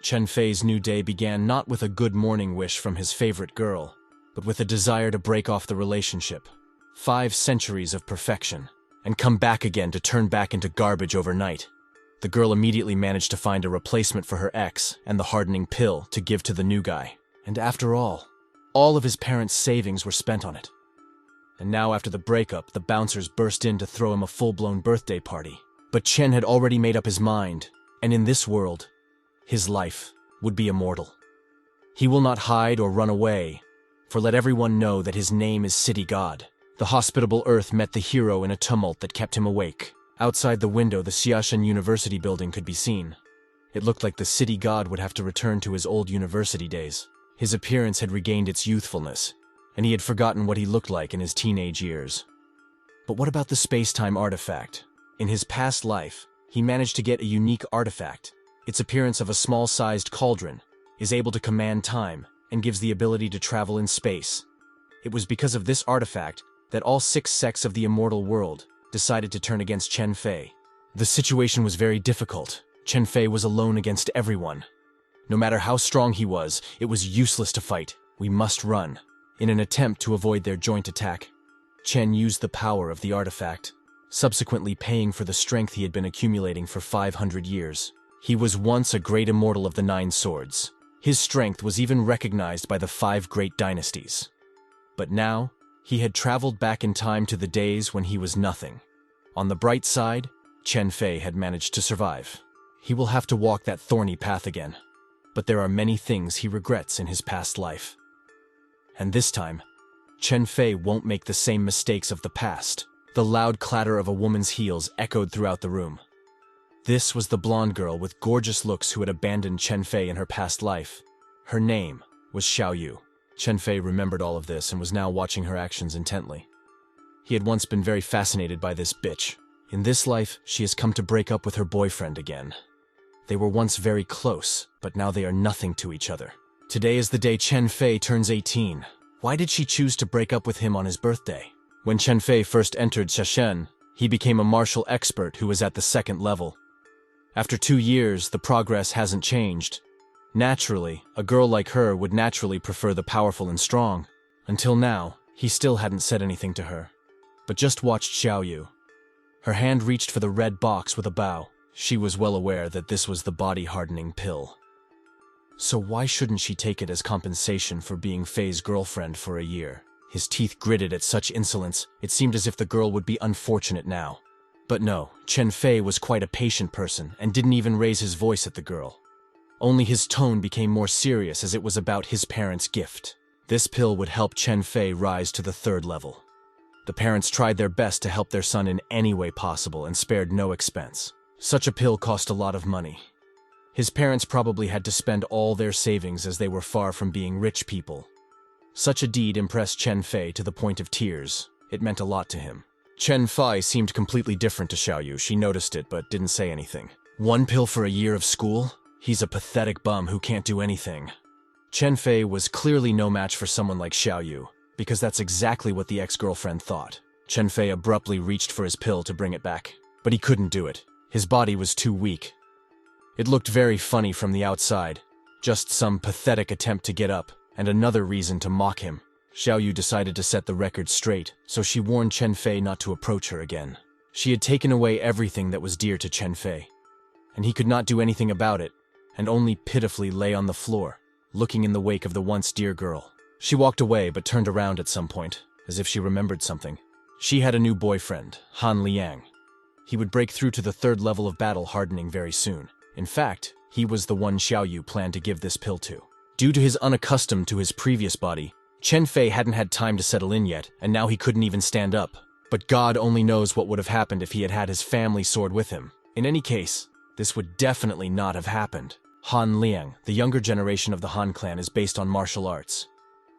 Chen Fei's new day began not with a good morning wish from his favorite girl, but with a desire to break off the relationship. 5 centuries of perfection, and come back again to turn back into garbage overnight. The girl immediately managed to find a replacement for her ex and the hardening pill to give to the new guy. And after all of his parents' savings were spent on it. And now after the breakup, the bouncers burst in to throw him a full-blown birthday party. But Chen had already made up his mind, and in this world, his life would be immortal. He will not hide or run away, for let everyone know that his name is City God. The hospitable earth met the hero in a tumult that kept him awake. Outside the window, the Xiaoshen University building could be seen. It looked like the City God would have to return to his old university days. His appearance had regained its youthfulness, and he had forgotten what he looked like in his teenage years. But what about the space-time artifact? In his past life, he managed to get a unique artifact. Its appearance of a small-sized cauldron is able to command time and gives the ability to travel in space. It was because of this artifact that all 6 sects of the immortal world decided to turn against Chen Fei. The situation was very difficult. Chen Fei was alone against everyone. No matter how strong he was, it was useless to fight. We must run. In an attempt to avoid their joint attack, Chen used the power of the artifact, subsequently paying for the strength he had been accumulating for 500 years. He was once a great immortal of the 9 swords. His strength was even recognized by the 5 great dynasties. But now, he had traveled back in time to the days when he was nothing. On the bright side, Chen Fei had managed to survive. He will have to walk that thorny path again. But there are many things he regrets in his past life. And this time, Chen Fei won't make the same mistakes of the past. The loud clatter of a woman's heels echoed throughout the room. This was the blonde girl with gorgeous looks who had abandoned Chen Fei in her past life. Her name was Xiaoyu. Chen Fei remembered all of this and was now watching her actions intently. He had once been very fascinated by this bitch. In this life, she has come to break up with her boyfriend again. They were once very close, but now they are nothing to each other. Today is the day Chen Fei turns 18. Why did she choose to break up with him on his birthday? When Chen Fei first entered Xiaoshen, he became a martial expert who was at the 2nd level. After 2 years, the progress hasn't changed. Naturally, a girl like her would naturally prefer the powerful and strong. Until now, he still hadn't said anything to her. But just watched Xiaoyu. Her hand reached for the red box with a bow. She was well aware that this was the body-hardening pill. So why shouldn't she take it as compensation for being Fei's girlfriend for a year? His teeth gritted at such insolence, it seemed as if the girl would be unfortunate now. But no, Chen Fei was quite a patient person and didn't even raise his voice at the girl. Only his tone became more serious as it was about his parents' gift. This pill would help Chen Fei rise to the 3rd level. The parents tried their best to help their son in any way possible and spared no expense. Such a pill cost a lot of money. His parents probably had to spend all their savings as they were far from being rich people. Such a deed impressed Chen Fei to the point of tears. It meant a lot to him. Chen Fei seemed completely different to Xiaoyu. She noticed it but didn't say anything. 1 pill for a year of school? He's a pathetic bum who can't do anything. Chen Fei was clearly no match for someone like Xiaoyu, because that's exactly what the ex-girlfriend thought. Chen Fei abruptly reached for his pill to bring it back, but he couldn't do it. His body was too weak. It looked very funny from the outside, just some pathetic attempt to get up, and another reason to mock him. Xiaoyu decided to set the record straight, so she warned Chen Fei not to approach her again. She had taken away everything that was dear to Chen Fei, and he could not do anything about it, and only pitifully lay on the floor, looking in the wake of the once dear girl. She walked away but turned around at some point, as if she remembered something. She had a new boyfriend, Han Liang. He would break through to the 3rd level of battle hardening very soon. In fact, he was the one Xiaoyu planned to give this pill to. Due to his unaccustomed to his previous body, Chen Fei hadn't had time to settle in yet, and now he couldn't even stand up. But God only knows what would have happened if he had had his family sword with him. In any case, this would definitely not have happened. Han Liang, the younger generation of the Han clan, is based on martial arts.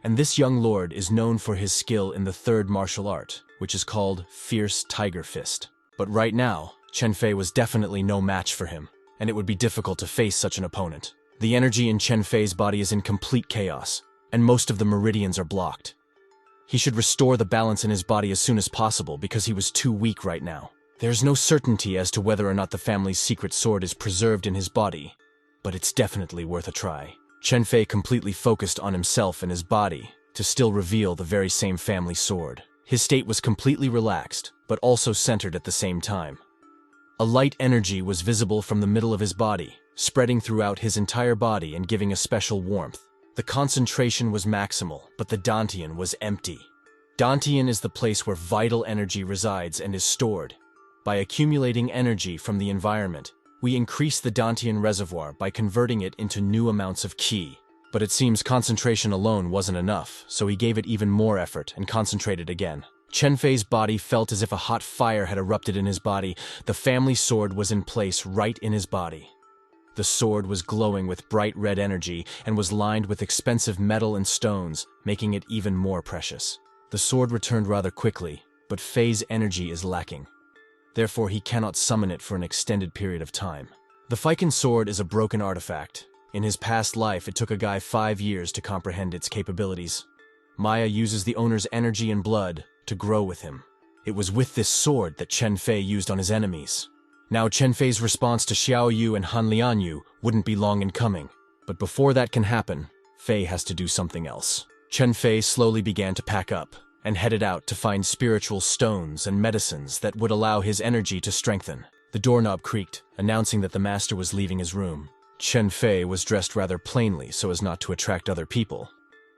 And this young lord is known for his skill in the 3rd martial art, which is called Fierce Tiger Fist. But right now, Chen Fei was definitely no match for him, and it would be difficult to face such an opponent. The energy in Chen Fei's body is in complete chaos, and most of the meridians are blocked. He should restore the balance in his body as soon as possible because he was too weak right now. There's no certainty as to whether or not the family's secret sword is preserved in his body, but it's definitely worth a try. Chen Fei completely focused on himself and his body to still reveal the very same family sword. His state was completely relaxed, but also centered at the same time. A light energy was visible from the middle of his body, spreading throughout his entire body and giving a special warmth. The concentration was maximal, but the Dantian was empty. Dantian is the place where vital energy resides and is stored. By accumulating energy from the environment, we increase the Dantian reservoir by converting it into new amounts of qi. But it seems concentration alone wasn't enough, so he gave it even more effort and concentrated again. Chen Fei's body felt as if a hot fire had erupted in his body. The family sword was in place right in his body. The sword was glowing with bright red energy and was lined with expensive metal and stones, making it even more precious. The sword returned rather quickly, but Fei's energy is lacking. Therefore, he cannot summon it for an extended period of time. The Feiken sword is a broken artifact. In his past life, it took a guy 5 years to comprehend its capabilities. Maya uses the owner's energy and blood to grow with him. It was with this sword that Chen Fei used on his enemies. Now Chen Fei's response to Xiao Yu and Han Lianyu wouldn't be long in coming. But before that can happen, Fei has to do something else. Chen Fei slowly began to pack up and headed out to find spiritual stones and medicines that would allow his energy to strengthen. The doorknob creaked, announcing that the master was leaving his room. Chen Fei was dressed rather plainly so as not to attract other people.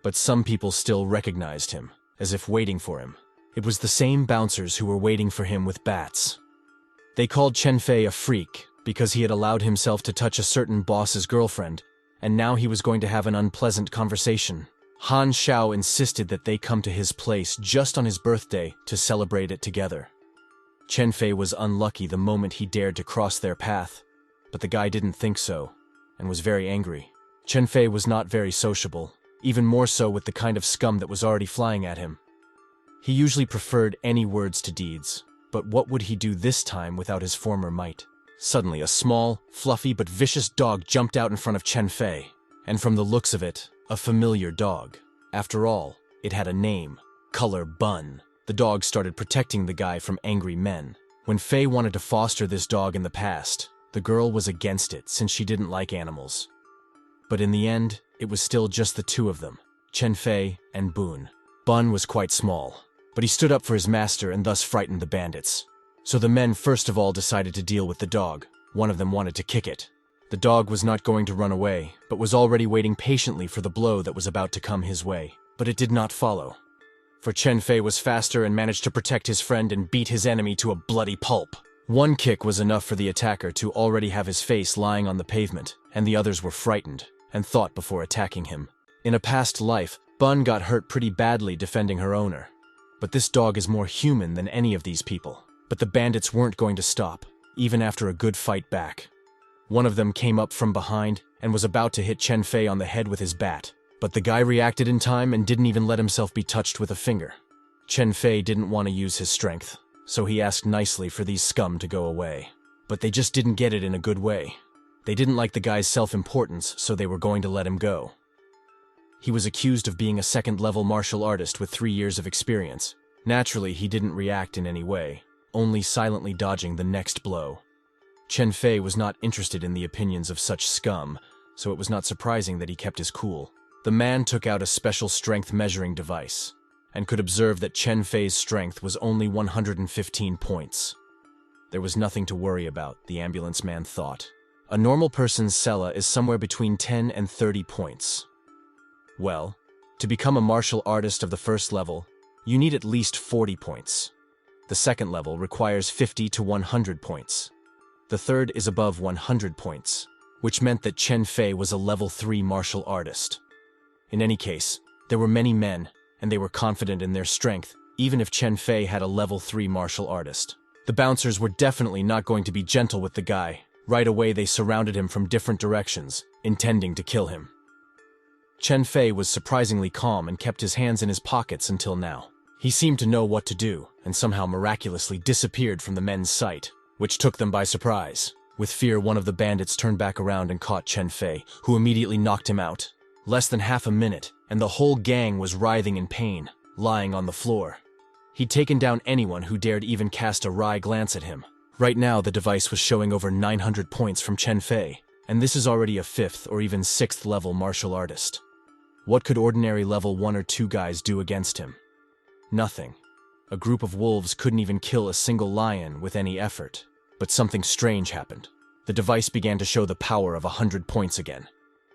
But some people still recognized him, as if waiting for him. It was the same bouncers who were waiting for him with bats. They called Chen Fei a freak because he had allowed himself to touch a certain boss's girlfriend, and now he was going to have an unpleasant conversation. Han Xiao insisted that they come to his place just on his birthday to celebrate it together. Chen Fei was unlucky the moment he dared to cross their path, but the guy didn't think so, and was very angry. Chen Fei was not very sociable, even more so with the kind of scum that was already flying at him. He usually preferred any words to deeds, but what would he do this time without his former might? Suddenly, a small, fluffy but vicious dog jumped out in front of Chen Fei, and from the looks of it, a familiar dog. After all, it had a name, Color Bun. The dog started protecting the guy from angry men. When Fei wanted to foster this dog in the past, the girl was against it since she didn't like animals. But in the end, it was still just the two of them, Chen Fei and Bun. Bun was quite small, but he stood up for his master and thus frightened the bandits. So the men first of all decided to deal with the dog. One of them wanted to kick it. The dog was not going to run away, but was already waiting patiently for the blow that was about to come his way. But it did not follow. For Chen Fei was faster and managed to protect his friend and beat his enemy to a bloody pulp. One kick was enough for the attacker to already have his face lying on the pavement, and the others were frightened and thought before attacking him. In a past life, Bun got hurt pretty badly defending her owner. But this dog is more human than any of these people. But the bandits weren't going to stop, even after a good fight back. One of them came up from behind and was about to hit Chen Fei on the head with his bat. But the guy reacted in time and didn't even let himself be touched with a finger. Chen Fei didn't want to use his strength, so he asked nicely for these scum to go away. But they just didn't get it in a good way. They didn't like the guy's self-importance, so they were going to let him go. He was accused of being a second-level martial artist with 3 years of experience. Naturally, he didn't react in any way, only silently dodging the next blow. Chen Fei was not interested in the opinions of such scum, so it was not surprising that he kept his cool. The man took out a special strength measuring device, and could observe that Chen Fei's strength was only 115 points. There was nothing to worry about, the ambulance man thought. A normal person's Sella is somewhere between 10 and 30 points. Well, to become a martial artist of the first level, you need at least 40 points. The second level requires 50 to 100 points. The third is above 100 points, which meant that Chen Fei was a level 3 martial artist. In any case, there were many men, and they were confident in their strength, even if Chen Fei had a level 3 martial artist. The bouncers were definitely not going to be gentle with the guy. Right away they surrounded him from different directions, intending to kill him. Chen Fei was surprisingly calm and kept his hands in his pockets until now. He seemed to know what to do, and somehow miraculously disappeared from the men's sight, which took them by surprise. With fear, one of the bandits turned back around and caught Chen Fei, who immediately knocked him out. Less than half a minute, and the whole gang was writhing in pain, lying on the floor. He'd taken down anyone who dared even cast a wry glance at him. Right now, the device was showing over 900 points from Chen Fei. And this is already a 5th or even 6th level martial artist. What could ordinary level 1 or 2 guys do against him? Nothing. A group of wolves couldn't even kill a single lion with any effort. But something strange happened. The device began to show the power of 100 points again.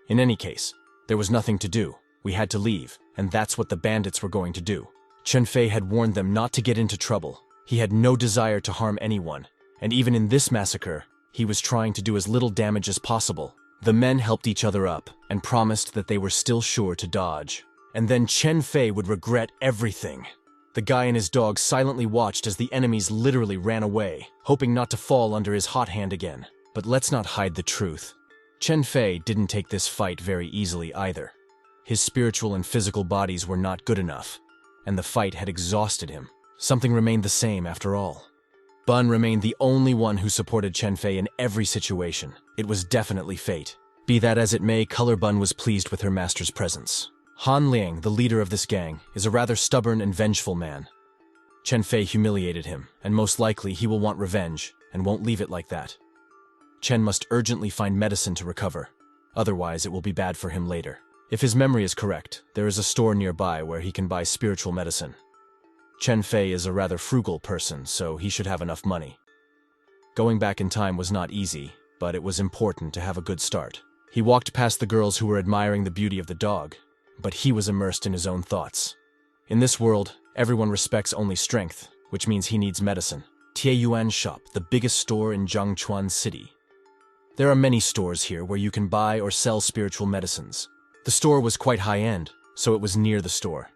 In any case, there was nothing to do. We had to leave, and that's what the bandits were going to do. Chen Fei had warned them not to get into trouble. He had no desire to harm anyone, and even in this massacre, he was trying to do as little damage as possible. The men helped each other up and promised that they were still sure to dodge. And then Chen Fei would regret everything. The guy and his dog silently watched as the enemies literally ran away, hoping not to fall under his hot hand again. But let's not hide the truth. Chen Fei didn't take this fight very easily either. His spiritual and physical bodies were not good enough, and the fight had exhausted him. Something remained the same after all. Bun remained the only one who supported Chen Fei in every situation. It was definitely fate. Be that as it may, Color Bun was pleased with her master's presence. Han Liang, the leader of this gang, is a rather stubborn and vengeful man. Chen Fei humiliated him, and most likely he will want revenge, and won't leave it like that. Chen must urgently find medicine to recover, otherwise it will be bad for him later. If his memory is correct, there is a store nearby where he can buy spiritual medicine. Chen Fei is a rather frugal person, so he should have enough money. Going back in time was not easy, but it was important to have a good start. He walked past the girls who were admiring the beauty of the dog, but he was immersed in his own thoughts. In this world, everyone respects only strength, which means he needs medicine. Tieyuan Shop, the biggest store in Zhangchuan City. There are many stores here where you can buy or sell spiritual medicines. The store was quite high-end, so it was near the store.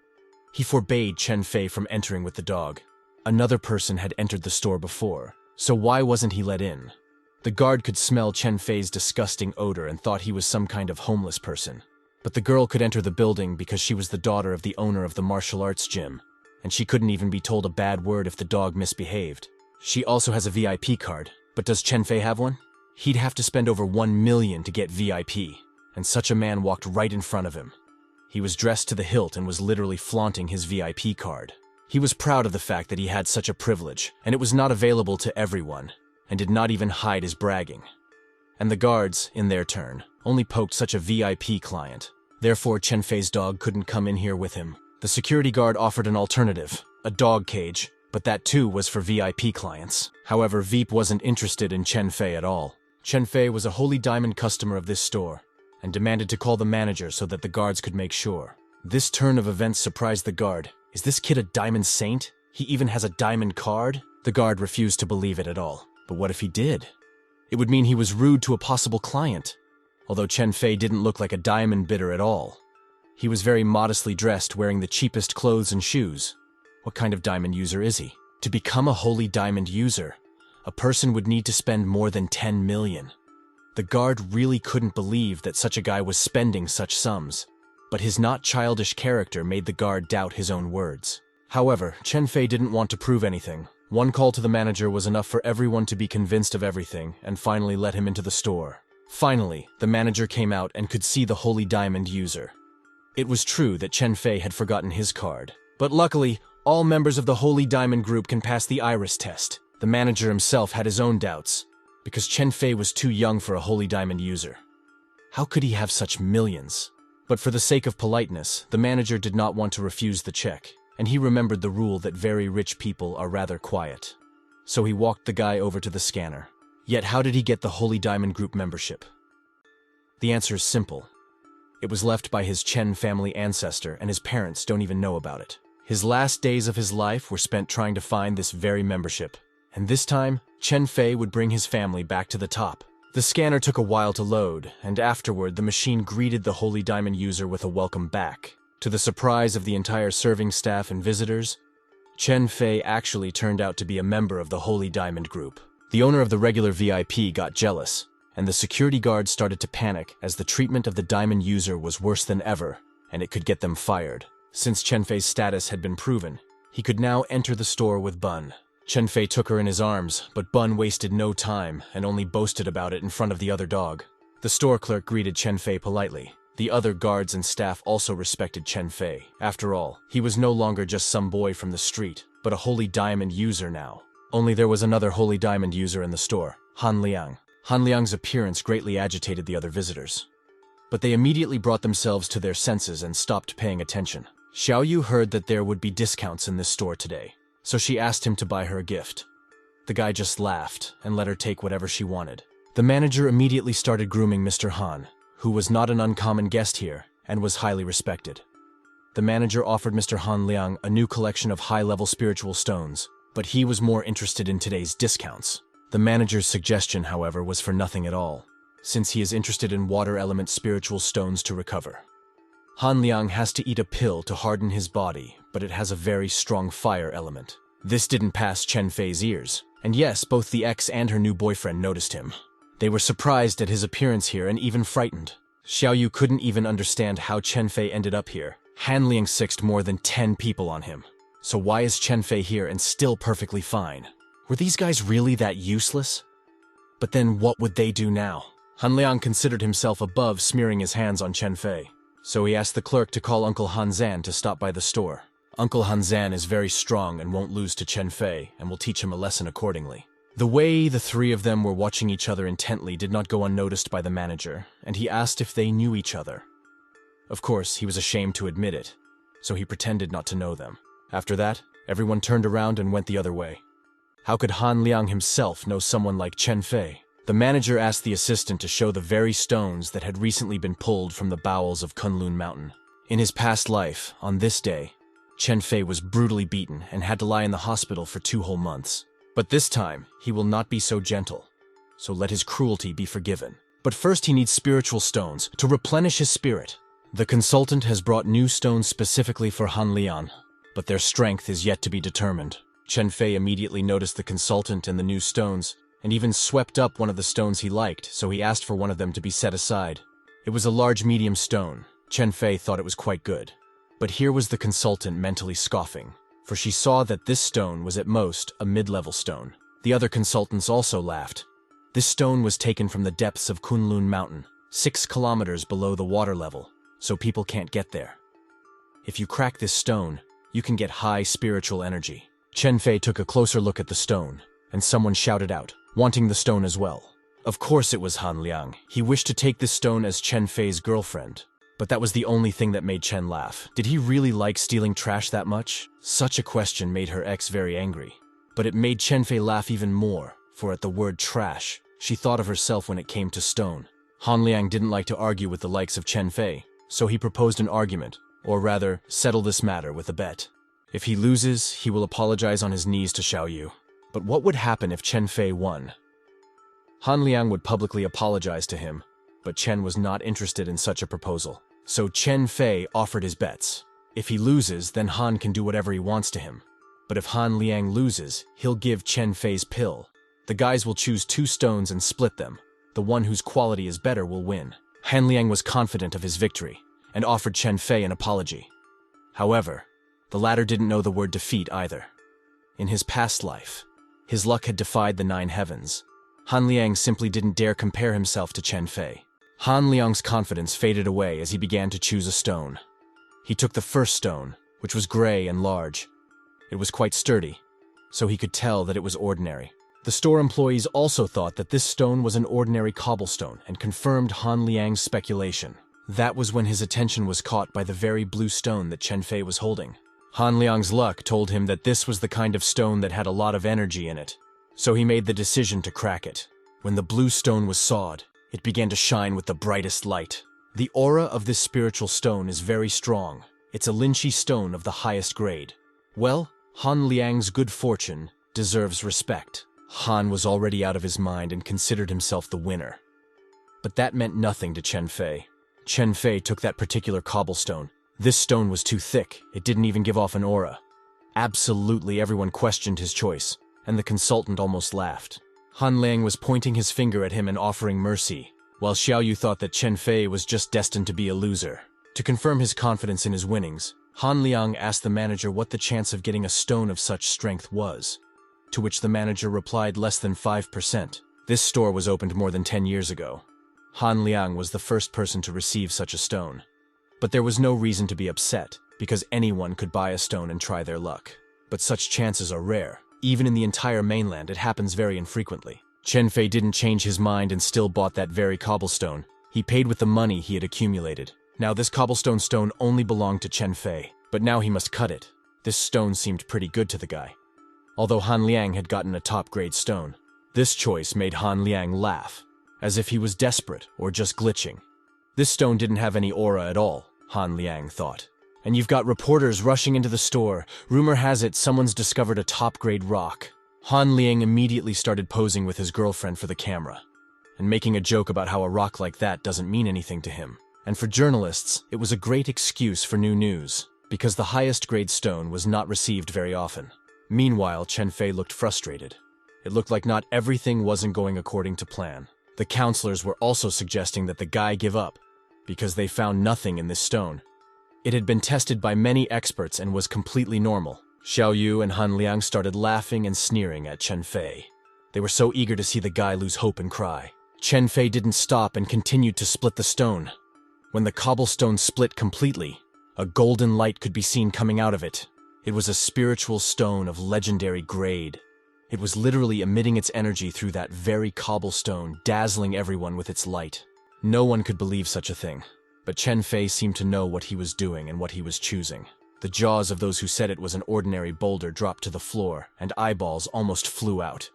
He forbade Chen Fei from entering with the dog. Another person had entered the store before, so why wasn't he let in? The guard could smell Chen Fei's disgusting odor and thought he was some kind of homeless person. But the girl could enter the building because she was the daughter of the owner of the martial arts gym, and she couldn't even be told a bad word if the dog misbehaved. She also has a VIP card, but does Chen Fei have one? He'd have to spend over 1 million to get VIP, and such a man walked right in front of him. He was dressed to the hilt and was literally flaunting his VIP card. He was proud of the fact that he had such a privilege, and it was not available to everyone, and did not even hide his bragging. And the guards, in their turn, only poked such a VIP client. Therefore, Chen Fei's dog couldn't come in here with him. The security guard offered an alternative, a dog cage, but that too was for VIP clients. However, Veep wasn't interested in Chen Fei at all. Chen Fei was a Holy Diamond customer of this store, and demanded to call the manager so that the guards could make sure. This turn of events surprised the guard. Is this kid a diamond saint? He even has a diamond card? The guard refused to believe it at all. But what if he did? It would mean he was rude to a possible client. Although Chen Fei didn't look like a diamond bidder at all. He was very modestly dressed, wearing the cheapest clothes and shoes. What kind of diamond user is he? To become a Holy Diamond user, a person would need to spend more than 10 million. The guard really couldn't believe that such a guy was spending such sums, but his not childish character made the guard doubt his own words. However, Chen Fei didn't want to prove anything. One call to the manager was enough for everyone to be convinced of everything and finally let him into the store. Finally, the manager came out and could see the Holy Diamond user. It was true that Chen Fei had forgotten his card, but luckily, all members of the Holy Diamond group can pass the iris test. The manager himself had his own doubts, because Chen Fei was too young for a Holy Diamond user. How could he have such millions? But for the sake of politeness, the manager did not want to refuse the check, and he remembered the rule that very rich people are rather quiet. So he walked the guy over to the scanner. Yet how did he get the Holy Diamond Group membership? The answer is simple. It was left by his Chen family ancestor, and his parents don't even know about it. His last days of his life were spent trying to find this very membership. And this time, Chen Fei would bring his family back to the top. The scanner took a while to load, and afterward the machine greeted the Holy Diamond user with a welcome back. To the surprise of the entire serving staff and visitors, Chen Fei actually turned out to be a member of the Holy Diamond Group. The owner of the regular VIP got jealous, and the security guards started to panic as the treatment of the Diamond user was worse than ever, and it could get them fired. Since Chen Fei's status had been proven, he could now enter the store with Bun. Chen Fei took her in his arms, but Bun wasted no time and only boasted about it in front of the other dog. The store clerk greeted Chen Fei politely. The other guards and staff also respected Chen Fei. After all, he was no longer just some boy from the street, but a Holy Diamond user now. Only there was another Holy Diamond user in the store, Han Liang. Han Liang's appearance greatly agitated the other visitors, but they immediately brought themselves to their senses and stopped paying attention. Xiao Yu heard that there would be discounts in this store today, so she asked him to buy her a gift. The guy just laughed and let her take whatever she wanted. The manager immediately started grooming Mr. Han, who was not an uncommon guest here and was highly respected. The manager offered Mr. Han Liang a new collection of high-level spiritual stones, but he was more interested in today's discounts. The manager's suggestion, however, was for nothing at all, since he is interested in water element spiritual stones to recover. Han Liang has to eat a pill to harden his body, but it has a very strong fire element. This didn't pass Chen Fei's ears, and yes, both the ex and her new boyfriend noticed him. They were surprised at his appearance here and even frightened. Xiao Yu couldn't even understand how Chen Fei ended up here. Han Liang sixed more than 10 people on him. So why is Chen Fei here and still perfectly fine? Were these guys really that useless? But then what would they do now? Han Liang considered himself above smearing his hands on Chen Fei, so he asked the clerk to call Uncle Han Zan to stop by the store. Uncle Han Zan is very strong and won't lose to Chen Fei and will teach him a lesson accordingly. The way the three of them were watching each other intently did not go unnoticed by the manager, and he asked if they knew each other. Of course, he was ashamed to admit it, so he pretended not to know them. After that, everyone turned around and went the other way. How could Han Liang himself know someone like Chen Fei? The manager asked the assistant to show the very stones that had recently been pulled from the bowels of Kunlun Mountain. In his past life, on this day, Chen Fei was brutally beaten and had to lie in the hospital for 2 whole months. But this time, he will not be so gentle, so let his cruelty be forgiven. But first he needs spiritual stones to replenish his spirit. The consultant has brought new stones specifically for Han Liang, but their strength is yet to be determined. Chen Fei immediately noticed the consultant and the new stones, and even swept up one of the stones he liked, so he asked for one of them to be set aside. It was a large medium stone. Chen Fei thought it was quite good. But here was the consultant mentally scoffing, for she saw that this stone was at most a mid-level stone. The other consultants also laughed. This stone was taken from the depths of Kunlun Mountain, 6 kilometers below the water level, so people can't get there. If you crack this stone, you can get high spiritual energy. Chen Fei took a closer look at the stone, and someone shouted out, wanting the stone as well. Of course it was Han Liang. He wished to take this stone as Chen Fei's girlfriend. But that was the only thing that made Chen laugh. Did he really like stealing trash that much? Such a question made her ex very angry. But it made Chen Fei laugh even more, for at the word trash, she thought of herself when it came to stone. Han Liang didn't like to argue with the likes of Chen Fei, so he proposed an argument, or rather, settle this matter with a bet. If he loses, he will apologize on his knees to Xiao Yu. But what would happen if Chen Fei won? Han Liang would publicly apologize to him, but Chen was not interested in such a proposal. So Chen Fei offered his bets. If he loses, then Han can do whatever he wants to him. But if Han Liang loses, he'll give Chen Fei's pill. The guys will choose 2 stones and split them. The one whose quality is better will win. Han Liang was confident of his victory, and offered Chen Fei an apology. However, the latter didn't know the word defeat either. In his past life, his luck had defied the 9 heavens. Han Liang simply didn't dare compare himself to Chen Fei. Han Liang's confidence faded away as he began to choose a stone. He took the first stone, which was gray and large. It was quite sturdy, so he could tell that it was ordinary. The store employees also thought that this stone was an ordinary cobblestone and confirmed Han Liang's speculation. That was when his attention was caught by the very blue stone that Chen Fei was holding. Han Liang's luck told him that this was the kind of stone that had a lot of energy in it, so he made the decision to crack it. When the blue stone was sawed, it began to shine with the brightest light. The aura of this spiritual stone is very strong. It's a Linchi stone of the highest grade. Well, Han Liang's good fortune deserves respect. Han was already out of his mind and considered himself the winner. But that meant nothing to Chen Fei. Chen Fei took that particular cobblestone. This stone was too thick, it didn't even give off an aura. Absolutely everyone questioned his choice, and the consultant almost laughed. Han Liang was pointing his finger at him and offering mercy, while Xiao Yu thought that Chen Fei was just destined to be a loser. To confirm his confidence in his winnings, Han Liang asked the manager what the chance of getting a stone of such strength was, to which the manager replied less than 5%. This store was opened more than 10 years ago. Han Liang was the first person to receive such a stone. But there was no reason to be upset, because anyone could buy a stone and try their luck. But such chances are rare. Even in the entire mainland, it happens very infrequently. Chen Fei didn't change his mind and still bought that very cobblestone. He paid with the money he had accumulated. Now this cobblestone stone only belonged to Chen Fei, but now he must cut it. This stone seemed pretty good to the guy. Although Han Liang had gotten a top-grade stone, this choice made Han Liang laugh, as if he was desperate or just glitching. This stone didn't have any aura at all, Han Liang thought. And you've got reporters rushing into the store. Rumor has it someone's discovered a top-grade rock. Han Liang immediately started posing with his girlfriend for the camera, and making a joke about how a rock like that doesn't mean anything to him. And for journalists, it was a great excuse for new news, because the highest-grade stone was not received very often. Meanwhile, Chen Fei looked frustrated. It looked like not everything wasn't going according to plan. The counselors were also suggesting that the guy give up, because they found nothing in this stone. It had been tested by many experts and was completely normal. Xiao Yu and Han Liang started laughing and sneering at Chen Fei. They were so eager to see the guy lose hope and cry. Chen Fei didn't stop and continued to split the stone. When the cobblestone split completely, a golden light could be seen coming out of it. It was a spiritual stone of legendary grade. It was literally emitting its energy through that very cobblestone, dazzling everyone with its light. No one could believe such a thing, but Chen Fei seemed to know what he was doing and what he was choosing. The jaws of those who said it was an ordinary boulder dropped to the floor, and eyeballs almost flew out.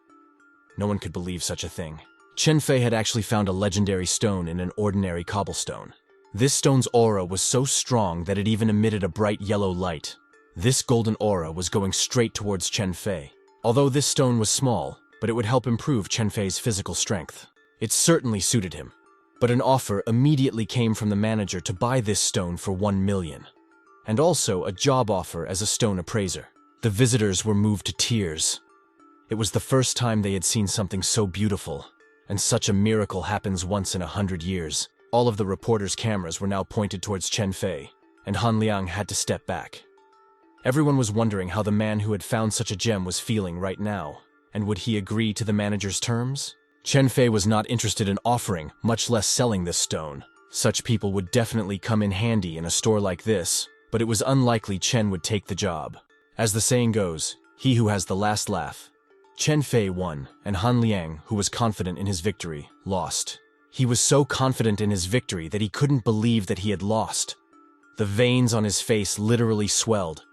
No one could believe such a thing. Chen Fei had actually found a legendary stone in an ordinary cobblestone. This stone's aura was so strong that it even emitted a bright yellow light. This golden aura was going straight towards Chen Fei. Although this stone was small, but it would help improve Chen Fei's physical strength. It certainly suited him. But an offer immediately came from the manager to buy this stone for 1 million. And also a job offer as a stone appraiser. The visitors were moved to tears. It was the first time they had seen something so beautiful, and such a miracle happens once in 100 years. All of the reporters' cameras were now pointed towards Chen Fei, and Han Liang had to step back. Everyone was wondering how the man who had found such a gem was feeling right now, and would he agree to the manager's terms? Chen Fei was not interested in offering, much less selling this stone. Such people would definitely come in handy in a store like this, but it was unlikely Chen would take the job. As the saying goes, he who has the last laugh. Chen Fei won, and Han Liang, who was confident in his victory, lost. He was so confident in his victory that he couldn't believe that he had lost. The veins on his face literally swelled.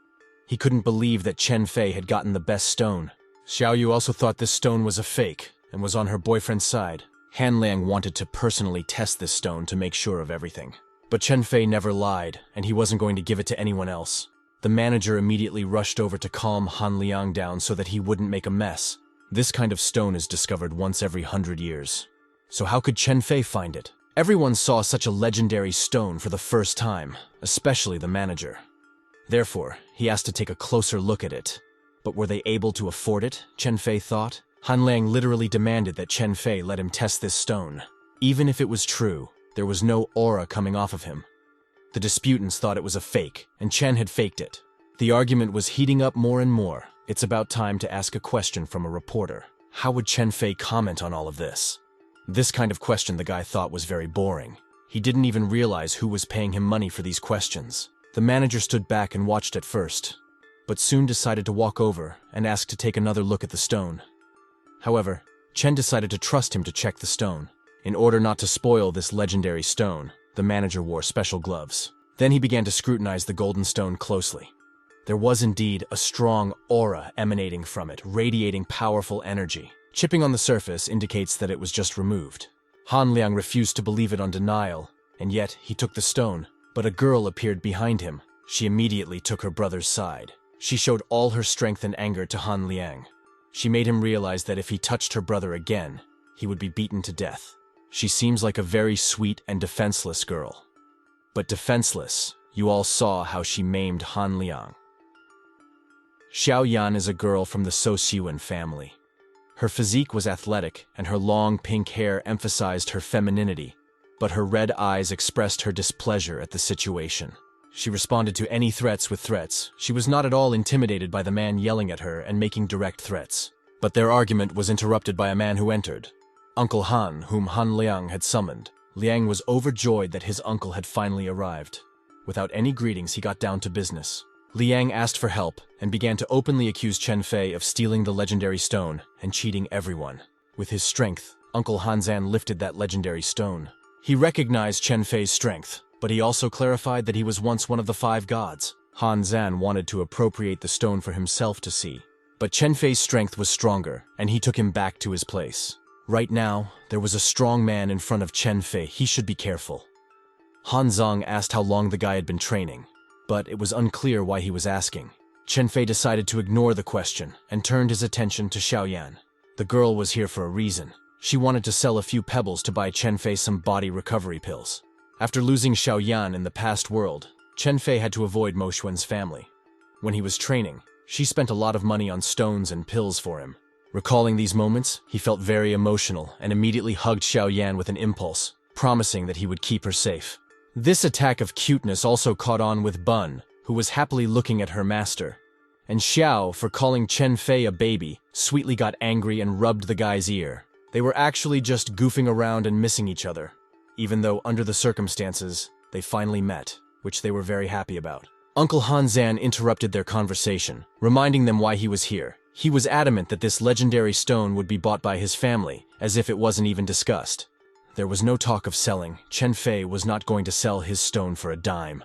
He couldn't believe that Chen Fei had gotten the best stone. Xiao Yu also thought this stone was a fake, and was on her boyfriend's side. Han Liang wanted to personally test this stone to make sure of everything. But Chen Fei never lied, and he wasn't going to give it to anyone else. The manager immediately rushed over to calm Han Liang down so that he wouldn't make a mess. This kind of stone is discovered once every 100 years. So how could Chen Fei find it? Everyone saw such a legendary stone for the first time, especially the manager. Therefore, he asked to take a closer look at it. But were they able to afford it, Chen Fei thought? Han Liang literally demanded that Chen Fei let him test this stone. Even if it was true, there was no aura coming off of him. The disputants thought it was a fake, and Chen had faked it. The argument was heating up more and more. It's about time to ask a question from a reporter. How would Chen Fei comment on all of this? This kind of question the guy thought was very boring. He didn't even realize who was paying him money for these questions. The manager stood back and watched at first, but soon decided to walk over and ask to take another look at the stone. However, Chen decided to trust him to check the stone. In order not to spoil this legendary stone, the manager wore special gloves. Then he began to scrutinize the golden stone closely. There was indeed a strong aura emanating from it, radiating powerful energy. Chipping on the surface indicates that it was just removed. Han Liang refused to believe it on denial, and yet he took the stone. But a girl appeared behind him. She immediately took her brother's side. She showed all her strength and anger to Han Liang. She made him realize that if he touched her brother again, he would be beaten to death. She seems like a very sweet and defenseless girl. But defenseless, you all saw how she maimed Han Liang. Xiao Yan is a girl from the Shounen family. Her physique was athletic, and her long pink hair emphasized her femininity, but her red eyes expressed her displeasure at the situation. She responded to any threats with threats. She was not at all intimidated by the man yelling at her and making direct threats. But their argument was interrupted by a man who entered. Uncle Han, whom Han Liang had summoned. Liang was overjoyed that his uncle had finally arrived. Without any greetings, he got down to business. Liang asked for help and began to openly accuse Chen Fei of stealing the legendary stone and cheating everyone. With his strength, Uncle Hanzan lifted that legendary stone. He recognized Chen Fei's strength, but he also clarified that he was once one of the 5 gods. Hanzan wanted to appropriate the stone for himself to see, but Chen Fei's strength was stronger, and he took him back to his place. Right now, there was a strong man in front of Chen Fei. He should be careful. Hanzang asked how long the guy had been training, but it was unclear why he was asking. Chen Fei decided to ignore the question and turned his attention to Xiaoyan. The girl was here for a reason. She wanted to sell a few pebbles to buy Chen Fei some body recovery pills. After losing Xiaoyan in the past world, Chen Fei had to avoid Mo Xuan's family. When he was training, she spent a lot of money on stones and pills for him. Recalling these moments, he felt very emotional and immediately hugged Xiaoyan with an impulse, promising that he would keep her safe. This attack of cuteness also caught on with Bun, who was happily looking at her master. And Xiao, for calling Chen Fei a baby, sweetly got angry and rubbed the guy's ear. They were actually just goofing around and missing each other, even though under the circumstances, they finally met, which they were very happy about. Uncle Hanzan interrupted their conversation, reminding them why he was here. He was adamant that this legendary stone would be bought by his family, as if it wasn't even discussed. There was no talk of selling. Chen Fei was not going to sell his stone for a dime.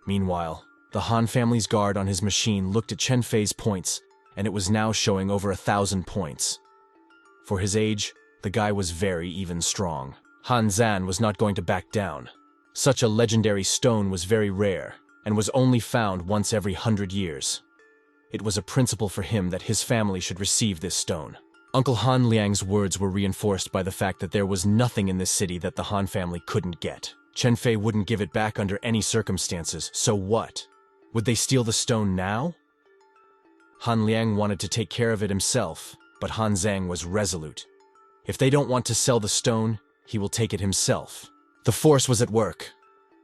Meanwhile, the Han family's guard on his machine looked at Chen Fei's points, and it was now showing over 1,000 points. For his age, the guy was very even strong. Han Zan was not going to back down. Such a legendary stone was very rare, and was only found once every 100 years. It was a principle for him that his family should receive this stone. Uncle Han Liang's words were reinforced by the fact that there was nothing in this city that the Han family couldn't get. Chen Fei wouldn't give it back under any circumstances, so what? Would they steal the stone now? Han Liang wanted to take care of it himself, but Han Zhang was resolute. If they don't want to sell the stone, he will take it himself. The force was at work.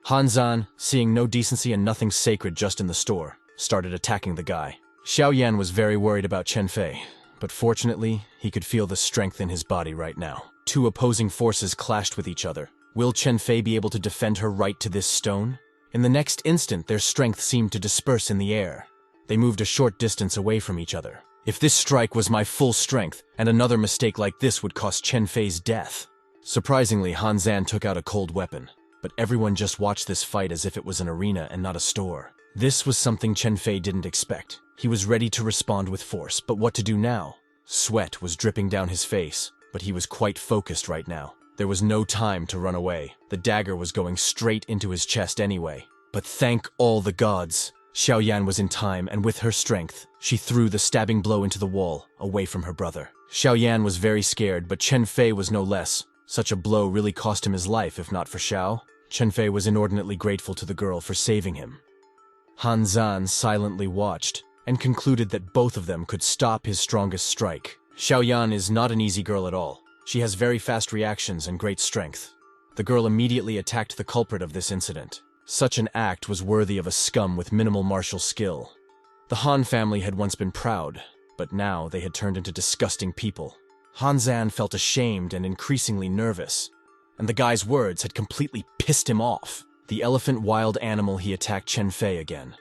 Han Zan, seeing no decency and nothing sacred just in the store, started attacking the guy. Xiaoyan was very worried about Chen Fei, but fortunately, he could feel the strength in his body right now. 2 opposing forces clashed with each other. Will Chen Fei be able to defend her right to this stone? In the next instant, their strength seemed to disperse in the air. They moved a short distance away from each other. If this strike was my full strength, and another mistake like this would cost Chen Fei's death. Surprisingly, Han Zan took out a cold weapon, but everyone just watched this fight as if it was an arena and not a store. This was something Chen Fei didn't expect. He was ready to respond with force, but what to do now? Sweat was dripping down his face, but he was quite focused right now. There was no time to run away. The dagger was going straight into his chest anyway. But thank all the gods, Xiaoyan was in time, and with her strength, she threw the stabbing blow into the wall, away from her brother. Xiaoyan was very scared, but Chen Fei was no less. Such a blow really cost him his life, if not for Xiao. Chen Fei was inordinately grateful to the girl for saving him. Han Zan silently watched, and concluded that both of them could stop his strongest strike. Xiaoyan is not an easy girl at all. She has very fast reactions and great strength. The girl immediately attacked the culprit of this incident. Such an act was worthy of a scum with minimal martial skill. The Han family had once been proud, but now they had turned into disgusting people. Han Zan felt ashamed and increasingly nervous, and the guy's words had completely pissed him off. The elephant wild animal, he attacked Chen Fei again.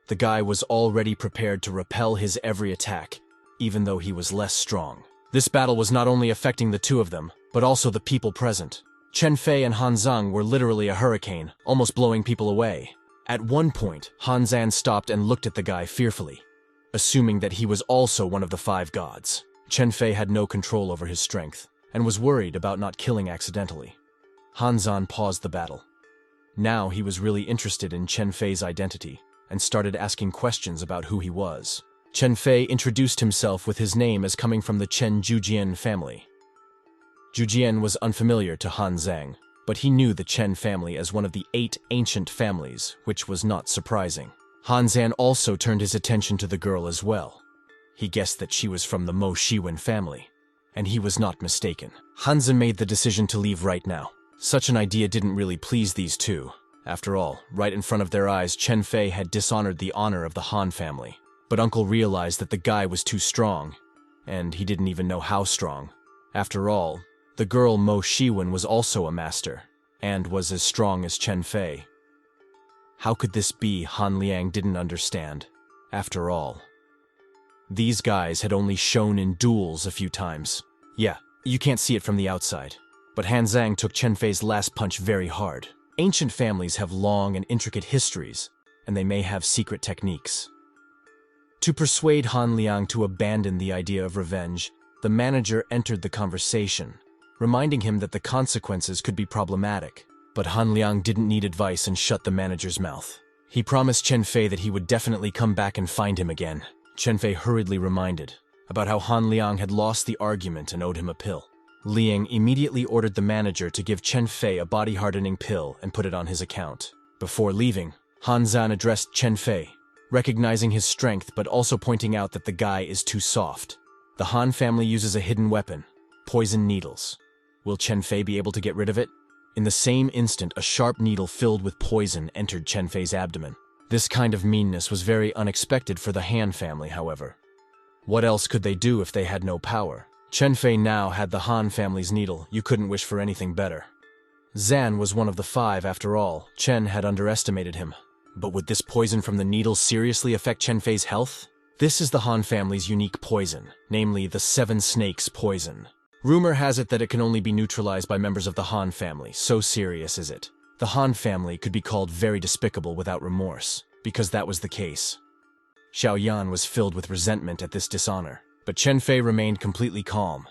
The guy was already prepared to repel his every attack, even though he was less strong. This battle was not only affecting the 2 of them, but also the people present. Chen Fei and Han Zhang were literally a hurricane, almost blowing people away. At one point, Han Zan stopped and looked at the guy fearfully, assuming that he was also one of the 5 gods. Chen Fei had no control over his strength, and was worried about not killing accidentally. Han Zan paused the battle. Now he was really interested in Chen Fei's identity, and started asking questions about who he was. Chen Fei introduced himself with his name as coming from the Chen Jujian family. Jujian was unfamiliar to Han Zhang, but he knew the Chen family as one of the 8 ancient families, which was not surprising. Han Zan also turned his attention to the girl as well. He guessed that she was from the Mo Shiwen family, and he was not mistaken. Han Zan made the decision to leave right now. Such an idea didn't really please these 2. After all, right in front of their eyes, Chen Fei had dishonored the honor of the Han family. But Uncle realized that the guy was too strong, and he didn't even know how strong. After all, the girl Mo Shiwen was also a master, and was as strong as Chen Fei. How could this be? Han Liang didn't understand. After all, these guys had only shown in duels a few times. Yeah, you can't see it from the outside. But Han Zhang took Chen Fei's last punch very hard. Ancient families have long and intricate histories, and they may have secret techniques. To persuade Han Liang to abandon the idea of revenge, the manager entered the conversation, reminding him that the consequences could be problematic. But Han Liang didn't need advice and shut the manager's mouth. He promised Chen Fei that he would definitely come back and find him again. Chen Fei hurriedly reminded about how Han Liang had lost the argument and owed him a pill. Liang immediately ordered the manager to give Chen Fei a body-hardening pill and put it on his account. Before leaving, Han Zhan addressed Chen Fei, recognizing his strength but also pointing out that the guy is too soft. The Han family uses a hidden weapon, poison needles. Will Chen Fei be able to get rid of it? In the same instant, a sharp needle filled with poison entered Chen Fei's abdomen. This kind of meanness was very unexpected for the Han family, however. What else could they do if they had no power? Chen Fei now had the Han family's needle. You couldn't wish for anything better. Zan was one of the 5 after all. Chen had underestimated him. But would this poison from the needle seriously affect Chen Fei's health? This is the Han family's unique poison, namely the 7 snakes poison. Rumor has it that it can only be neutralized by members of the Han family, so serious is it. The Han family could be called very despicable without remorse, because that was the case. Xiao Yan was filled with resentment at this dishonor, but Chen Fei remained completely calm.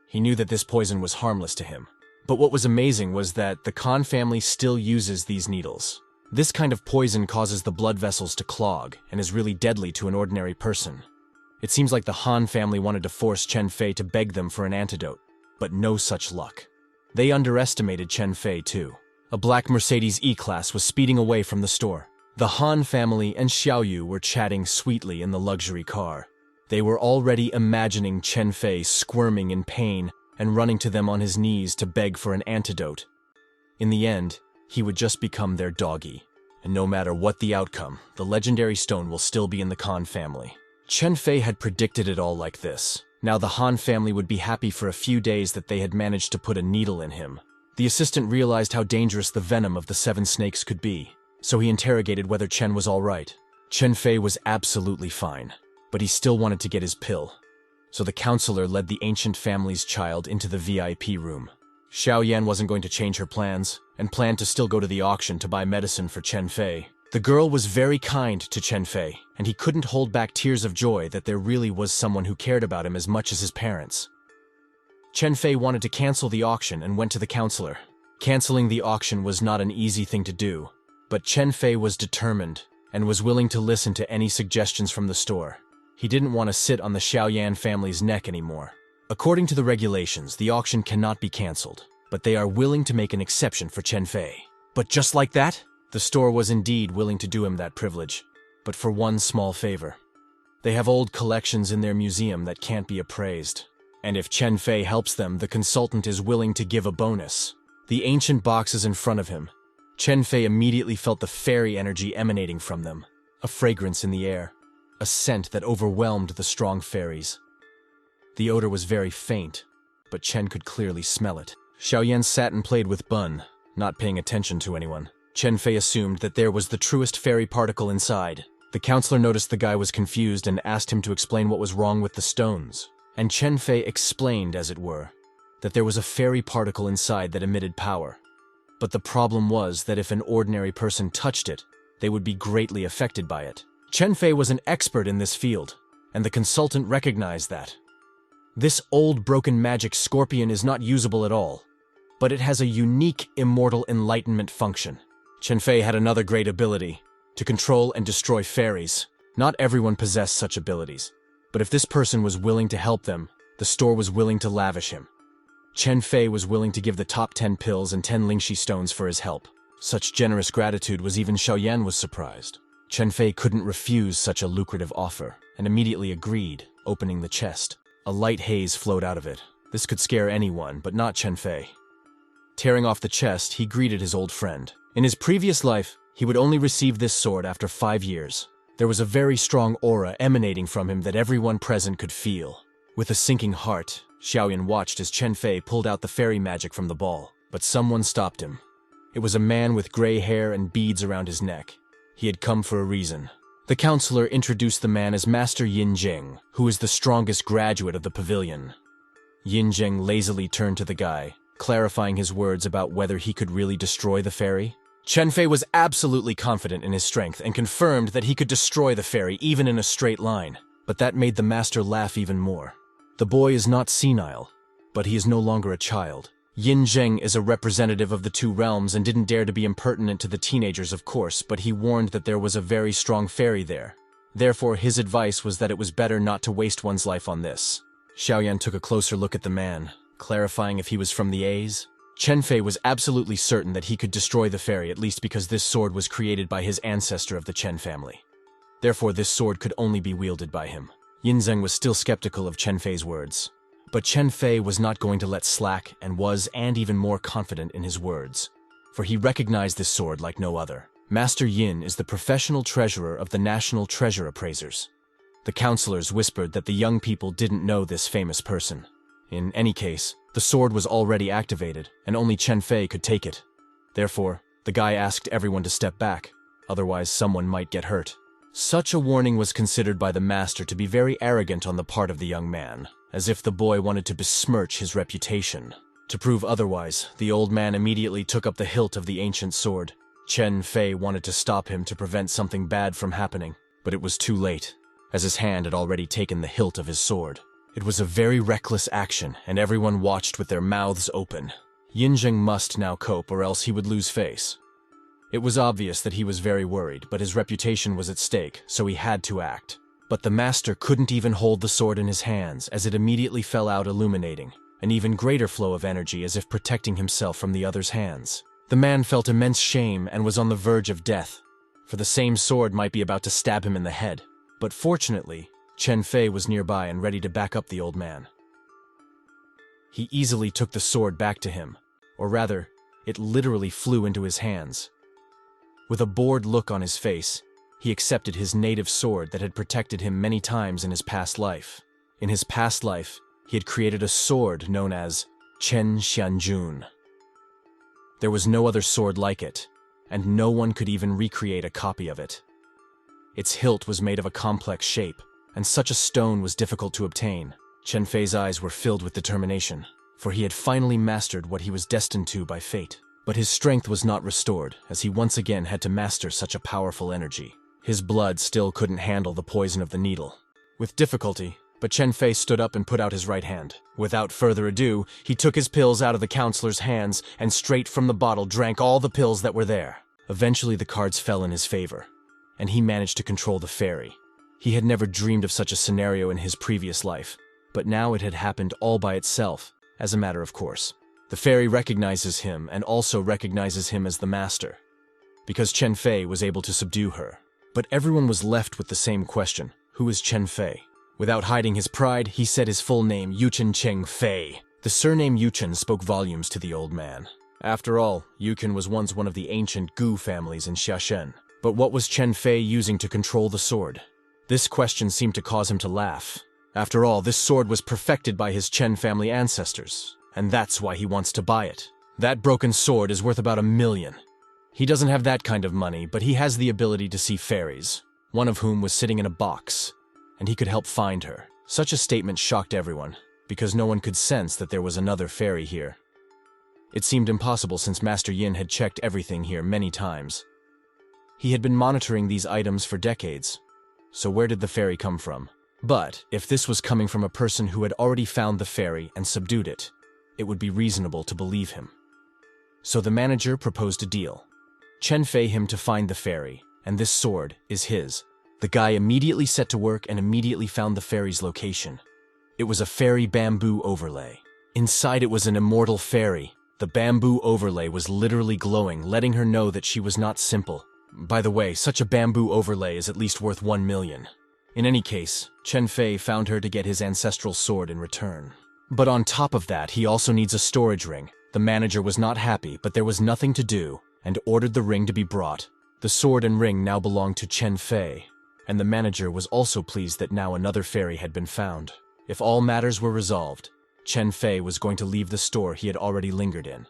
He knew that this poison was harmless to him. But what was amazing was that the Khan family still uses these needles. This kind of poison causes the blood vessels to clog and is really deadly to an ordinary person. It seems like the Han family wanted to force Chen Fei to beg them for an antidote, but no such luck. They underestimated Chen Fei too. A black Mercedes E-Class was speeding away from the store. The Han family and Xiao Yu were chatting sweetly in the luxury car. They were already imagining Chen Fei squirming in pain and running to them on his knees to beg for an antidote. In the end, he would just become their doggy. And no matter what the outcome, the legendary stone will still be in the Khan family. Chen Fei had predicted it all like this. Now the Han family would be happy for a few days that they had managed to put a needle in him. The assistant realized how dangerous the venom of the 7 snakes could be, so he interrogated whether Chen was all right. Chen Fei was absolutely fine, but he still wanted to get his pill. So the counselor led the ancient family's child into the VIP room. Xiao Yan wasn't going to change her plans, and planned to still go to the auction to buy medicine for Chen Fei. The girl was very kind to Chen Fei, and he couldn't hold back tears of joy that there really was someone who cared about him as much as his parents. Chen Fei wanted to cancel the auction and went to the counselor. Canceling the auction was not an easy thing to do, but Chen Fei was determined and was willing to listen to any suggestions from the store. He didn't want to sit on the Xiaoyan family's neck anymore. According to the regulations, the auction cannot be cancelled, but they are willing to make an exception for Chen Fei. But just like that, the store was indeed willing to do him that privilege, but for one small favor. They have old collections in their museum that can't be appraised. And if Chen Fei helps them, the consultant is willing to give a bonus. The ancient boxes in front of him. Chen Fei immediately felt the fairy energy emanating from them. A fragrance in the air. A scent that overwhelmed the strong fairies. The odor was very faint, but Chen could clearly smell it. Xiaoyan sat and played with Bun, not paying attention to anyone. Chen Fei assumed that there was the truest fairy particle inside. The counselor noticed the guy was confused and asked him to explain what was wrong with the stones. And Chen Fei explained, as it were, that there was a fairy particle inside that emitted power. But the problem was that if an ordinary person touched it, they would be greatly affected by it. Chen Fei was an expert in this field, and the consultant recognized that. This old broken magic scorpion is not usable at all, but it has a unique immortal enlightenment function. Chen Fei had another great ability, to control and destroy fairies. Not everyone possessed such abilities. But if this person was willing to help them, the store was willing to lavish him. Chen Fei was willing to give the top 10 pills and 10 Lingxi stones for his help. Such generous gratitude was even Xiaoyan was surprised. Chen Fei couldn't refuse such a lucrative offer, and immediately agreed, opening the chest. A light haze flowed out of it. This could scare anyone, but not Chen Fei. Tearing off the chest, he greeted his old friend. In his previous life, he would only receive this sword after 5 years. There was a very strong aura emanating from him that everyone present could feel. With a sinking heart, Xiaoyan watched as Chen Fei pulled out the fairy magic from the ball, but someone stopped him. It was a man with gray hair and beads around his neck. He had come for a reason. The counselor introduced the man as Master Yin Jing, who is the strongest graduate of the pavilion. Yin Zheng lazily turned to the guy, clarifying his words about whether he could really destroy the fairy. Chen Fei was absolutely confident in his strength and confirmed that he could destroy the fairy even in a straight line. But that made the master laugh even more. The boy is not senile, but he is no longer a child. Yin Zheng is a representative of the two realms and didn't dare to be impertinent to the teenagers, of course, but he warned that there was a very strong fairy there. Therefore, his advice was that it was better not to waste one's life on this. Xiaoyan took a closer look at the man, clarifying if he was from the A's. Chen Fei was absolutely certain that he could destroy the fairy, at least because this sword was created by his ancestor of the Chen family. Therefore, this sword could only be wielded by him. Yin Zheng was still skeptical of Chen Fei's words. But Chen Fei was not going to let slack and was even more confident in his words, for he recognized this sword like no other. Master Yin is the professional treasurer of the National Treasure Appraisers. The counselors whispered that the young people didn't know this famous person. In any case, the sword was already activated, and only Chen Fei could take it. Therefore, the guy asked everyone to step back, otherwise someone might get hurt. Such a warning was considered by the master to be very arrogant on the part of the young man, as if the boy wanted to besmirch his reputation. To prove otherwise, the old man immediately took up the hilt of the ancient sword. Chen Fei wanted to stop him to prevent something bad from happening, but it was too late, as his hand had already taken the hilt of his sword. It was a very reckless action, and everyone watched with their mouths open. Yin Zheng must now cope, or else he would lose face. It was obvious that he was very worried, but his reputation was at stake, so he had to act. But the master couldn't even hold the sword in his hands, as it immediately fell out, illuminating an even greater flow of energy, as if protecting himself from the other's hands. The man felt immense shame and was on the verge of death, for the same sword might be about to stab him in the head. But fortunately, Chen Fei was nearby and ready to back up the old man. He easily took the sword back to him, or rather, it literally flew into his hands. With a bored look on his face, he accepted his native sword that had protected him many times in his past life. In his past life, he had created a sword known as Chen Xianjun. There was no other sword like it, and no one could even recreate a copy of it. Its hilt was made of a complex shape, and such a stone was difficult to obtain. Chen Fei's eyes were filled with determination, for he had finally mastered what he was destined to by fate. But his strength was not restored, as he once again had to master such a powerful energy. His blood still couldn't handle the poison of the needle. With difficulty, but Chen Fei stood up and put out his right hand. Without further ado, he took his pills out of the counselor's hands and straight from the bottle drank all the pills that were there. Eventually the cards fell in his favor, and he managed to control the fairy. He had never dreamed of such a scenario in his previous life, but now it had happened all by itself, as a matter of course. The fairy recognizes him and also recognizes him as the master, because Chen Fei was able to subdue her. But everyone was left with the same question: who is Chen Fei? Without hiding his pride, he said his full name, Yuchen Cheng Fei. The surname Yuchen spoke volumes to the old man. After all, Yuchen was once one of the ancient Gu families in Xiashen. But what was Chen Fei using to control the sword? This question seemed to cause him to laugh. After all, this sword was perfected by his Chen family ancestors, and that's why he wants to buy it. That broken sword is worth about 1 million. He doesn't have that kind of money, but he has the ability to see fairies, one of whom was sitting in a box, and he could help find her. Such a statement shocked everyone, because no one could sense that there was another fairy here. It seemed impossible since Master Yin had checked everything here many times. He had been monitoring these items for decades, so where did the fairy come from? But if this was coming from a person who had already found the fairy and subdued it, it would be reasonable to believe him. So the manager proposed a deal. Chen Fei him to find the fairy, and this sword is his. The guy immediately set to work and immediately found the fairy's location. It was a fairy bamboo overlay. Inside it was an immortal fairy. The bamboo overlay was literally glowing, letting her know that she was not simple. By the way, such a bamboo overlay is at least worth 1 million. In any case, Chen Fei found her to get his ancestral sword in return. But on top of that, he also needs a storage ring. The manager was not happy, but there was nothing to do, and ordered the ring to be brought. The sword and ring now belonged to Chen Fei, and the manager was also pleased that now another fairy had been found. If all matters were resolved, Chen Fei was going to leave the store he had already lingered in.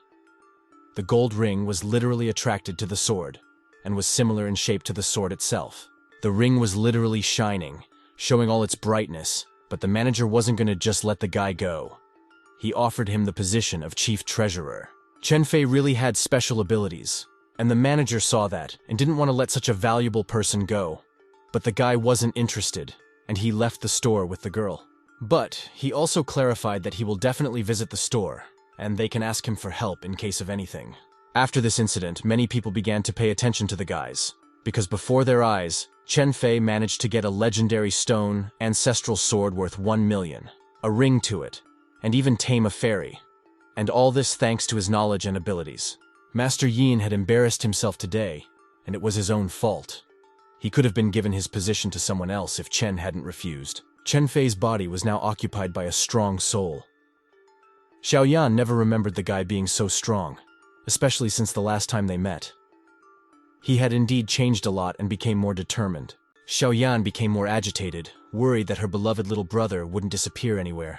The gold ring was literally attracted to the sword, and was similar in shape to the sword itself. The ring was literally shining, showing all its brightness, but the manager wasn't going to just let the guy go. he offered him the position of chief treasurer. Chen Fei really had special abilities, and the manager saw that and didn't want to let such a valuable person go. But the guy wasn't interested, and he left the store with the girl. But he also clarified that he will definitely visit the store, and they can ask him for help in case of anything. After this incident, many people began to pay attention to the guys, because before their eyes, Chen Fei managed to get a legendary stone, ancestral sword worth 1 million, a ring to it, and even tame a fairy. And all this thanks to his knowledge and abilities. Master Yin had embarrassed himself today, and it was his own fault. He could have been given his position to someone else if Chen hadn't refused. Chen Fei's body was now occupied by a strong soul. Xiaoyan never remembered the guy being so strong, especially since the last time they met. He had indeed changed a lot and became more determined. Xiaoyan became more agitated, worried that her beloved little brother wouldn't disappear anywhere.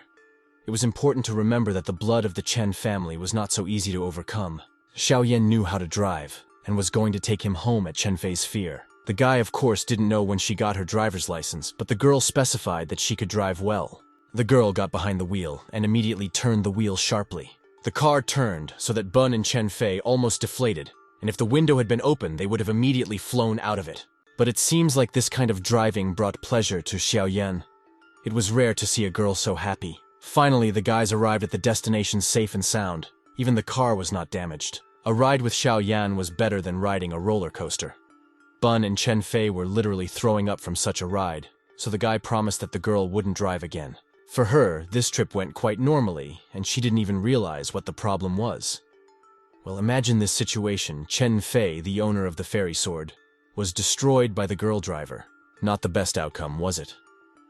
It was important to remember that the blood of the Chen family was not so easy to overcome. Xiaoyan knew how to drive, and was going to take him home at Chen Fei's fear. The guy, of course, didn't know when she got her driver's license, but the girl specified that she could drive well. The girl got behind the wheel and immediately turned the wheel sharply. The car turned so that Bun and Chen Fei almost deflated, and if the window had been open, they would have immediately flown out of it. But it seems like this kind of driving brought pleasure to Xiaoyan. It was rare to see a girl so happy. Finally, the guys arrived at the destination safe and sound. Even the car was not damaged. A ride with Xiaoyan was better than riding a roller coaster. Bun and Chen Fei were literally throwing up from such a ride, so the guy promised that the girl wouldn't drive again. For her, this trip went quite normally, and she didn't even realize what the problem was. Well, imagine this situation. Chen Fei, the owner of the fairy sword, was destroyed by the girl driver. Not the best outcome, was it?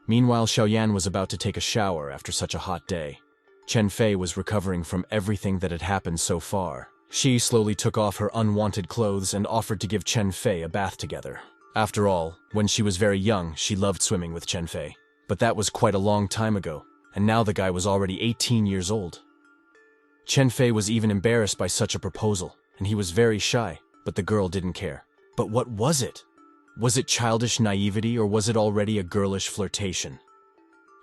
Meanwhile, Xiaoyan was about to take a shower after such a hot day. Chen Fei was recovering from everything that had happened so far. She slowly took off her unwanted clothes and offered to give Chen Fei a bath together. After all, when she was very young, she loved swimming with Chen Fei. But that was quite a long time ago, and now the guy was already 18 years old. Chen Fei was even embarrassed by such a proposal, and he was very shy, but the girl didn't care. But what was it? Was it childish naivety, or was it already a girlish flirtation?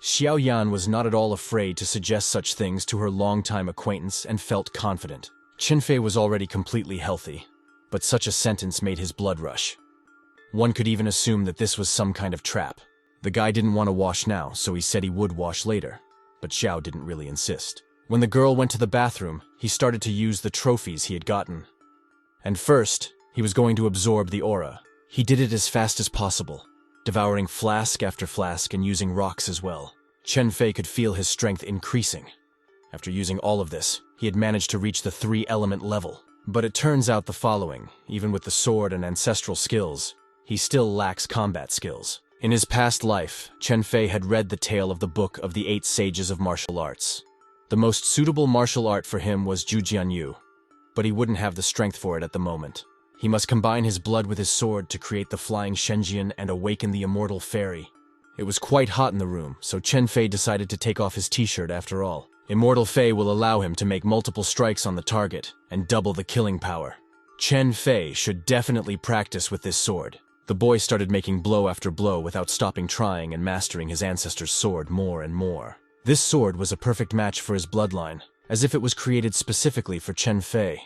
Xiaoyan was not at all afraid to suggest such things to her longtime acquaintance and felt confident. Chen Fei was already completely healthy, but such a sentence made his blood rush. One could even assume that this was some kind of trap. The guy didn't want to wash now, so he said he would wash later, but Xiao didn't really insist. When the girl went to the bathroom, he started to use the trophies he had gotten. And first, he was going to absorb the aura. He did it as fast as possible, devouring flask after flask and using rocks as well. Chen Fei could feel his strength increasing. After using all of this, he had managed to reach the 3-element level. But it turns out the following: even with the sword and ancestral skills, he still lacks combat skills. In his past life, Chen Fei had read the tale of the Book of the 8 Sages of Martial Arts. The most suitable martial art for him was Jujianyu, but he wouldn't have the strength for it at the moment. He must combine his blood with his sword to create the flying Shenjian and awaken the immortal fairy. It was quite hot in the room, so Chen Fei decided to take off his t-shirt after all. Immortal Fei will allow him to make multiple strikes on the target and double the killing power. Chen Fei should definitely practice with this sword. The boy started making blow after blow without stopping trying and mastering his ancestor's sword more and more. This sword was a perfect match for his bloodline, as if it was created specifically for Chen Fei.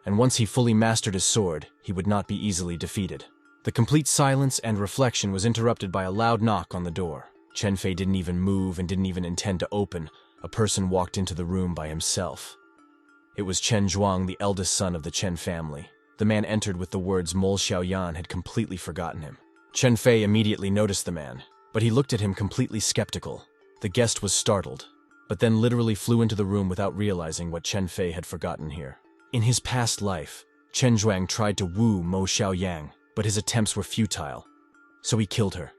And once he fully mastered his sword, he would not be easily defeated. The complete silence and reflection was interrupted by a loud knock on the door. Chen Fei didn't even move and didn't even intend to open. A person walked into the room by himself. It was Chen Zhuang, the eldest son of the Chen family. The man entered with the words Mole Xiaoyan had completely forgotten him. Chen Fei immediately noticed the man, but he looked at him completely skeptical. The guest was startled, but then literally flew into the room without realizing what Chen Fei had forgotten here. In his past life, Chen Zhuang tried to woo Mo Xiaoyang, but his attempts were futile, so he killed her.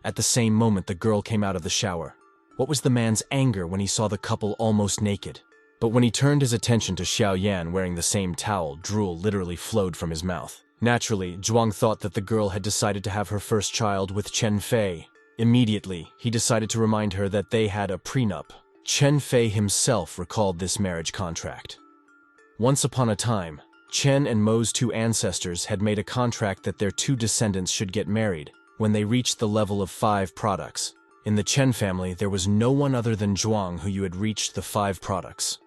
At the same moment, the girl came out of the shower. What was the man's anger when he saw the couple almost naked? But when he turned his attention to Xiaoyan wearing the same towel, drool literally flowed from his mouth. Naturally, Zhuang thought that the girl had decided to have her first child with Chen Fei. Immediately, he decided to remind her that they had a prenup. Chen Fei himself recalled this marriage contract. Once upon a time, Chen and Mo's 2 ancestors had made a contract that their 2 descendants should get married when they reached the level of 5 products. In the Chen family, there was no one other than Zhuang who had reached the 5 products.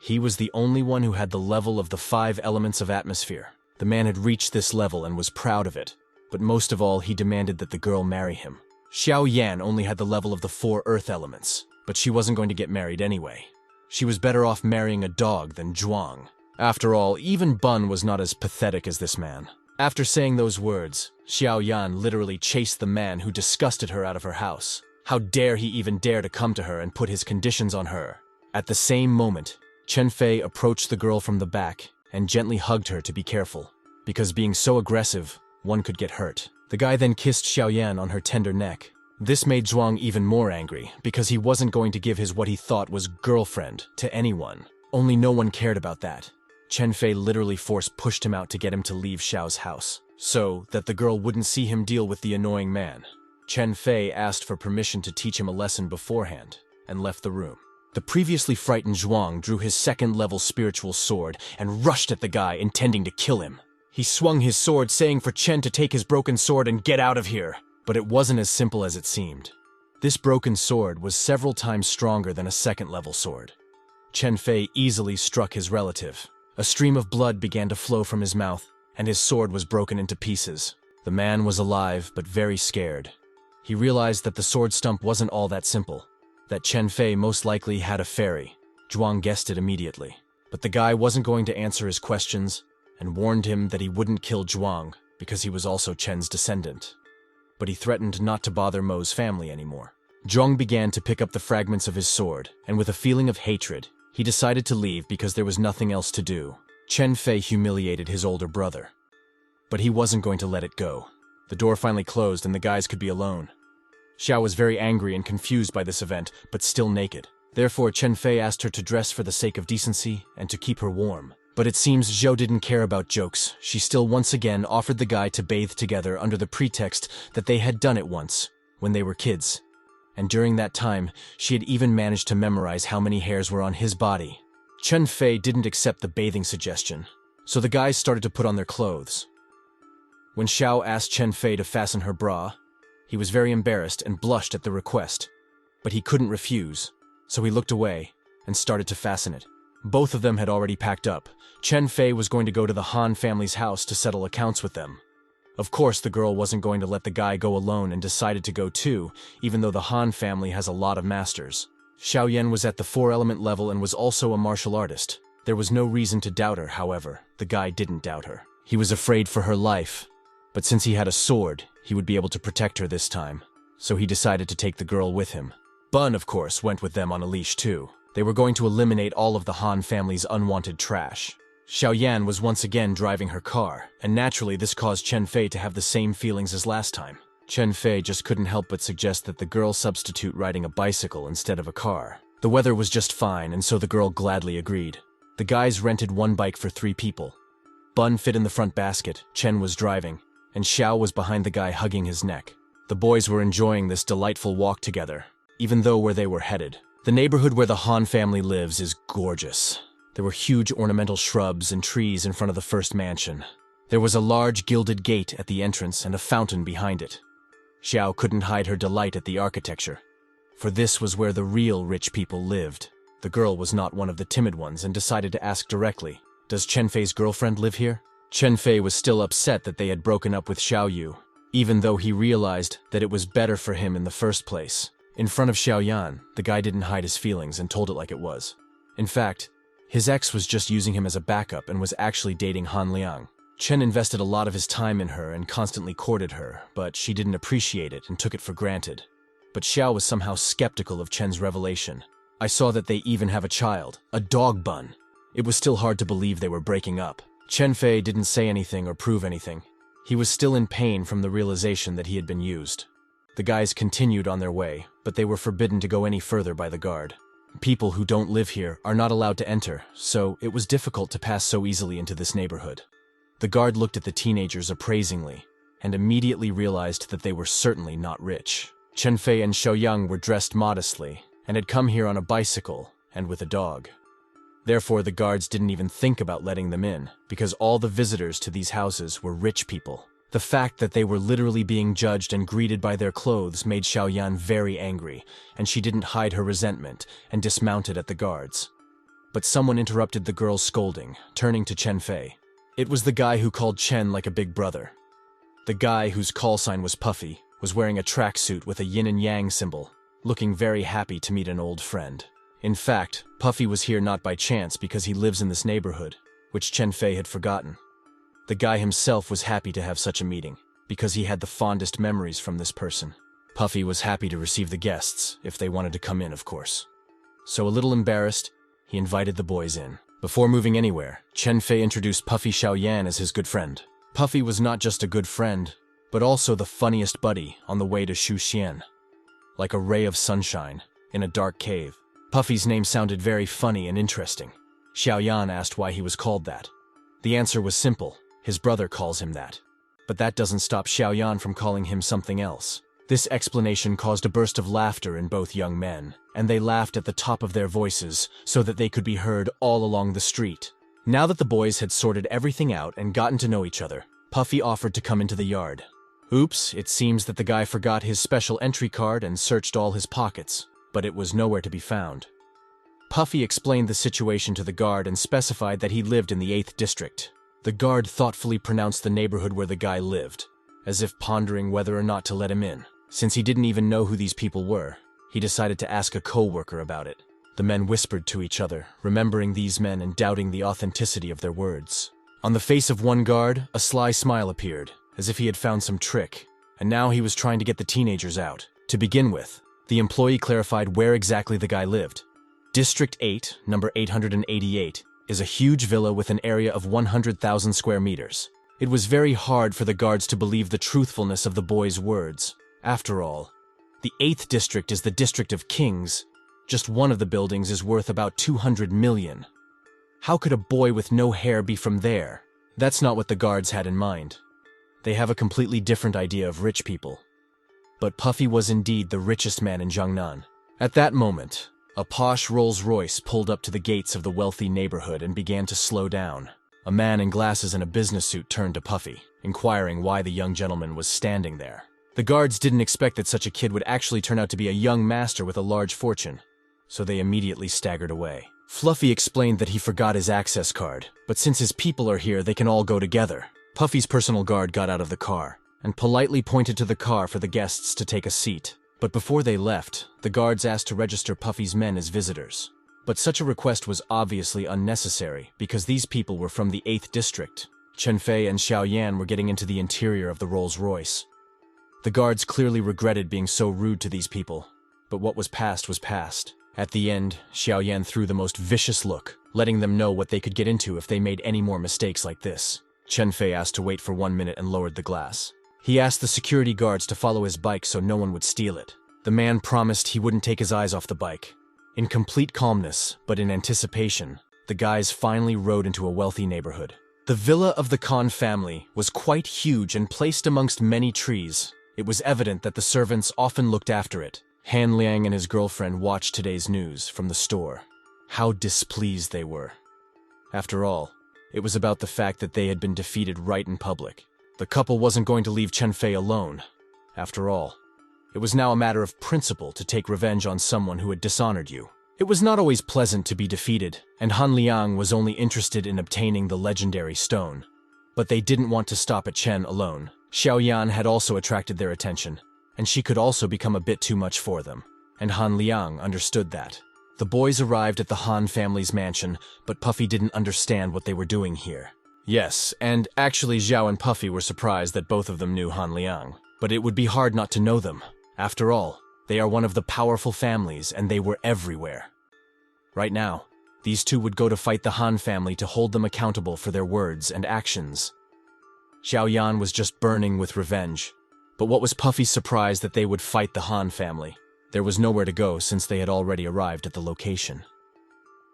He was the only one who had the level of the 5 elements of atmosphere. The man had reached this level and was proud of it, but most of all he demanded that the girl marry him. Xiao Yan only had the level of the 4 earth elements, but she wasn't going to get married anyway. She was better off marrying a dog than Zhuang. After all, even Bun was not as pathetic as this man. After saying those words, Xiao Yan literally chased the man who disgusted her out of her house. How dare he even dare to come to her and put his conditions on her? At the same moment, Chen Fei approached the girl from the back and gently hugged her to be careful, because being so aggressive, one could get hurt. The guy then kissed Xiao Yan on her tender neck. This made Zhuang even more angry, because he wasn't going to give his what he thought was girlfriend to anyone. Only no one cared about that. Chen Fei literally pushed him out to get him to leave Xiao's house, so that the girl wouldn't see him deal with the annoying man. Chen Fei asked for permission to teach him a lesson beforehand, and left the room. The previously frightened Zhuang drew his 2nd-level spiritual sword and rushed at the guy, intending to kill him. He swung his sword, saying for Chen to take his broken sword and get out of here. But it wasn't as simple as it seemed. This broken sword was several times stronger than a 2nd-level sword. Chen Fei easily struck his relative. A stream of blood began to flow from his mouth, and his sword was broken into pieces. The man was alive, but very scared. He realized that the sword stump wasn't all that simple, that Chen Fei most likely had a fairy. Zhuang guessed it immediately. But the guy wasn't going to answer his questions, and warned him that he wouldn't kill Zhuang because he was also Chen's descendant. But he threatened not to bother Mo's family anymore. Zhuang began to pick up the fragments of his sword, and with a feeling of hatred, he decided to leave because there was nothing else to do. Chen Fei humiliated his older brother. But he wasn't going to let it go. The door finally closed and the guys could be alone. Xiao was very angry and confused by this event, but still naked. Therefore, Chen Fei asked her to dress for the sake of decency and to keep her warm. But it seems Zhou didn't care about jokes. She still once again offered the guy to bathe together under the pretext that they had done it once, when they were kids. And during that time, she had even managed to memorize how many hairs were on his body. Chen Fei didn't accept the bathing suggestion, so the guys started to put on their clothes. When Xiao asked Chen Fei to fasten her bra, he was very embarrassed and blushed at the request. But he couldn't refuse, so he looked away and started to fasten it. Both of them had already packed up. Chen Fei was going to go to the Han family's house to settle accounts with them. Of course, the girl wasn't going to let the guy go alone and decided to go too, even though the Han family has a lot of masters. Xiao Yan was at the 4-element level and was also a martial artist. There was no reason to doubt her, however. The guy didn't doubt her. He was afraid for her life, but since he had a sword, he would be able to protect her this time. So he decided to take the girl with him. Bun, of course, went with them on a leash too. They were going to eliminate all of the Han family's unwanted trash. Xiao Yan was once again driving her car, and naturally this caused Chen Fei to have the same feelings as last time. Chen Fei just couldn't help but suggest that the girl substitute riding a bicycle instead of a car. The weather was just fine, and so the girl gladly agreed. The guys rented one bike for 3 people. Bun fit in the front basket, Chen was driving, and Xiao was behind the guy hugging his neck. The boys were enjoying this delightful walk together, even though where they were headed. The neighborhood where the Han family lives is gorgeous. There were huge ornamental shrubs and trees in front of the first mansion. There was a large gilded gate at the entrance and a fountain behind it. Xiao couldn't hide her delight at the architecture, for this was where the real rich people lived. The girl was not one of the timid ones and decided to ask directly, "Does Chen Fei's girlfriend live here?" Chen Fei was still upset that they had broken up with Xiao Yu, even though he realized that it was better for him in the first place. In front of Xiao Yan, the guy didn't hide his feelings and told it like it was. In fact, his ex was just using him as a backup and was actually dating Han Liang. Chen invested a lot of his time in her and constantly courted her, but she didn't appreciate it and took it for granted. But Xiao was somehow skeptical of Chen's revelation. I saw that they even have a child, a dog Bun. It was still hard to believe they were breaking up. Chen Fei didn't say anything or prove anything. He was still in pain from the realization that he had been used. The guys continued on their way, but they were forbidden to go any further by the guard. People who don't live here are not allowed to enter, so it was difficult to pass so easily into this neighborhood. The guard looked at the teenagers appraisingly, and immediately realized that they were certainly not rich. Chen Fei and Xiaoyang were dressed modestly, and had come here on a bicycle and with a dog. Therefore, the guards didn't even think about letting them in, because all the visitors to these houses were rich people. The fact that they were literally being judged and greeted by their clothes made Xiaoyan very angry, and she didn't hide her resentment and dismounted at the guards. But someone interrupted the girl's scolding, turning to Chen Fei. It was the guy who called Chen like a big brother. The guy, whose call sign was Puffy, was wearing a tracksuit with a yin and yang symbol, looking very happy to meet an old friend. In fact, Puffy was here not by chance because he lives in this neighborhood, which Chen Fei had forgotten. The guy himself was happy to have such a meeting, because he had the fondest memories from this person. Puffy was happy to receive the guests, if they wanted to come in, of course. So a little embarrassed, he invited the boys in. Before moving anywhere, Chen Fei introduced Puffy Xiaoyan as his good friend. Puffy was not just a good friend, but also the funniest buddy on the way to Shuxian. Like a ray of sunshine in a dark cave. Puffy's name sounded very funny and interesting. Xiaoyan asked why he was called that. The answer was simple. His brother calls him that. But that doesn't stop Xiaoyan from calling him something else. This explanation caused a burst of laughter in both young men, and they laughed at the top of their voices so that they could be heard all along the street. Now that the boys had sorted everything out and gotten to know each other, Puffy offered to come into the yard. Oops, it seems that the guy forgot his special entry card and searched all his pockets, but it was nowhere to be found. Puffy explained the situation to the guard and specified that he lived in the 8th district. The guard thoughtfully pronounced the neighborhood where the guy lived, as if pondering whether or not to let him in. Since he didn't even know who these people were, he decided to ask a co-worker about it. The men whispered to each other, remembering these men and doubting the authenticity of their words. On the face of one guard, a sly smile appeared, as if he had found some trick, and now he was trying to get the teenagers out. To begin with, the employee clarified where exactly the guy lived. District 8, number 888, is a huge villa with an area of 100,000 square meters. It was very hard for the guards to believe the truthfulness of the boy's words. After all, the 8th district is the district of kings. Just one of the buildings is worth about 200 million. How could a boy with no hair be from there? That's not what the guards had in mind. They have a completely different idea of rich people. But Puffy was indeed the richest man in Jiangnan. At that moment, a posh Rolls-Royce pulled up to the gates of the wealthy neighborhood and began to slow down. A man in glasses and a business suit turned to Puffy, inquiring why the young gentleman was standing there. The guards didn't expect that such a kid would actually turn out to be a young master with a large fortune, so they immediately staggered away. Fluffy explained that he forgot his access card, but since his people are here, they can all go together. Puffy's personal guard got out of the car and politely pointed to the car for the guests to take a seat. But before they left, the guards asked to register Puffy's men as visitors. But such a request was obviously unnecessary because these people were from the 8th district. Chen Fei and Xiaoyan were getting into the interior of the Rolls-Royce. The guards clearly regretted being so rude to these people, but what was past was past. At the end, Xiaoyan threw the most vicious look, letting them know what they could get into if they made any more mistakes like this. Chen Fei asked to wait for 1 minute and lowered the glass. He asked the security guards to follow his bike so no one would steal it. The man promised he wouldn't take his eyes off the bike. In complete calmness, but in anticipation, the guys finally rode into a wealthy neighborhood. The villa of the Khan family was quite huge and placed amongst many trees. It was evident that the servants often looked after it. Han Liang and his girlfriend watched today's news from the store. How displeased they were. After all, it was about the fact that they had been defeated right in public. The couple wasn't going to leave Chen Fei alone. After all, it was now a matter of principle to take revenge on someone who had dishonored you. It was not always pleasant to be defeated, and Han Liang was only interested in obtaining the legendary stone. But they didn't want to stop at Chen alone. Xiaoyan had also attracted their attention, and she could also become a bit too much for them. And Han Liang understood that. The boys arrived at the Han family's mansion, but Puffy didn't understand what they were doing here. Yes, and actually Zhao and Puffy were surprised that both of them knew Han Liang. But it would be hard not to know them. After all, they are one of the powerful families and they were everywhere. Right now, these two would go to fight the Han family to hold them accountable for their words and actions. Xiaoyan was just burning with revenge. But what was Puffy's surprise that they would fight the Han family? There was nowhere to go since they had already arrived at the location.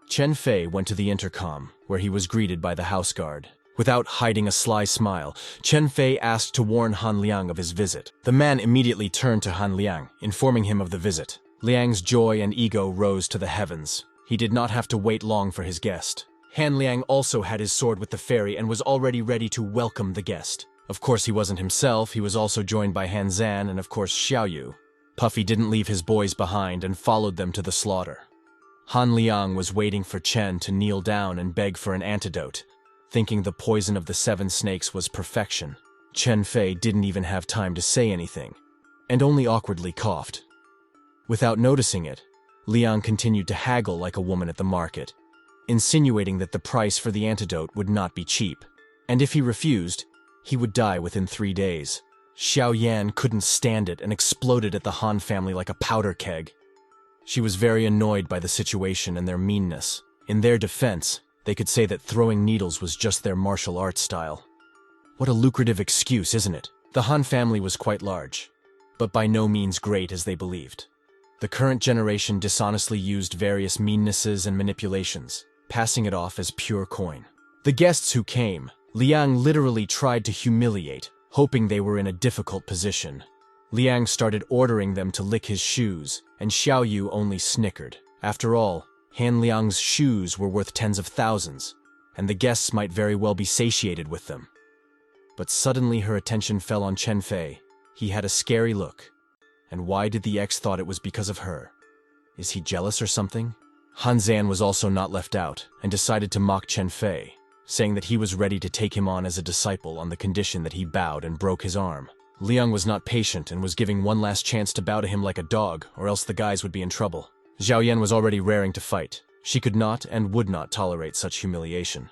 Chen Fei went to the intercom, where he was greeted by the house guard. Without hiding a sly smile, Chen Fei asked to warn Han Liang of his visit. The man immediately turned to Han Liang, informing him of the visit. Liang's joy and ego rose to the heavens. He did not have to wait long for his guest. Han Liang also had his sword with the fairy and was already ready to welcome the guest. Of course he wasn't himself, he was also joined by Han Zan and of course Xiaoyu. Puffy didn't leave his boys behind and followed them to the slaughter. Han Liang was waiting for Chen to kneel down and beg for an antidote, thinking the poison of the 7 snakes was perfection. Chen Fei didn't even have time to say anything, and only awkwardly coughed. Without noticing it, Liang continued to haggle like a woman at the market, insinuating that the price for the antidote would not be cheap, and if he refused, he would die within 3 days. Xiao Yan couldn't stand it and exploded at the Han family like a powder keg. She was very annoyed by the situation and their meanness. In their defense, they could say that throwing needles was just their martial arts style. What a lucrative excuse, isn't it? The Han family was quite large, but by no means great as they believed. The current generation dishonestly used various meannesses and manipulations, passing it off as pure coin. The guests who came, Liang literally tried to humiliate, hoping they were in a difficult position. Liang started ordering them to lick his shoes, and Xiaoyu only snickered. After all, Han Liang's shoes were worth tens of thousands, and the guests might very well be satiated with them. But suddenly her attention fell on Chen Fei. He had a scary look. And why did the ex thought it was because of her? Is he jealous or something? Han Zan was also not left out, and decided to mock Chen Fei, saying that he was ready to take him on as a disciple on the condition that he bowed and broke his arm. Liang was not patient and was giving one last chance to bow to him like a dog, or else the guys would be in trouble. Xiao Yan was already raring to fight. She could not and would not tolerate such humiliation.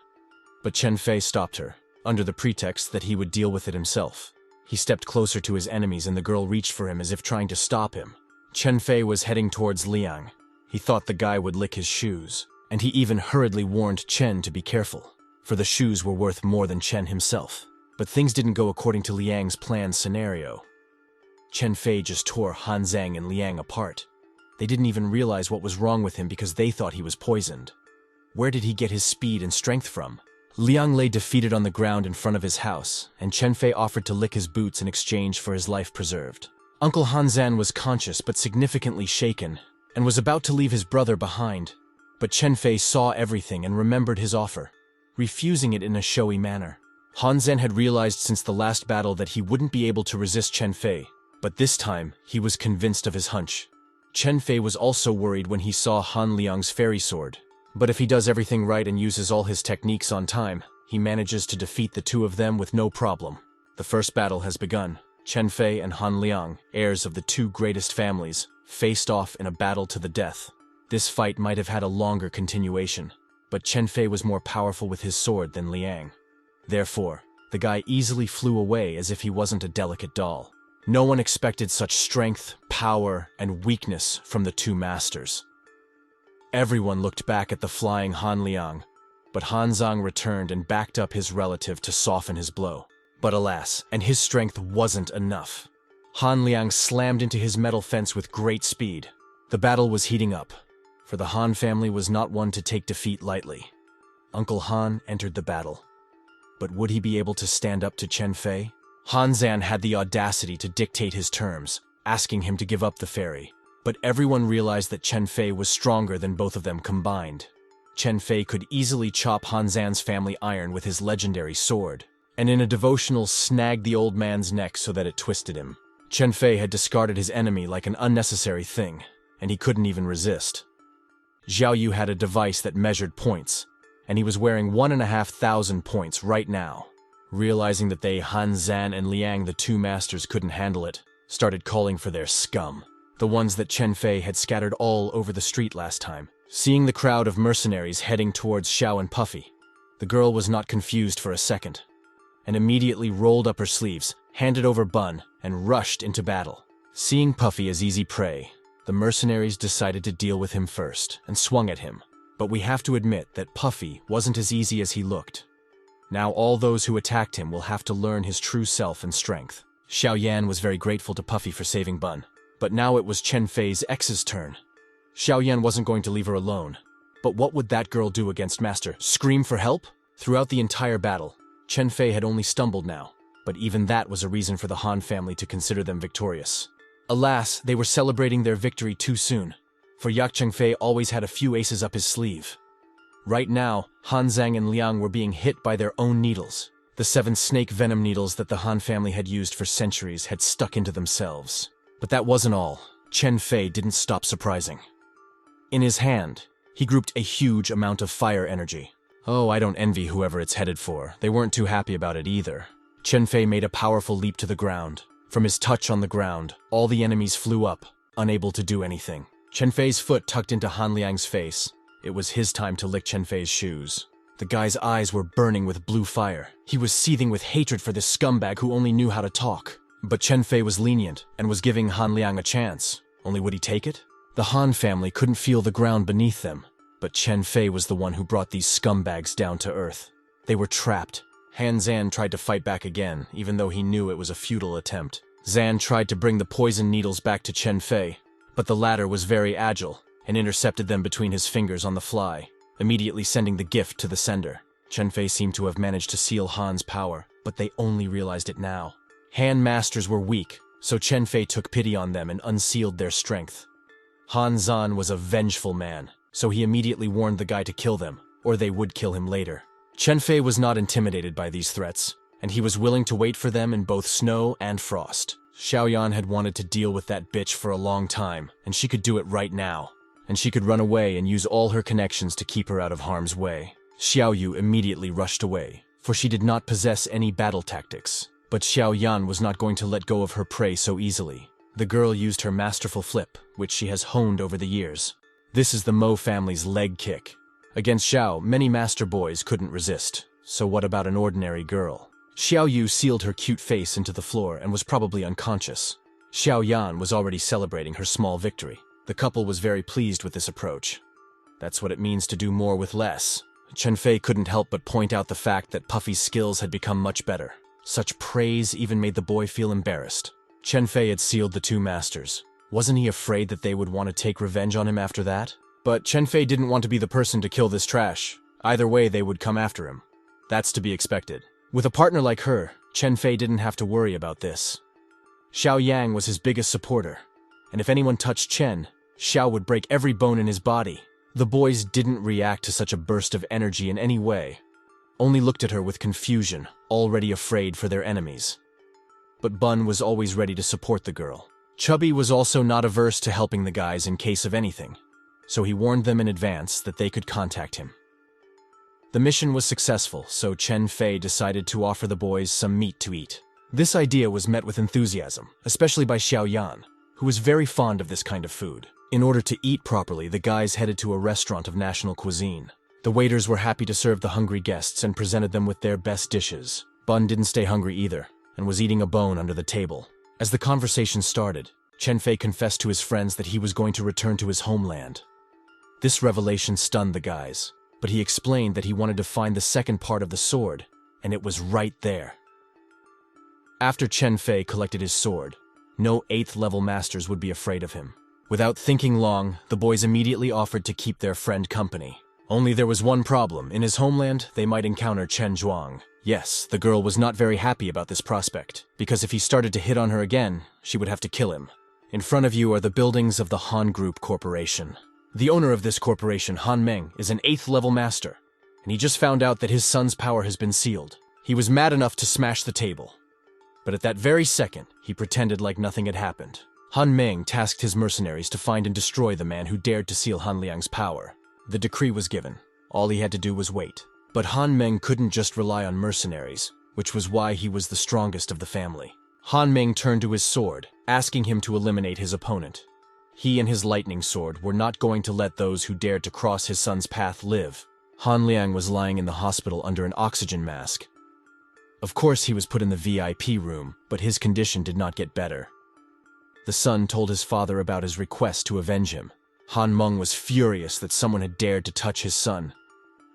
But Chen Fei stopped her, under the pretext that he would deal with it himself. He stepped closer to his enemies and the girl reached for him as if trying to stop him. Chen Fei was heading towards Liang. He thought the guy would lick his shoes, and he even hurriedly warned Chen to be careful, for the shoes were worth more than Chen himself. But things didn't go according to Liang's planned scenario. Chen Fei just tore Han Zang and Liang apart. They didn't even realize what was wrong with him because they thought he was poisoned. Where did he get his speed and strength from? Liang lay defeated on the ground in front of his house, and Chen Fei offered to lick his boots in exchange for his life preserved. Uncle Han Zan was conscious but significantly shaken, and was about to leave his brother behind. But Chen Fei saw everything and remembered his offer, refusing it in a showy manner. Han Zan had realized since the last battle that he wouldn't be able to resist Chen Fei, but this time he was convinced of his hunch. Chen Fei was also worried when he saw Han Liang's fairy sword. But if he does everything right and uses all his techniques on time, he manages to defeat the two of them with no problem. The first battle has begun. Chen Fei and Han Liang, heirs of the 2 greatest families, faced off in a battle to the death. This fight might have had a longer continuation, but Chen Fei was more powerful with his sword than Liang. Therefore, the guy easily flew away as if he wasn't a delicate doll. No one expected such strength, power, and weakness from the 2 masters. Everyone looked back at the flying Han Liang, but Han Zang returned and backed up his relative to soften his blow. But alas, and his strength wasn't enough. Han Liang slammed into his metal fence with great speed. The battle was heating up, for the Han family was not one to take defeat lightly. Uncle Han entered the battle. But would he be able to stand up to Chen Fei? Han Zan had the audacity to dictate his terms, asking him to give up the fairy. But everyone realized that Chen Fei was stronger than both of them combined. Chen Fei could easily chop Han Zan's family iron with his legendary sword, and in a devotional snagged the old man's neck so that it twisted him. Chen Fei had discarded his enemy like an unnecessary thing, and he couldn't even resist. Xiaoyu had a device that measured points, and he was wearing 1,500 points right now. Realizing that they, Han Zan and Liang, the 2 masters, couldn't handle it, started calling for their scum. The ones that Chen Fei had scattered all over the street last time. Seeing the crowd of mercenaries heading towards Xiao and Puffy, the girl was not confused for a second, and immediately rolled up her sleeves, handed over Bun, and rushed into battle. Seeing Puffy as easy prey, the mercenaries decided to deal with him first, and swung at him. But we have to admit that Puffy wasn't as easy as he looked. Now all those who attacked him will have to learn his true self and strength. Xiao Yan was very grateful to Puffy for saving Bun. But now it was Chen Fei's ex's turn. Xiao Yan wasn't going to leave her alone. But what would that girl do against Master? Scream for help? Throughout the entire battle, Chen Fei had only stumbled now, but even that was a reason for the Han family to consider them victorious. Alas, they were celebrating their victory too soon, for Chen Fei always had a few aces up his sleeve. Right now, Han Zang and Liang were being hit by their own needles. The 7 snake venom needles that the Han family had used for centuries had stuck into themselves. But that wasn't all. Chen Fei didn't stop surprising. In his hand, he grouped a huge amount of fire energy. Oh, I don't envy whoever it's headed for. They weren't too happy about it either. Chen Fei made a powerful leap to the ground. From his touch on the ground, all the enemies flew up, unable to do anything. Chen Fei's foot tucked into Han Liang's face. It was his time to lick Chen Fei's shoes. The guy's eyes were burning with blue fire. He was seething with hatred for this scumbag who only knew how to talk. But Chen Fei was lenient and was giving Han Liang a chance. Only would he take it? The Han family couldn't feel the ground beneath them. But Chen Fei was the one who brought these scumbags down to earth. They were trapped. Han Zan tried to fight back again, even though he knew it was a futile attempt. Zan tried to bring the poison needles back to Chen Fei, but the latter was very agile and intercepted them between his fingers on the fly, immediately sending the gift to the sender. Chen Fei seemed to have managed to seal Han's power, but they only realized it now. Han masters were weak, so Chen Fei took pity on them and unsealed their strength. Han Zan was a vengeful man, so he immediately warned the guy to kill them, or they would kill him later. Chen Fei was not intimidated by these threats, and he was willing to wait for them in both snow and frost. Xiaoyan had wanted to deal with that bitch for a long time, and she could do it right now. And she could run away and use all her connections to keep her out of harm's way. Xiaoyu immediately rushed away, for she did not possess any battle tactics. But Xiaoyan was not going to let go of her prey so easily. The girl used her masterful flip, which she has honed over the years. This is the Mo family's leg kick. Against Xiao, many master boys couldn't resist. So what about an ordinary girl? Xiaoyu sealed her cute face into the floor and was probably unconscious. Xiaoyan was already celebrating her small victory. The couple was very pleased with this approach. That's what it means to do more with less. Chen Fei couldn't help but point out the fact that Puffy's skills had become much better. Such praise even made the boy feel embarrassed. Chen Fei had sealed the 2 masters. Wasn't he afraid that they would want to take revenge on him after that? But Chen Fei didn't want to be the person to kill this trash. Either way, they would come after him. That's to be expected. With a partner like her, Chen Fei didn't have to worry about this. Xiao Yang was his biggest supporter, and if anyone touched Chen, Xiao would break every bone in his body. The boys didn't react to such a burst of energy in any way, only looked at her with confusion, already afraid for their enemies. But Bun was always ready to support the girl. Chubby was also not averse to helping the guys in case of anything, so he warned them in advance that they could contact him. The mission was successful, so Chen Fei decided to offer the boys some meat to eat. This idea was met with enthusiasm, especially by Xiaoyan, who was very fond of this kind of food. In order to eat properly, the guys headed to a restaurant of national cuisine. The waiters were happy to serve the hungry guests and presented them with their best dishes. Bun didn't stay hungry either, and was eating a bone under the table. As the conversation started, Chen Fei confessed to his friends that he was going to return to his homeland. This revelation stunned the guys, but he explained that he wanted to find the second part of the sword, and it was right there. After Chen Fei collected his sword, no 8th level masters would be afraid of him. Without thinking long, the boys immediately offered to keep their friend company. Only there was one problem. In his homeland, they might encounter Chen Zhuang. Yes, the girl was not very happy about this prospect, because if he started to hit on her again, she would have to kill him. In front of you are the buildings of the Han Group Corporation. The owner of this corporation, Han Meng, is an 8th level master, and he just found out that his son's power has been sealed. He was mad enough to smash the table. But at that very second, he pretended like nothing had happened. Han Meng tasked his mercenaries to find and destroy the man who dared to seal Han Liang's power. The decree was given. All he had to do was wait. But Han Meng couldn't just rely on mercenaries, which was why he was the strongest of the family. Han Meng turned to his sword, asking him to eliminate his opponent. He and his lightning sword were not going to let those who dared to cross his son's path live. Han Liang was lying in the hospital under an oxygen mask. Of course he was put in the VIP room, but his condition did not get better. The son told his father about his request to avenge him. Han Meng was furious that someone had dared to touch his son,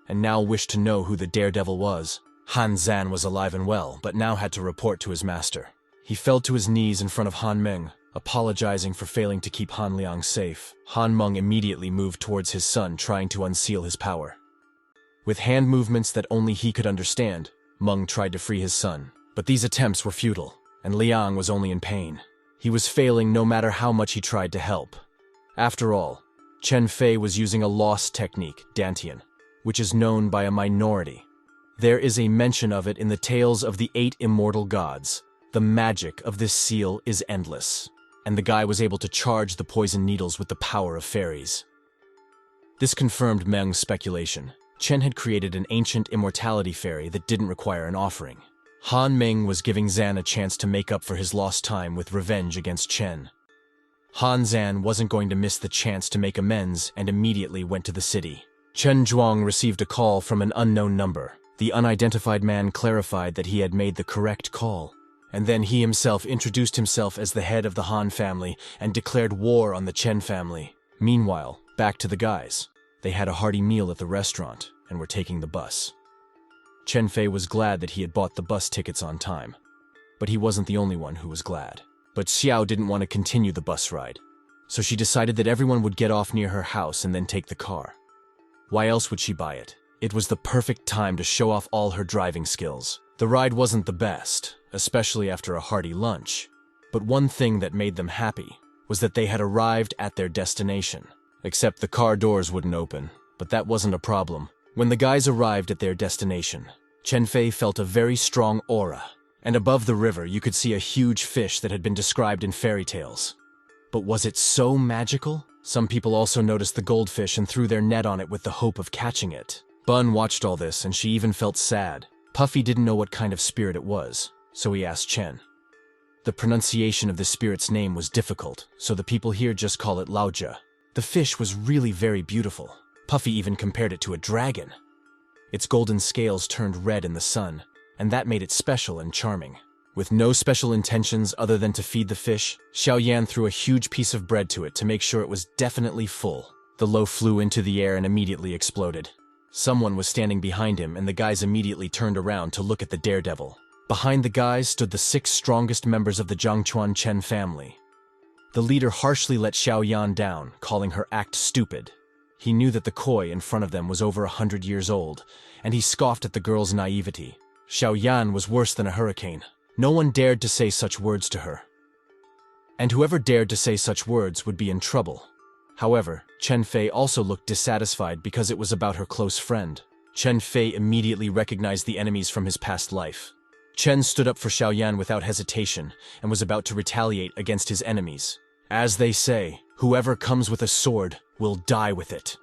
and now wished to know who the daredevil was. Han Zan was alive and well, but now had to report to his master. He fell to his knees in front of Han Meng, apologizing for failing to keep Han Liang safe. Han Meng immediately moved towards his son, trying to unseal his power. With hand movements that only he could understand, Meng tried to free his son, but these attempts were futile, and Liang was only in pain. He was failing no matter how much he tried to help. After all, Chen Fei was using a lost technique, Dantian, which is known by a minority. There is a mention of it in the tales of the 8 immortal gods. The magic of this seal is endless, and the guy was able to charge the poison needles with the power of fairies. This confirmed Meng's speculation. Chen had created an ancient immortality fairy that didn't require an offering. Han Ming was giving Zan a chance to make up for his lost time with revenge against Chen. Han Zan wasn't going to miss the chance to make amends and immediately went to the city. Chen Zhuang received a call from an unknown number. The unidentified man clarified that he had made the correct call, and then he himself introduced himself as the head of the Han family and declared war on the Chen family. Meanwhile, back to the guys. They had a hearty meal at the restaurant and were taking the bus. Chen Fei was glad that he had bought the bus tickets on time, but he wasn't the only one who was glad. But Xiao didn't want to continue the bus ride, so she decided that everyone would get off near her house and then take the car. Why else would she buy it? It was the perfect time to show off all her driving skills. The ride wasn't the best, especially after a hearty lunch, but one thing that made them happy was that they had arrived at their destination. Except the car doors wouldn't open, but that wasn't a problem. When the guys arrived at their destination, Chen Fei felt a very strong aura, and above the river you could see a huge fish that had been described in fairy tales. But was it so magical? Some people also noticed the goldfish and threw their net on it with the hope of catching it. Bun watched all this and she even felt sad. Puffy didn't know what kind of spirit it was, so he asked Chen. The pronunciation of the spirit's name was difficult, so the people here just call it Laojia. The fish was really very beautiful. Puffy even compared it to a dragon. Its golden scales turned red in the sun, and that made it special and charming. With no special intentions other than to feed the fish, Xiao Yan threw a huge piece of bread to it to make sure it was definitely full. The loaf flew into the air and immediately exploded. Someone was standing behind him, and the guys immediately turned around to look at the daredevil. Behind the guys stood the 6 strongest members of the Zhangchuan Chen family. The leader harshly let Xiao Yan down, calling her act stupid. He knew that the koi in front of them was over 100 years old, and he scoffed at the girl's naivety. Xiao Yan was worse than a hurricane. No one dared to say such words to her. And whoever dared to say such words would be in trouble. However, Chen Fei also looked dissatisfied because it was about her close friend. Chen Fei immediately recognized the enemies from his past life. Chen stood up for Xiao Yan without hesitation and was about to retaliate against his enemies. As they say, whoever comes with a sword will die with it.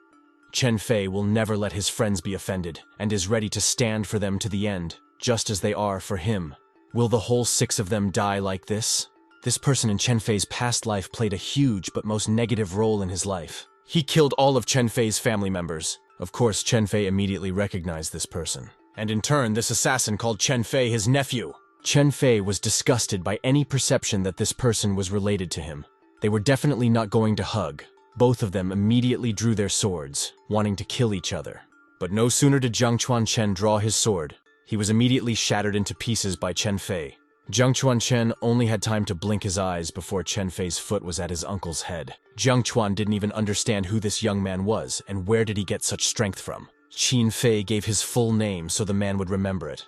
Chen Fei will never let his friends be offended and is ready to stand for them to the end, just as they are for him. Will the whole 6 of them die like this? This person in Chen Fei's past life played a huge but most negative role in his life. He killed all of Chen Fei's family members. Of course, Chen Fei immediately recognized this person. And in turn, this assassin called Chen Fei his nephew. Chen Fei was disgusted by any perception that this person was related to him. They were definitely not going to hug. Both of them immediately drew their swords, wanting to kill each other. But no sooner did Zhangchuan Chen draw his sword, he was immediately shattered into pieces by Chen Fei. Zhangchuan Chen only had time to blink his eyes before Chen Fei's foot was at his uncle's head. Zhangchuan didn't even understand who this young man was and where did he get such strength from. Chen Fei gave his full name so the man would remember it.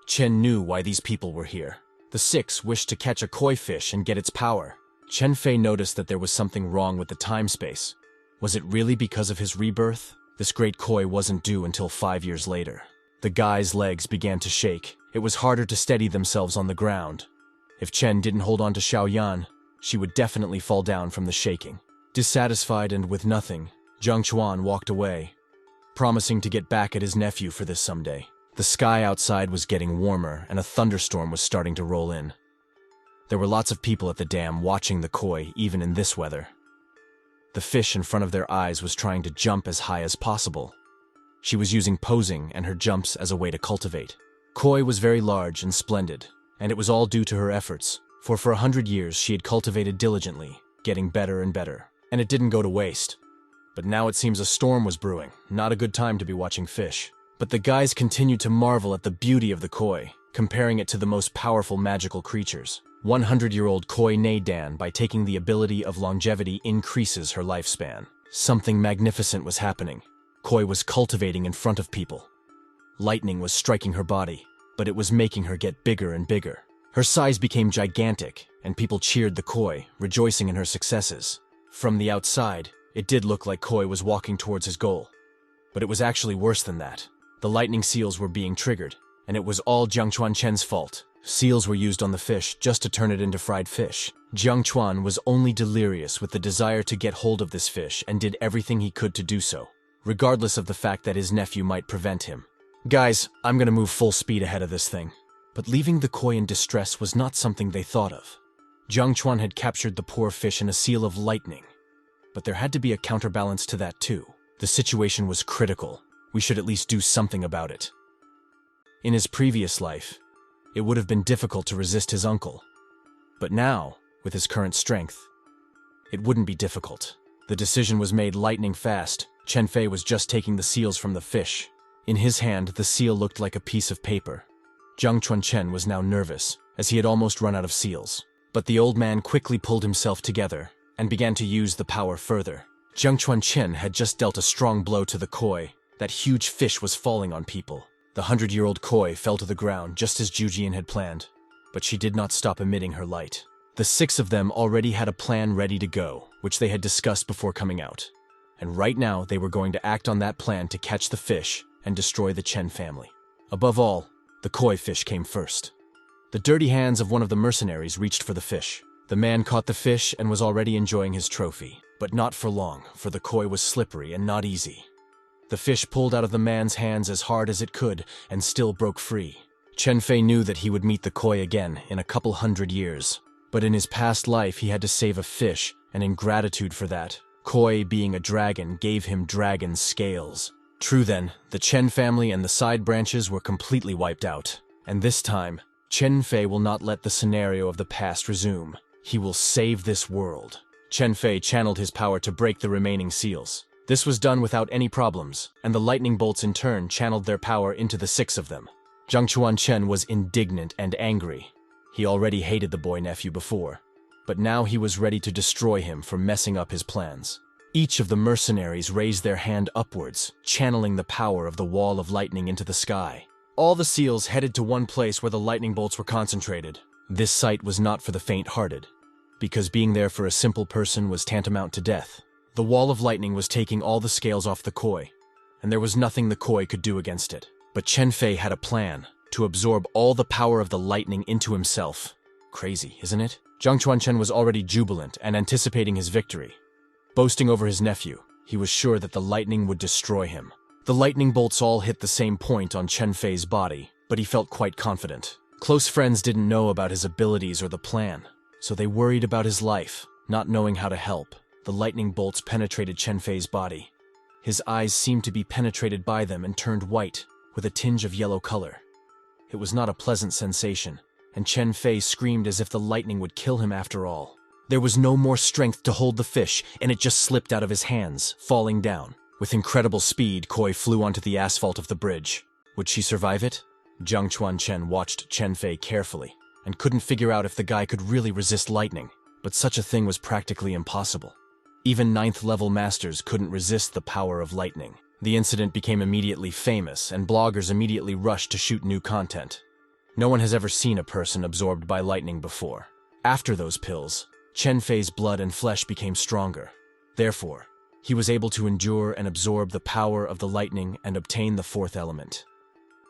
Chen knew why these people were here. The 6 wished to catch a koi fish and get its power. Chen Fei noticed that there was something wrong with the time-space. Was it really because of his rebirth? This great koi wasn't due until 5 years later. The guy's legs began to shake. It was harder to steady themselves on the ground. If Chen didn't hold on to Xiao Yan, she would definitely fall down from the shaking. Dissatisfied and with nothing, Zhang Chuan walked away, promising to get back at his nephew for this someday. The sky outside was getting warmer and a thunderstorm was starting to roll in. There were lots of people at the dam watching the koi even in this weather. The fish in front of their eyes was trying to jump as high as possible. She was using posing and her jumps as a way to cultivate. Koi was very large and splendid, and it was all due to her efforts, for 100 years she had cultivated diligently, getting better and better, and it didn't go to waste. But now it seems a storm was brewing, not a good time to be watching fish. But the guys continued to marvel at the beauty of the koi, comparing it to the most powerful magical creatures. 100-year-old Koi Ne Dan, by taking the ability of longevity, increases her lifespan. Something magnificent was happening. Koi was cultivating in front of people. Lightning was striking her body, but it was making her get bigger and bigger. Her size became gigantic, and people cheered the Koi, rejoicing in her successes. From the outside, it did look like Koi was walking towards his goal. But it was actually worse than that. The lightning seals were being triggered, and it was all Jiang Chuanchen's fault. Seals were used on the fish just to turn it into fried fish. Jiang Chuan was only delirious with the desire to get hold of this fish and did everything he could to do so, regardless of the fact that his nephew might prevent him. Guys, I'm gonna move full speed ahead of this thing. But leaving the koi in distress was not something they thought of. Jiang Chuan had captured the poor fish in a seal of lightning. But there had to be a counterbalance to that too. The situation was critical. We should at least do something about it. In his previous life, it would have been difficult to resist his uncle. But now, with his current strength, it wouldn't be difficult. The decision was made lightning fast. Chen Fei was just taking the seals from the fish. In his hand, the seal looked like a piece of paper. Jiang Chuanchen was now nervous, as he had almost run out of seals. But the old man quickly pulled himself together and began to use the power further. Jiang Chuanchen had just dealt a strong blow to the koi. That huge fish was falling on people. The 100-year-old koi fell to the ground just as Jujian had planned, but she did not stop emitting her light. The 6 of them already had a plan ready to go, which they had discussed before coming out. And right now, they were going to act on that plan to catch the fish and destroy the Chen family. Above all, the koi fish came first. The dirty hands of one of the mercenaries reached for the fish. The man caught the fish and was already enjoying his trophy, but not for long, for the koi was slippery and not easy. The fish pulled out of the man's hands as hard as it could and still broke free. Chen Fei knew that he would meet the koi again in a couple 100 years. But in his past life, he had to save a fish, and in gratitude for that, koi, being a dragon, gave him dragon scales. True then, the Chen family and the side branches were completely wiped out. And this time, Chen Fei will not let the scenario of the past resume. He will save this world. Chen Fei channeled his power to break the remaining seals. This was done without any problems, and the lightning bolts in turn channeled their power into the 6 of them. Jiang Chuanchen was indignant and angry. He already hated the boy-nephew before, but now he was ready to destroy him for messing up his plans. Each of the mercenaries raised their hand upwards, channeling the power of the wall of lightning into the sky. All the seals headed to one place where the lightning bolts were concentrated. This sight was not for the faint-hearted, because being there for a simple person was tantamount to death. The wall of lightning was taking all the scales off the koi, and there was nothing the koi could do against it. But Chen Fei had a plan to absorb all the power of the lightning into himself. Crazy, isn't it? Jiang Chuanchen was already jubilant and anticipating his victory. Boasting over his nephew, he was sure that the lightning would destroy him. The lightning bolts all hit the same point on Chen Fei's body, but he felt quite confident. Close friends didn't know about his abilities or the plan, so they worried about his life, not knowing how to help. The lightning bolts penetrated Chen Fei's body. His eyes seemed to be penetrated by them and turned white, with a tinge of yellow color. It was not a pleasant sensation, and Chen Fei screamed as if the lightning would kill him after all. There was no more strength to hold the fish, and it just slipped out of his hands, falling down. With incredible speed, koi flew onto the asphalt of the bridge. Would she survive it? Jiang Chuanchen watched Chen Fei carefully, and couldn't figure out if the guy could really resist lightning, but such a thing was practically impossible. Even 9th-level masters couldn't resist the power of lightning. The incident became immediately famous, and bloggers immediately rushed to shoot new content. No one has ever seen a person absorbed by lightning before. After those pills, Chen Fei's blood and flesh became stronger. Therefore, he was able to endure and absorb the power of the lightning and obtain the 4th element.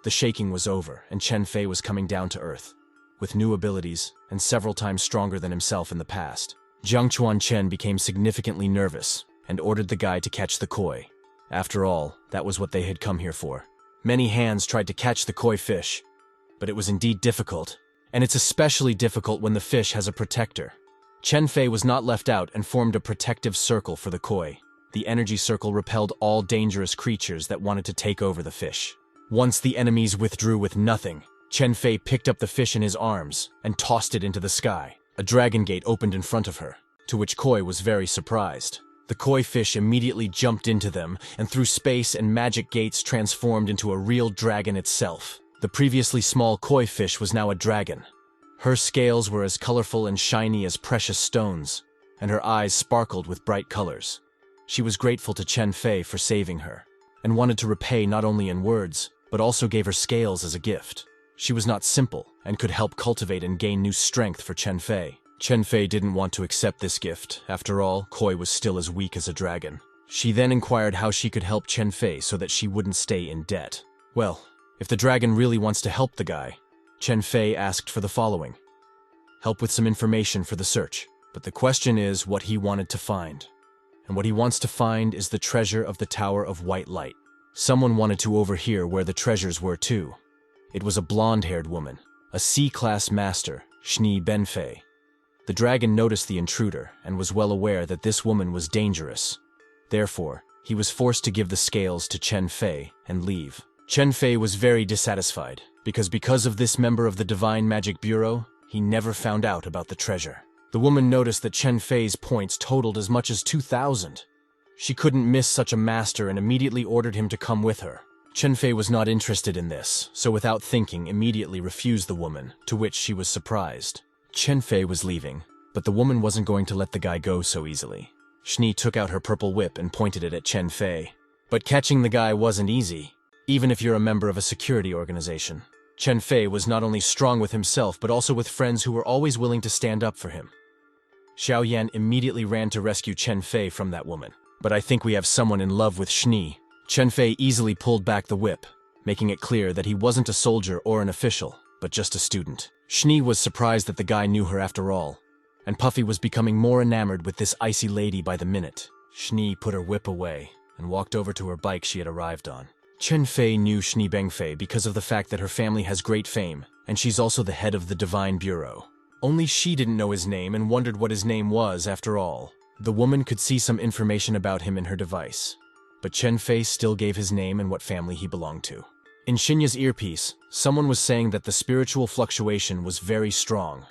The shaking was over, and Chen Fei was coming down to earth, with new abilities and several times stronger than himself in the past. Jiang Chuanchen became significantly nervous and ordered the guy to catch the koi. After all, that was what they had come here for. Many hands tried to catch the koi fish, but it was indeed difficult, and it's especially difficult when the fish has a protector. Chen Fei was not left out and formed a protective circle for the koi. The energy circle repelled all dangerous creatures that wanted to take over the fish. Once the enemies withdrew with nothing, Chen Fei picked up the fish in his arms and tossed it into the sky. A dragon gate opened in front of her, to which koi was very surprised. The koi fish immediately jumped into them, and through space and magic gates transformed into a real dragon itself. The previously small koi fish was now a dragon. Her scales were as colorful and shiny as precious stones, and her eyes sparkled with bright colors. She was grateful to Chen Fei for saving her, and wanted to repay not only in words, but also gave her scales as a gift. She was not simple, and could help cultivate and gain new strength for Chen Fei. Chen Fei didn't want to accept this gift. After all, koi was still as weak as a dragon. She then inquired how she could help Chen Fei so that she wouldn't stay in debt. Well, if the dragon really wants to help the guy, Chen Fei asked for the following. Help with some information for the search. But the question is what he wanted to find. And what he wants to find is the treasure of the Tower of White Light. Someone wanted to overhear where the treasures were too. It was a blonde-haired woman, a C-class master, Shni Benfei. The dragon noticed the intruder and was well aware that this woman was dangerous. Therefore, he was forced to give the scales to Chen Fei and leave. Chen Fei was very dissatisfied, because of this member of the Divine Magic Bureau, he never found out about the treasure. The woman noticed that Chen Fei's points totaled as much as 2,000. She couldn't miss such a master and immediately ordered him to come with her. Chen Fei was not interested in this, so without thinking immediately refused the woman, to which she was surprised. Chen Fei was leaving, but the woman wasn't going to let the guy go so easily. Shni took out her purple whip and pointed it at Chen Fei. But catching the guy wasn't easy, even if you're a member of a security organization. Chen Fei was not only strong with himself, but also with friends who were always willing to stand up for him. Xiao Yan immediately ran to rescue Chen Fei from that woman. But I think we have someone in love with Shni. Chen Fei easily pulled back the whip, making it clear that he wasn't a soldier or an official, but just a student. Shni was surprised that the guy knew her after all, and Puffy was becoming more enamored with this icy lady by the minute. Shni put her whip away and walked over to her bike she had arrived on. Chen Fei knew Shni Bengfei because of the fact that her family has great fame, and she's also the head of the Divine Bureau. Only she didn't know his name and wondered what his name was after all. The woman could see some information about him in her device, but Chen Fei still gave his name and what family he belonged to. In Shinya's earpiece, someone was saying that the spiritual fluctuation was very strong.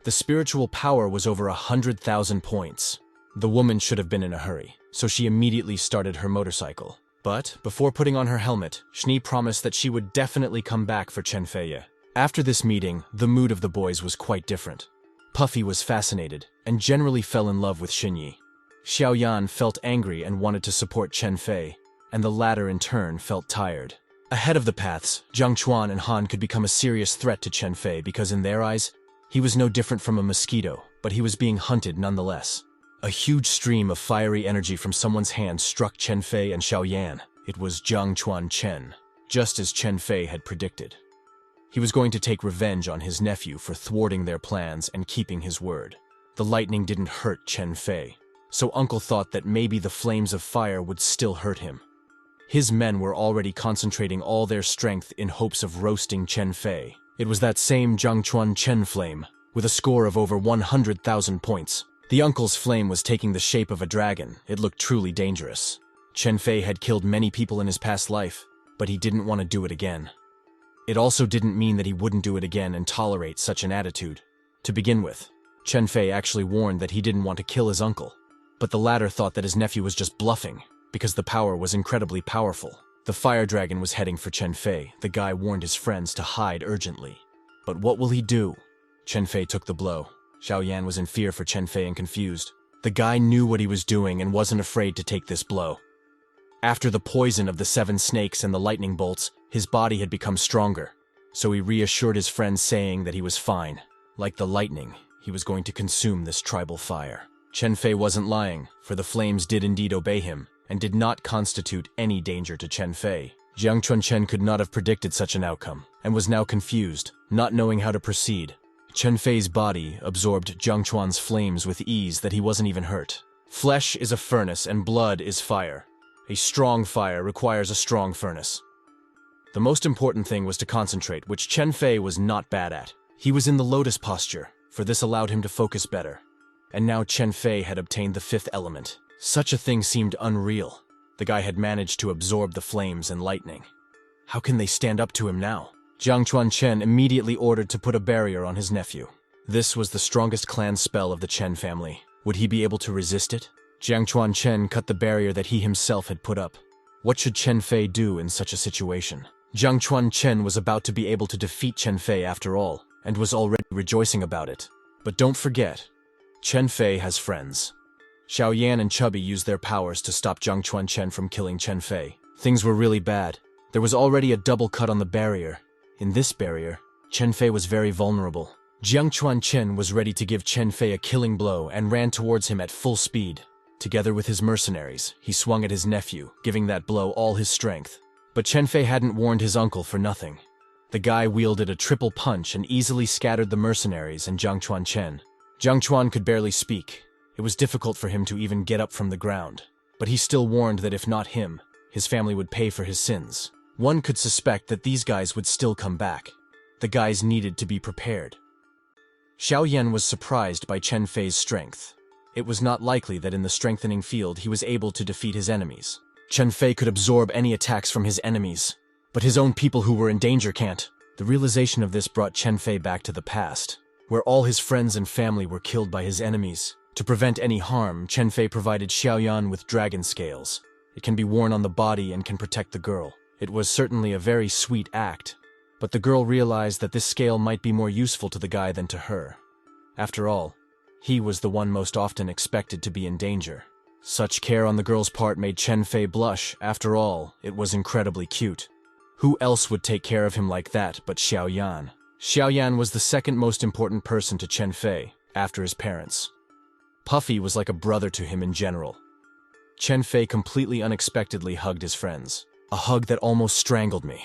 The spiritual power was over 100,000 points. The woman should have been in a hurry, so she immediately started her motorcycle. But before putting on her helmet, Shni promised that she would definitely come back for Chen Fei. After this meeting, the mood of the boys was quite different. Puffy was fascinated and generally fell in love with Xinyi. Xiao Yan felt angry and wanted to support Chen Fei, and the latter in turn felt tired. Ahead of the paths, Jiang Chuan and Han could become a serious threat to Chen Fei because in their eyes, he was no different from a mosquito, but he was being hunted nonetheless. A huge stream of fiery energy from someone's hand struck Chen Fei and Xiao Yan. It was Jiang Chuan Chen, just as Chen Fei had predicted. He was going to take revenge on his nephew for thwarting their plans and keeping his word. The lightning didn't hurt Chen Fei, so Uncle thought that maybe the flames of fire would still hurt him. His men were already concentrating all their strength in hopes of roasting Chen Fei. It was that same Jiangchuan Chen flame, with a score of over 100,000 points. The uncle's flame was taking the shape of a dragon. It looked truly dangerous. Chen Fei had killed many people in his past life, but he didn't want to do it again. It also didn't mean that he wouldn't do it again and tolerate such an attitude. To begin with, Chen Fei actually warned that he didn't want to kill his uncle, but the latter thought that his nephew was just bluffing, because the power was incredibly powerful. The fire dragon was heading for Chen Fei. The guy warned his friends to hide urgently. But what will he do? Chen Fei took the blow. Xiao Yan was in fear for Chen Fei and confused. The guy knew what he was doing and wasn't afraid to take this blow. After the poison of the 7 snakes and the lightning bolts, his body had become stronger, so he reassured his friends saying that he was fine. Like the lightning, he was going to consume this tribal fire. Chen Fei wasn't lying, for the flames did indeed obey him, and did not constitute any danger to Chen Fei. Jiang Chunchen could not have predicted such an outcome, and was now confused, not knowing how to proceed. Chen Fei's body absorbed Jiang Chuan's flames with ease that he wasn't even hurt. Flesh is a furnace and blood is fire. A strong fire requires a strong furnace. The most important thing was to concentrate, which Chen Fei was not bad at. He was in the lotus posture, for this allowed him to focus better. And now Chen Fei had obtained the 5th element. Such a thing seemed unreal. The guy had managed to absorb the flames and lightning. How can they stand up to him now? Jiang Chuan immediately ordered to put a barrier on his nephew. This was the strongest clan spell of the Chen family. Would he be able to resist it? Jiang Chuan cut the barrier that he himself had put up. What should Chen Fei do in such a situation? Jiang Chuan was about to be able to defeat Chen Fei after all, and was already rejoicing about it. But don't forget, Chen Fei has friends. Xiao Yan and Chubby used their powers to stop Jiang Chuan from killing Chen Fei. Things were really bad. There was already a double cut on the barrier. In this barrier, Chen Fei was very vulnerable. Jiang Chuan was ready to give Chen Fei a killing blow and ran towards him at full speed. Together with his mercenaries, he swung at his nephew, giving that blow all his strength. But Chen Fei hadn't warned his uncle for nothing. The guy wielded a triple punch and easily scattered the mercenaries and Jiang Chuan Chen. Jiang Chuan could barely speak. It was difficult for him to even get up from the ground. But he still warned that if not him, his family would pay for his sins. One could suspect that these guys would still come back. The guys needed to be prepared. Xiao Yan was surprised by Chen Fei's strength. It was not likely that in the strengthening field he was able to defeat his enemies. Chen Fei could absorb any attacks from his enemies, but his own people who were in danger can't. The realization of this brought Chen Fei back to the past, where all his friends and family were killed by his enemies. To prevent any harm, Chen Fei provided Xiao Yan with dragon scales. It can be worn on the body and can protect the girl. It was certainly a very sweet act, but the girl realized that this scale might be more useful to the guy than to her. After all, he was the one most often expected to be in danger. Such care on the girl's part made Chen Fei blush. After all, it was incredibly cute. Who else would take care of him like that but Xiao Yan? Xiao Yan was the second most important person to Chen Fei, after his parents. Puffy was like a brother to him in general. Chen Fei completely unexpectedly hugged his friends. A hug that almost strangled me.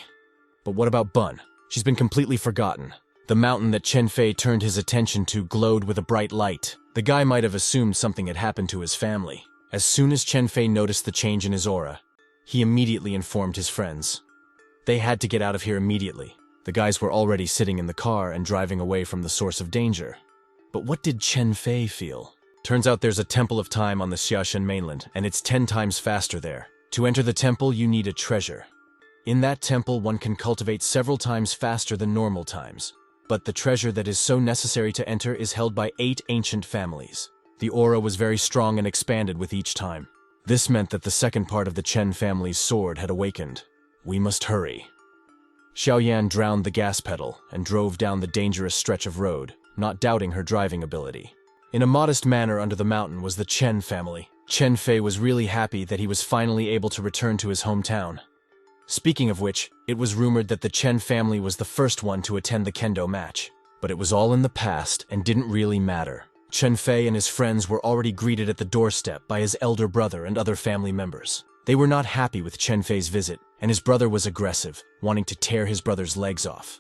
But what about Bun? She's been completely forgotten. The mountain that Chen Fei turned his attention to glowed with a bright light. The guy might have assumed something had happened to his family. As soon as Chen Fei noticed the change in his aura, he immediately informed his friends. They had to get out of here immediately. The guys were already sitting in the car and driving away from the source of danger. But what did Chen Fei feel? Turns out there's a Temple of Time on the Xiaoshen mainland, and it's 10 times faster there. To enter the temple, you need a treasure. In that temple, one can cultivate several times faster than normal times. But the treasure that is so necessary to enter is held by 8 ancient families. The aura was very strong and expanded with each time. This meant that the second part of the Chen family's sword had awakened. We must hurry. Xiao Yan drowned the gas pedal and drove down the dangerous stretch of road, not doubting her driving ability. In a modest manor under the mountain was the Chen family. Chen Fei was really happy that he was finally able to return to his hometown. Speaking of which, it was rumored that the Chen family was the first one to attend the kendo match. But it was all in the past and didn't really matter. Chen Fei and his friends were already greeted at the doorstep by his elder brother and other family members. They were not happy with Chen Fei's visit, and his brother was aggressive, wanting to tear his brother's legs off.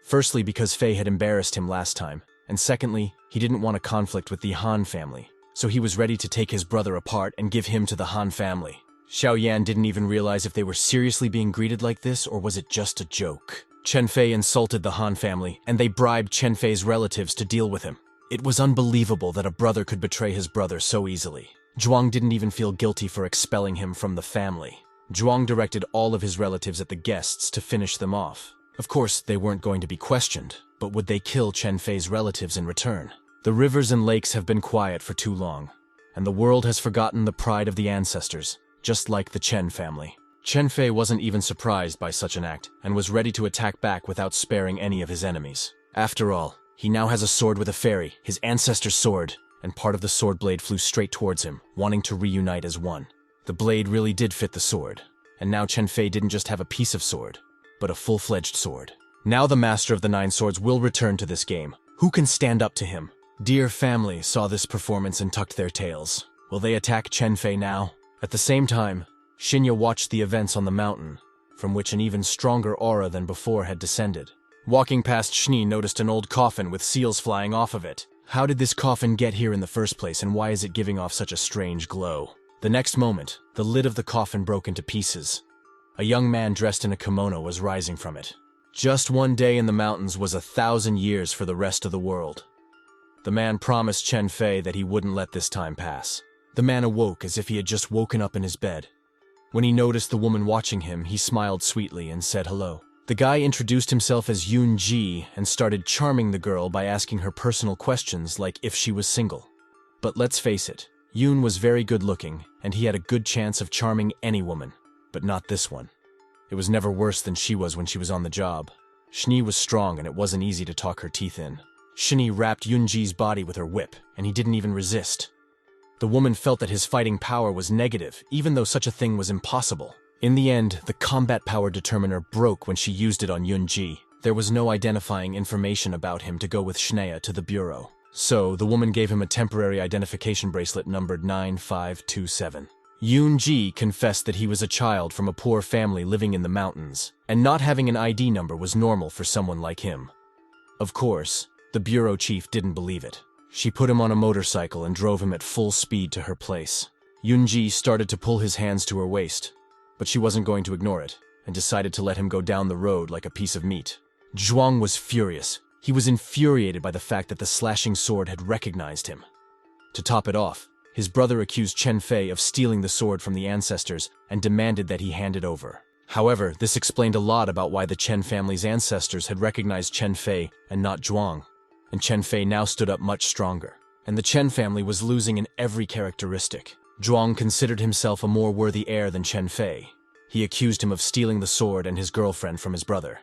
Firstly, because Fei had embarrassed him last time, and secondly, he didn't want a conflict with the Han family, so he was ready to take his brother apart and give him to the Han family. Xiao Yan didn't even realize if they were seriously being greeted like this or was it just a joke. Chen Fei insulted the Han family, and they bribed Chen Fei's relatives to deal with him. It was unbelievable that a brother could betray his brother so easily. Zhuang didn't even feel guilty for expelling him from the family. Zhuang directed all of his relatives at the guests to finish them off. Of course, they weren't going to be questioned, but would they kill Chen Fei's relatives in return? The rivers and lakes have been quiet for too long, and the world has forgotten the pride of the ancestors, just like the Chen family. Chen Fei wasn't even surprised by such an act, and was ready to attack back without sparing any of his enemies. After all, he now has a sword with a fairy, his ancestor's sword, and part of the sword blade flew straight towards him, wanting to reunite as one. The blade really did fit the sword, and now Chen Fei didn't just have a piece of sword, but a full-fledged sword. Now the master of the 9 swords will return to this game. Who can stand up to him? Dear family saw this performance and tucked their tails. Will they attack Chen Fei now? At the same time, Shinya watched the events on the mountain, from which an even stronger aura than before had descended. Walking past, Shni noticed an old coffin with seals flying off of it. How did this coffin get here in the first place, and why is it giving off such a strange glow? The next moment, the lid of the coffin broke into pieces. A young man dressed in a kimono was rising from it. Just one day in the mountains was 1,000 years for the rest of the world. The man promised Chen Fei that he wouldn't let this time pass. The man awoke as if he had just woken up in his bed. When he noticed the woman watching him, he smiled sweetly and said hello. The guy introduced himself as Yun Ji and started charming the girl by asking her personal questions like if she was single. But let's face it, Yun was very good looking, and he had a good chance of charming any woman, but not this one. It was never worse than she was when she was on the job. Shni was strong and it wasn't easy to talk her teeth in. Shni wrapped Yun Ji's body with her whip, and he didn't even resist. The woman felt that his fighting power was negative, even though such a thing was impossible. In the end, the combat power determiner broke when she used it on Yun Ji. There was no identifying information about him to go with Shnea to the bureau. So, the woman gave him a temporary identification bracelet numbered 9527. Yoon-ji confessed that he was a child from a poor family living in the mountains, and not having an ID number was normal for someone like him. Of course, the bureau chief didn't believe it. She put him on a motorcycle and drove him at full speed to her place. Yoon-ji started to pull his hands to her waist, but she wasn't going to ignore it, and decided to let him go down the road like a piece of meat. Zhuang was furious. He was infuriated by the fact that the slashing sword had recognized him. To top it off, his brother accused Chen Fei of stealing the sword from the ancestors and demanded that he hand it over. However, this explained a lot about why the Chen family's ancestors had recognized Chen Fei and not Zhuang, and Chen Fei now stood up much stronger. And the Chen family was losing in every characteristic. Zhuang considered himself a more worthy heir than Chen Fei. He accused him of stealing the sword and his girlfriend from his brother.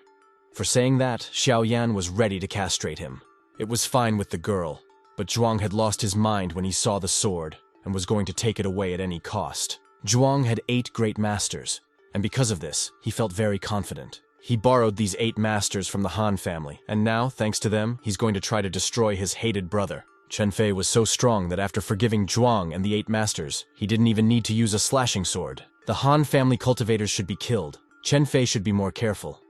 For saying that, Xiaoyan was ready to castrate him. It was fine with the girl, but Zhuang had lost his mind when he saw the sword and was going to take it away at any cost. Zhuang had 8 great masters, and because of this, he felt very confident. He borrowed these 8 masters from the Han family, and now, thanks to them, he's going to try to destroy his hated brother. Chen Fei was so strong that after forgiving Zhuang and the 8 masters, he didn't even need to use a slashing sword. The Han family cultivators should be killed. Chen Fei should be more careful.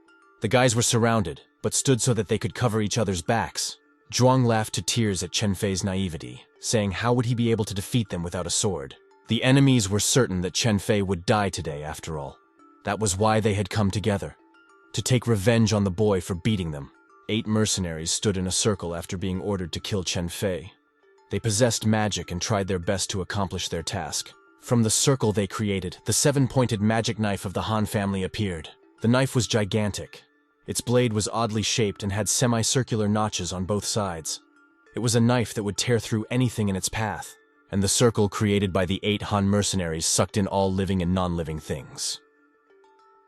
The guys were surrounded, but stood so that they could cover each other's backs. Zhuang laughed to tears at Chen Fei's naivety, saying how would he be able to defeat them without a sword? The enemies were certain that Chen Fei would die today after all. That was why they had come together. To take revenge on the boy for beating them. 8 mercenaries stood in a circle after being ordered to kill Chen Fei. They possessed magic and tried their best to accomplish their task. From the circle they created, the 7-pointed magic knife of the Han family appeared. The knife was gigantic. Its blade was oddly shaped and had semicircular notches on both sides. It was a knife that would tear through anything in its path, and the circle created by the 8 Han mercenaries sucked in all living and non-living things.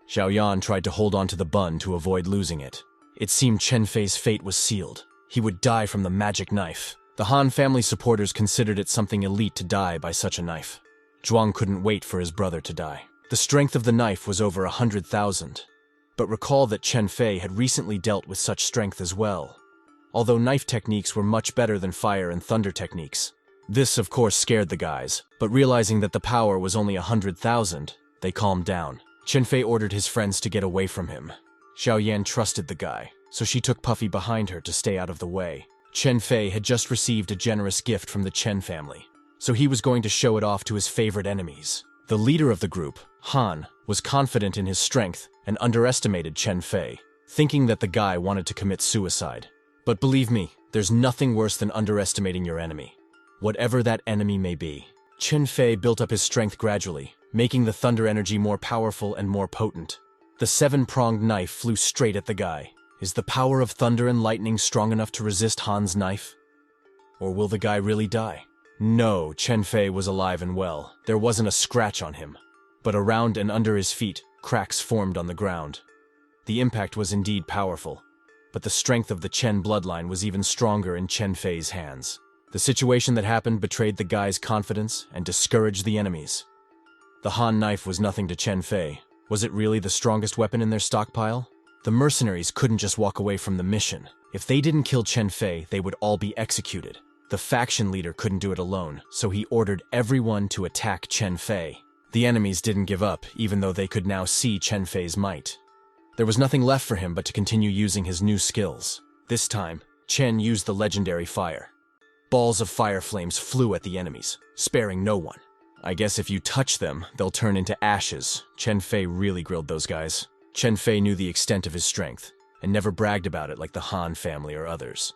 Xiaoyan tried to hold on to the bun to avoid losing it. It seemed Chen Fei's fate was sealed. He would die from the magic knife. The Han family supporters considered it something elite to die by such a knife. Zhuang couldn't wait for his brother to die. The strength of the knife was over 100,000. But recall that Chen Fei had recently dealt with such strength as well, although knife techniques were much better than fire and thunder techniques. This, of course, scared the guys, but realizing that the power was only 100,000, they calmed down. Chen Fei ordered his friends to get away from him. Xiaoyan trusted the guy, so she took Puffy behind her to stay out of the way. Chen Fei had just received a generous gift from the Chen family, so he was going to show it off to his favorite enemies. The leader of the group, Han, was confident in his strength and underestimated Chen Fei, thinking that the guy wanted to commit suicide. But believe me, there's nothing worse than underestimating your enemy, whatever that enemy may be. Chen Fei built up his strength gradually, making the thunder energy more powerful and more potent. The 7-pronged knife flew straight at the guy. Is the power of thunder and lightning strong enough to resist Han's knife? Or will the guy really die? No, Chen Fei was alive and well. There wasn't a scratch on him. But around and under his feet, cracks formed on the ground. The impact was indeed powerful, but the strength of the Chen bloodline was even stronger in Chen Fei's hands. The situation that happened betrayed the guy's confidence and discouraged the enemies. The Han knife was nothing to Chen Fei. Was it really the strongest weapon in their stockpile? The mercenaries couldn't just walk away from the mission. If they didn't kill Chen Fei, they would all be executed. The faction leader couldn't do it alone, so he ordered everyone to attack Chen Fei. The enemies didn't give up, even though they could now see Chen Fei's might. There was nothing left for him but to continue using his new skills. This time, Chen used the legendary fire. Balls of fire flames flew at the enemies, sparing no one. I guess if you touch them, they'll turn into ashes. Chen Fei really grilled those guys. Chen Fei knew the extent of his strength, and never bragged about it like the Han family or others.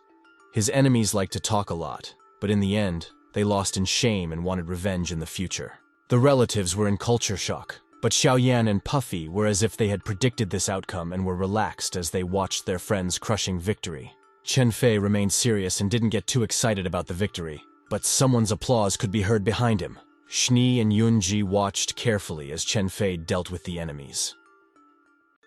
His enemies liked to talk a lot, but in the end, they lost in shame and wanted revenge in the future. The relatives were in culture shock, but Xiaoyan and Puffy were as if they had predicted this outcome and were relaxed as they watched their friends' crushing victory. Chen Fei remained serious and didn't get too excited about the victory, but someone's applause could be heard behind him. Shni and Yunji watched carefully as Chen Fei dealt with the enemies.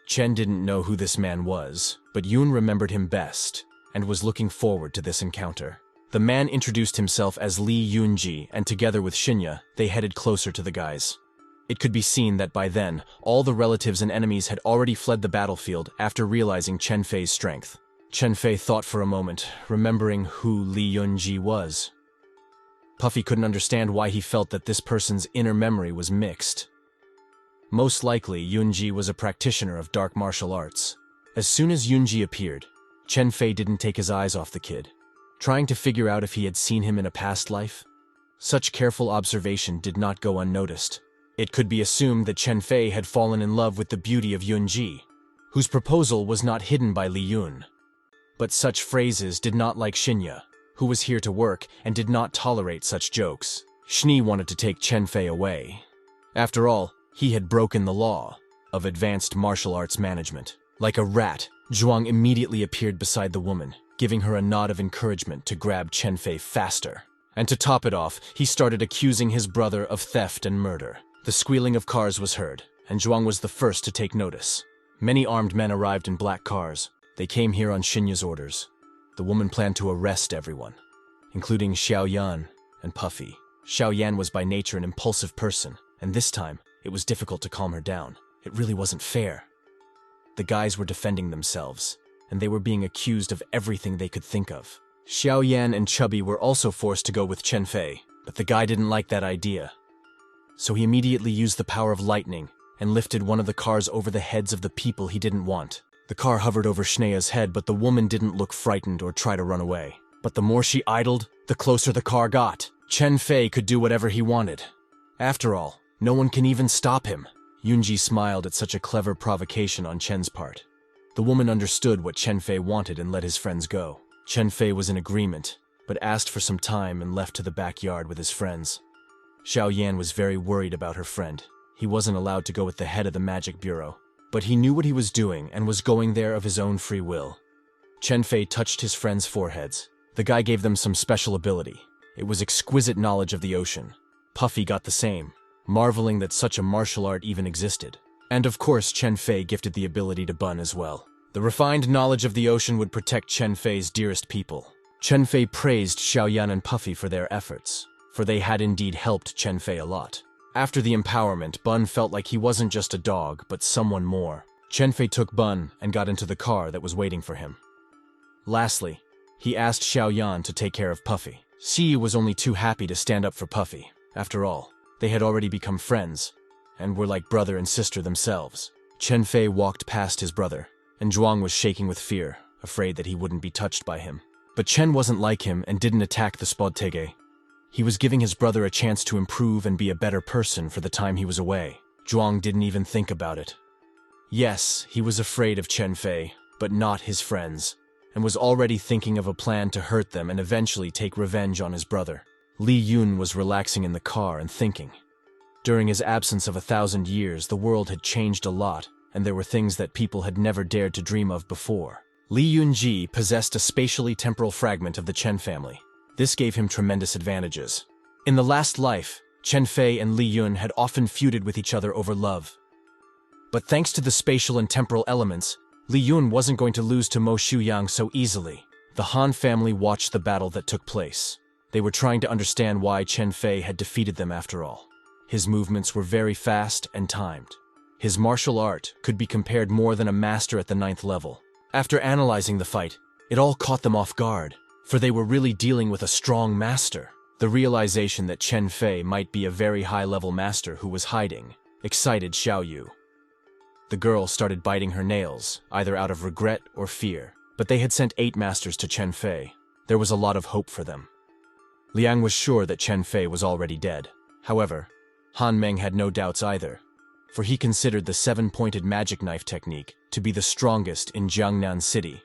Chen didn't know who this man was, but Yun remembered him best and was looking forward to this encounter. The man introduced himself as Li Yunji, and together with Shinya, they headed closer to the guys. It could be seen that by then, all the relatives and enemies had already fled the battlefield after realizing Chen Fei's strength. Chen Fei thought for a moment, remembering who Li Yunji was. Puffy couldn't understand why he felt that this person's inner memory was mixed. Most likely, Yunji was a practitioner of dark martial arts. As soon as Yunji appeared, Chen Fei didn't take his eyes off the kid, trying to figure out if he had seen him in a past life. Such careful observation did not go unnoticed. It could be assumed that Chen Fei had fallen in love with the beauty of Yunji, whose proposal was not hidden by Li Yun. But such phrases did not like Shinya, who was here to work and did not tolerate such jokes. Shni wanted to take Chen Fei away. After all, he had broken the law of advanced martial arts management. Like a rat, Zhuang immediately appeared beside the woman, giving her a nod of encouragement to grab Chen Fei faster. And to top it off, he started accusing his brother of theft and murder. The squealing of cars was heard, and Zhuang was the first to take notice. Many armed men arrived in black cars. They came here on Shinya's orders. The woman planned to arrest everyone, including Xiao Yan and Puffy. Xiao Yan was by nature an impulsive person, and this time, it was difficult to calm her down. It really wasn't fair. The guys were defending themselves, and they were being accused of everything they could think of. Xiao Yan and Chubby were also forced to go with Chen Fei, but the guy didn't like that idea. So he immediately used the power of lightning and lifted one of the cars over the heads of the people he didn't want. The car hovered over Shneya's head, but the woman didn't look frightened or try to run away. But the more she idled, the closer the car got. Chen Fei could do whatever he wanted. After all, no one can even stop him. Yunji smiled at such a clever provocation on Chen's part. The woman understood what Chen Fei wanted and let his friends go. Chen Fei was in agreement, but asked for some time and left to the backyard with his friends. Xiao Yan was very worried about her friend. He wasn't allowed to go with the head of the Magic Bureau, but he knew what he was doing and was going there of his own free will. Chen Fei touched his friends' foreheads. The guy gave them some special ability. It was exquisite knowledge of the ocean. Puffy got the same, marveling that such a martial art even existed. And of course, Chen Fei gifted the ability to bun as well. The refined knowledge of the ocean would protect Chen Fei's dearest people. Chen Fei praised Xiao Yan and Puffy for their efforts, for they had indeed helped Chen Fei a lot. After the empowerment, Bun felt like he wasn't just a dog, but someone more. Chen Fei took Bun and got into the car that was waiting for him. Lastly, he asked Xiao Yan to take care of Puffy. Xi was only too happy to stand up for Puffy. After all, they had already become friends, and were like brother and sister themselves. Chen Fei walked past his brother, and Zhuang was shaking with fear, afraid that he wouldn't be touched by him. But Chen wasn't like him and didn't attack the Spodtege. He was giving his brother a chance to improve and be a better person for the time he was away. Zhuang didn't even think about it. Yes, he was afraid of Chen Fei, but not his friends, and was already thinking of a plan to hurt them and eventually take revenge on his brother. Li Yun was relaxing in the car and thinking. During his absence of 1,000 years, the world had changed a lot, and there were things that people had never dared to dream of before. Li Yunji possessed a spatially temporal fragment of the Chen family. This gave him tremendous advantages. In the last life, Chen Fei and Li Yun had often feuded with each other over love. But thanks to the spatial and temporal elements, Li Yun wasn't going to lose to Mo Shuyang so easily. The Han family watched the battle that took place. They were trying to understand why Chen Fei had defeated them after all. His movements were very fast and timed. His martial art could be compared more than a master at the 9th level. After analyzing the fight, it all caught them off guard, for they were really dealing with a strong master. The realization that Chen Fei might be a very high-level master who was hiding excited Xiao Yu. The girl started biting her nails, either out of regret or fear, but they had sent 8 masters to Chen Fei. There was a lot of hope for them. Liang was sure that Chen Fei was already dead. However, Han Meng had no doubts either, for he considered the 7-pointed magic knife technique to be the strongest in Jiangnan City.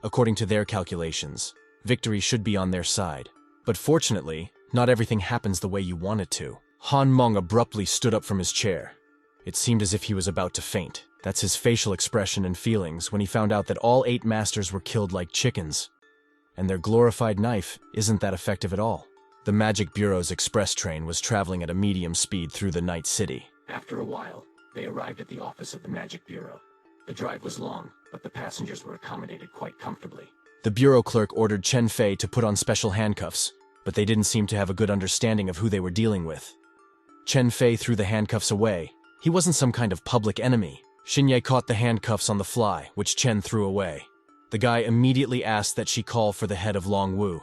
According to their calculations, victory should be on their side. But fortunately, not everything happens the way you want it to. Han Meng abruptly stood up from his chair. It seemed as if he was about to faint. That's his facial expression and feelings when he found out that all 8 masters were killed like chickens. And their glorified knife isn't that effective at all. The Magic Bureau's express train was traveling at a medium speed through the night city. After a while, they arrived at the office of the Magic Bureau. The drive was long, but the passengers were accommodated quite comfortably. The bureau clerk ordered Chen Fei to put on special handcuffs, but they didn't seem to have a good understanding of who they were dealing with. Chen Fei threw the handcuffs away. He wasn't some kind of public enemy. Xinye caught the handcuffs on the fly, which Chen threw away. The guy immediately asked that she call for the head of Long Wu.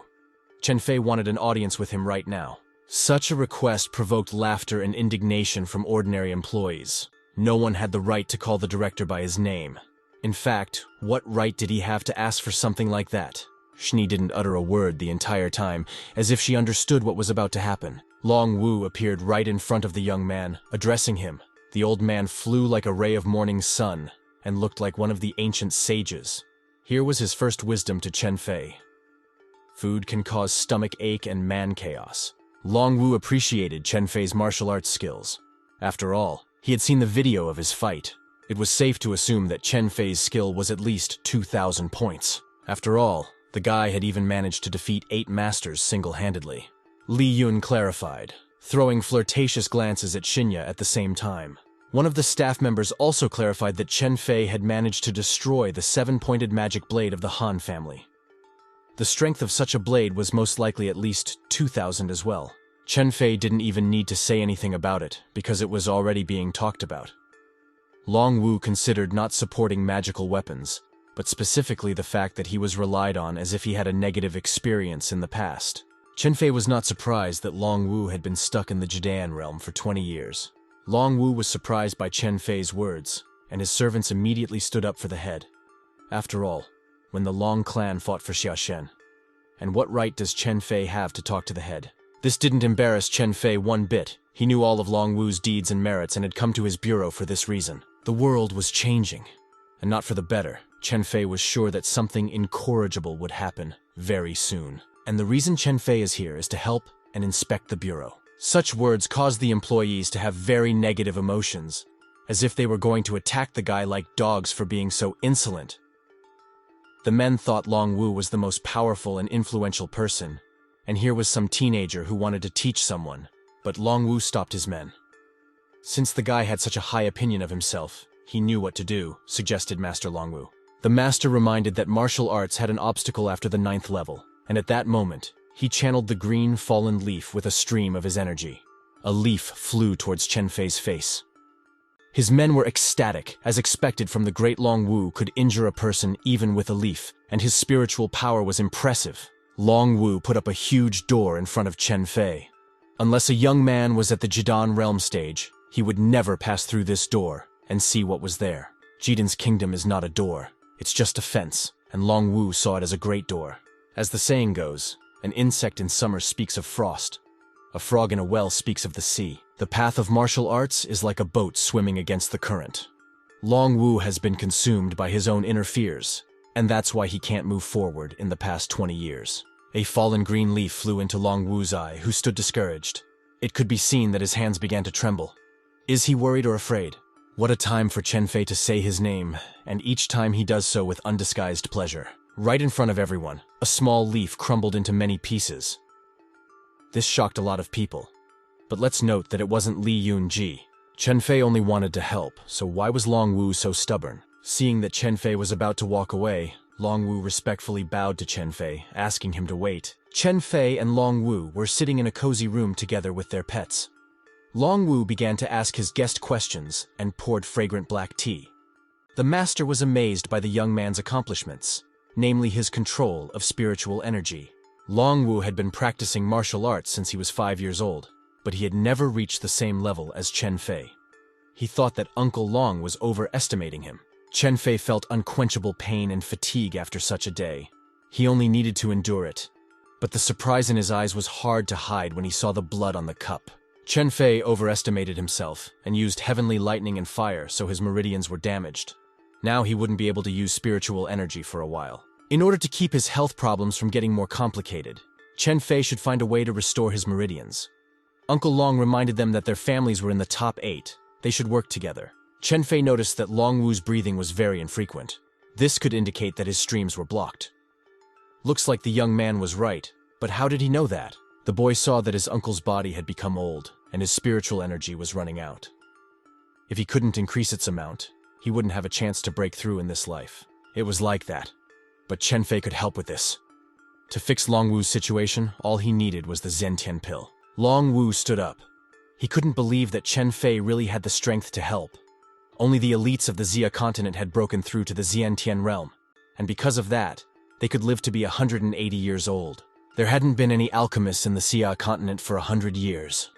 Chen Fei wanted an audience with him right now. Such a request provoked laughter and indignation from ordinary employees. No one had the right to call the director by his name. In fact, what right did he have to ask for something like that? Shni didn't utter a word the entire time, as if she understood what was about to happen. Long Wu appeared right in front of the young man, addressing him. The old man flew like a ray of morning sun, and looked like one of the ancient sages. Here was his first wisdom to Chen Fei. Food can cause stomach ache and man chaos. Long Wu appreciated Chen Fei's martial arts skills. After all, he had seen the video of his fight. It was safe to assume that Chen Fei's skill was at least 2,000 points. After all, the guy had even managed to defeat 8 masters single-handedly. Li Yun clarified, throwing flirtatious glances at Shinya at the same time. One of the staff members also clarified that Chen Fei had managed to destroy the 7-pointed magic blade of the Han family. The strength of such a blade was most likely at least 2,000 as well. Chen Fei didn't even need to say anything about it, because it was already being talked about. Long Wu considered not supporting magical weapons, but specifically the fact that he was relied on as if he had a negative experience in the past. Chen Fei was not surprised that Long Wu had been stuck in the Jidan realm for 20 years. Long Wu was surprised by Chen Fei's words, and his servants immediately stood up for the head. After all, when the Long clan fought for Xiaoshen. And what right does Chen Fei have to talk to the head? This didn't embarrass Chen Fei one bit. He knew all of Long Wu's deeds and merits and had come to his bureau for this reason. The world was changing, and not for the better. Chen Fei was sure that something incorrigible would happen very soon. And the reason Chen Fei is here is to help and inspect the bureau. Such words caused the employees to have very negative emotions, as if they were going to attack the guy like dogs for being so insolent. The men thought Long Wu was the most powerful and influential person, and here was some teenager who wanted to teach someone, but Long Wu stopped his men. Since the guy had such a high opinion of himself, he knew what to do, suggested Master Long Wu. The master reminded that martial arts had an obstacle after the 9th level, and at that moment, he channeled the green fallen leaf with a stream of his energy. A leaf flew towards Chen Fei's face. His men were ecstatic, as expected from the great Long Wu could injure a person even with a leaf, and his spiritual power was impressive. Long Wu put up a huge door in front of Chen Fei. Unless a young man was at the Jidan realm stage, he would never pass through this door and see what was there. Jidan's kingdom is not a door, it's just a fence, and Long Wu saw it as a great door. As the saying goes, an insect in summer speaks of frost. A frog in a well speaks of the sea. The path of martial arts is like a boat swimming against the current. Long Wu has been consumed by his own inner fears, and that's why he can't move forward in the past 20 years. A fallen green leaf flew into Long Wu's eye, who stood discouraged. It could be seen that his hands began to tremble. Is he worried or afraid? What a time for Chen Fei to say his name, and each time he does so with undisguised pleasure. Right in front of everyone, a small leaf crumbled into many pieces. This shocked a lot of people. But let's note that it wasn't Li Yunji. Chen Fei only wanted to help, so why was Long Wu so stubborn? Seeing that Chen Fei was about to walk away, Long Wu respectfully bowed to Chen Fei, asking him to wait. Chen Fei and Long Wu were sitting in a cozy room together with their pets. Long Wu began to ask his guest questions and poured fragrant black tea. The master was amazed by the young man's accomplishments, namely his control of spiritual energy. Long Wu had been practicing martial arts since he was 5 years old, but he had never reached the same level as Chen Fei. He thought that Uncle Long was overestimating him. Chen Fei felt unquenchable pain and fatigue after such a day. He only needed to endure it, but the surprise in his eyes was hard to hide when he saw the blood on the cup. Chen Fei overestimated himself and used heavenly lightning and fire, so his meridians were damaged. Now he wouldn't be able to use spiritual energy for a while. In order to keep his health problems from getting more complicated, Chen Fei should find a way to restore his meridians. Uncle Long reminded them that their families were in the top 8. They should work together. Chen Fei noticed that Long Wu's breathing was very infrequent. This could indicate that his streams were blocked. Looks like the young man was right, but how did he know that? The boy saw that his uncle's body had become old, and his spiritual energy was running out. If he couldn't increase its amount, he wouldn't have a chance to break through in this life. It was like that. But Chen Fei could help with this. To fix Long Wu's situation, all he needed was the Zentian pill. Long Wu stood up. He couldn't believe that Chen Fei really had the strength to help. Only the elites of the Xia continent had broken through to the Zentian realm, and because of that, they could live to be 180 years old. There hadn't been any alchemists in the Xia continent for 100 years.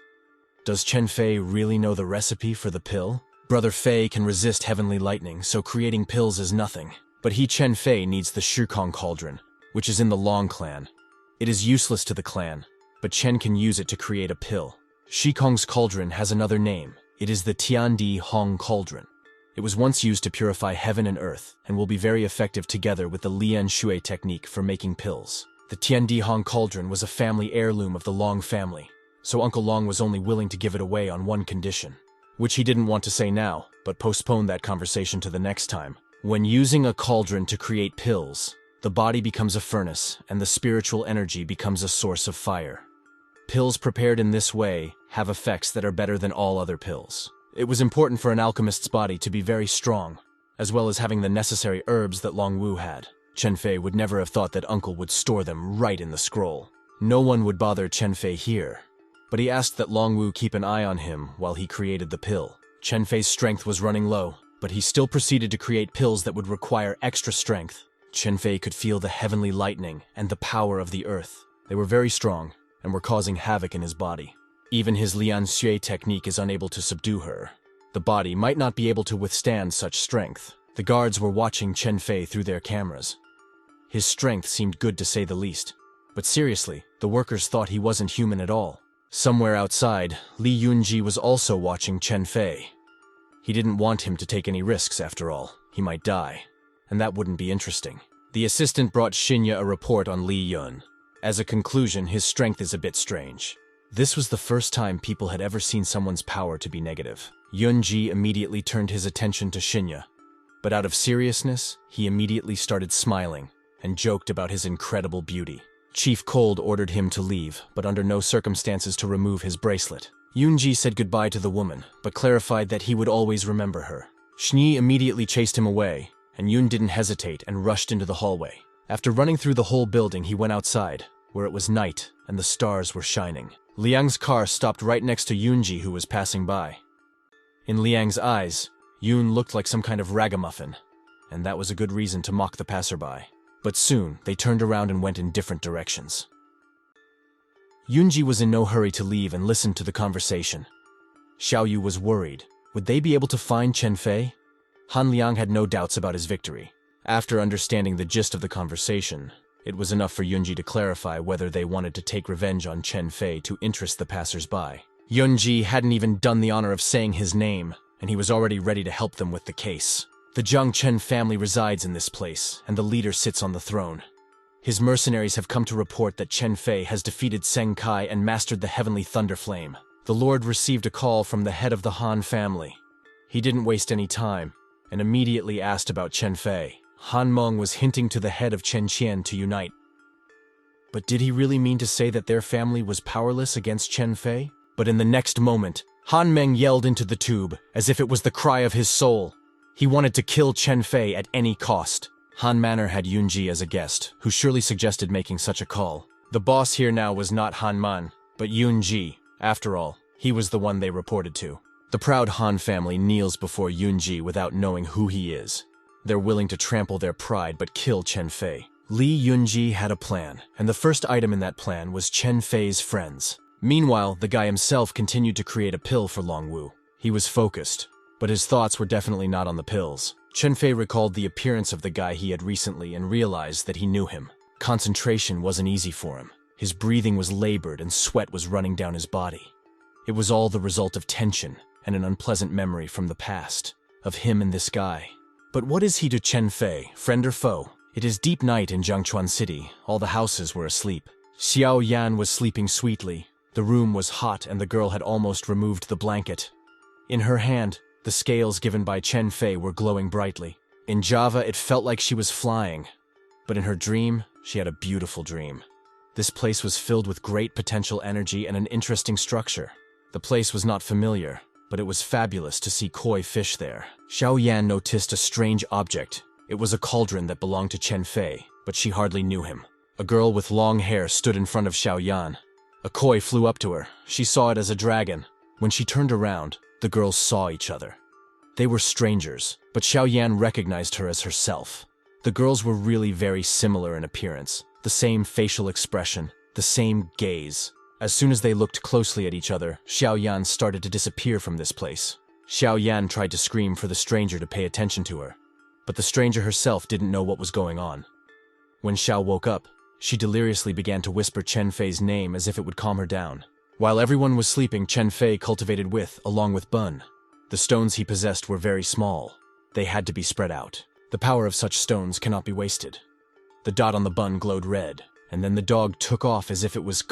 Does Chen Fei really know the recipe for the pill? Brother Fei can resist heavenly lightning, so creating pills is nothing. But Chen Fei needs the Shukong cauldron, which is in the Long clan. It is useless to the clan, but Chen can use it to create a pill. Shikong's cauldron has another name. It is the Tiandi Hong cauldron. It was once used to purify heaven and earth, and will be very effective together with the Lian Shui technique for making pills. The Tiandi Hong cauldron was a family heirloom of the Long family, so Uncle Long was only willing to give it away on one condition, which he didn't want to say now, but postponed that conversation to the next time. When using a cauldron to create pills, the body becomes a furnace, and the spiritual energy becomes a source of fire. Pills prepared in this way have effects that are better than all other pills. It was important for an alchemist's body to be very strong, as well as having the necessary herbs that Long Wu had. Chen Fei would never have thought that Uncle would store them right in the scroll. No one would bother Chen Fei here, but he asked that Long Wu keep an eye on him while he created the pill. Chen Fei's strength was running low, but he still proceeded to create pills that would require extra strength. Chen Fei could feel the heavenly lightning and the power of the earth. They were very strong and were causing havoc in his body. Even his Lian Xue technique is unable to subdue her. The body might not be able to withstand such strength. The guards were watching Chen Fei through their cameras. His strength seemed good to say the least. But seriously, the workers thought he wasn't human at all. Somewhere outside, Li Yunji was also watching Chen Fei. He didn't want him to take any risks after all. He might die, and that wouldn't be interesting. The assistant brought Shinya a report on Li Yun. As a conclusion, his strength is a bit strange. This was the first time people had ever seen someone's power to be negative. Yunji immediately turned his attention to Shinya, but out of seriousness, he immediately started smiling and joked about his incredible beauty. Chief Cold ordered him to leave, but under no circumstances to remove his bracelet. Yunji said goodbye to the woman, but clarified that he would always remember her. Shni immediately chased him away, and Yun didn't hesitate and rushed into the hallway. After running through the whole building, he went outside, where it was night and the stars were shining. Liang's car stopped right next to Yunji, who was passing by. In Liang's eyes, Yun looked like some kind of ragamuffin, and that was a good reason to mock the passerby. But soon, they turned around and went in different directions. Yunji was in no hurry to leave and listened to the conversation. Xiaoyu was worried. Would they be able to find Chen Fei? Han Liang had no doubts about his victory. After understanding the gist of the conversation, it was enough for Yunji to clarify whether they wanted to take revenge on Chen Fei to interest the passers-by. Yunji hadn't even done the honor of saying his name, and he was already ready to help them with the case. The Zhang Chen family resides in this place, and the leader sits on the throne. His mercenaries have come to report that Chen Fei has defeated Seng Kai and mastered the heavenly thunder flame. The lord received a call from the head of the Han family. He didn't waste any time, and immediately asked about Chen Fei. Han Meng was hinting to the head of Chen Qian to unite. But did he really mean to say that their family was powerless against Chen Fei? But in the next moment, Han Meng yelled into the tube, as if it was the cry of his soul. He wanted to kill Chen Fei at any cost. Han Manor had Yunji as a guest, who surely suggested making such a call. The boss here now was not Han Man, but Yunji. After all, he was the one they reported to. The proud Han family kneels before Yunji without knowing who he is. They're willing to trample their pride but kill Chen Fei. Li Yunji had a plan, and the first item in that plan was Chen Fei's friends. Meanwhile, the guy himself continued to create a pill for Long Wu. He was focused, but his thoughts were definitely not on the pills. Chen Fei recalled the appearance of the guy he had recently and realized that he knew him. Concentration wasn't easy for him. His breathing was labored and sweat was running down his body. It was all the result of tension and an unpleasant memory from the past, of him and this guy. But what is he to Chen Fei, friend or foe? It is deep night in Jiangchuan City. All the houses were asleep. Xiao Yan was sleeping sweetly. The room was hot and the girl had almost removed the blanket. In her hand, the scales given by Chen Fei were glowing brightly. In Java, it felt like she was flying. But in her dream, she had a beautiful dream. This place was filled with great potential energy and an interesting structure. The place was not familiar, but it was fabulous to see koi fish there. Xiao Yan noticed a strange object. It was a cauldron that belonged to Chen Fei, but she hardly knew him. A girl with long hair stood in front of Xiao Yan. A koi flew up to her. She saw it as a dragon. When she turned around, the girls saw each other. They were strangers, but Xiao Yan recognized her as herself. The girls were really very similar in appearance, the same facial expression, The same gaze. As soon as they looked closely at each other, Xiao Yan started to disappear from this place. Xiao Yan tried to scream for the stranger to pay attention to her, but the stranger herself didn't know what was going on. When Xiao woke up, she deliriously began to whisper Chen Fei's name as if it would calm her down. While everyone was sleeping, Chen Fei cultivated along with Bun. The stones he possessed were very small. They had to be spread out. The power of such stones cannot be wasted. The dot on the bun glowed red, and then the dog took off as if it was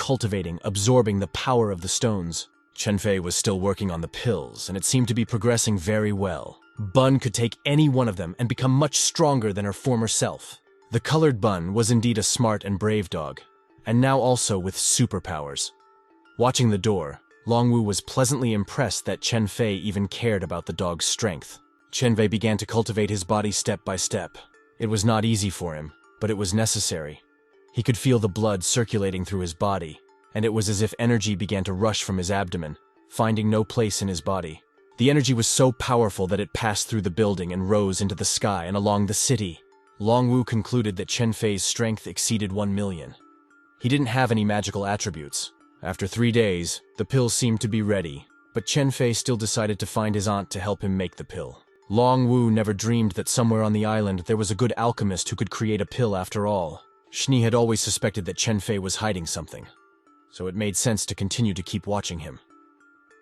absorbing the power of the stones. Chen Fei was still working on the pills, and it seemed to be progressing very well. Bun could take any one of them and become much stronger than her former self. The colored Bun was indeed a smart and brave dog, and now also with superpowers. Watching the door, Longwu was pleasantly impressed that Chen Fei even cared about the dog's strength. Chen Fei began to cultivate his body step by step. It was not easy for him, but it was necessary. He could feel the blood circulating through his body, and it was as if energy began to rush from his abdomen, finding no place in his body. The energy was so powerful that it passed through the building and rose into the sky and along the city. Longwu concluded that Chen Fei's strength exceeded 1 million. He didn't have any magical attributes. After 3 days, the pill seemed to be ready, but Chen Fei still decided to find his aunt to help him make the pill. Longwu never dreamed that somewhere on the island there was a good alchemist who could create a pill after all. Shni had always suspected that Chen Fei was hiding something, so it made sense to continue to keep watching him.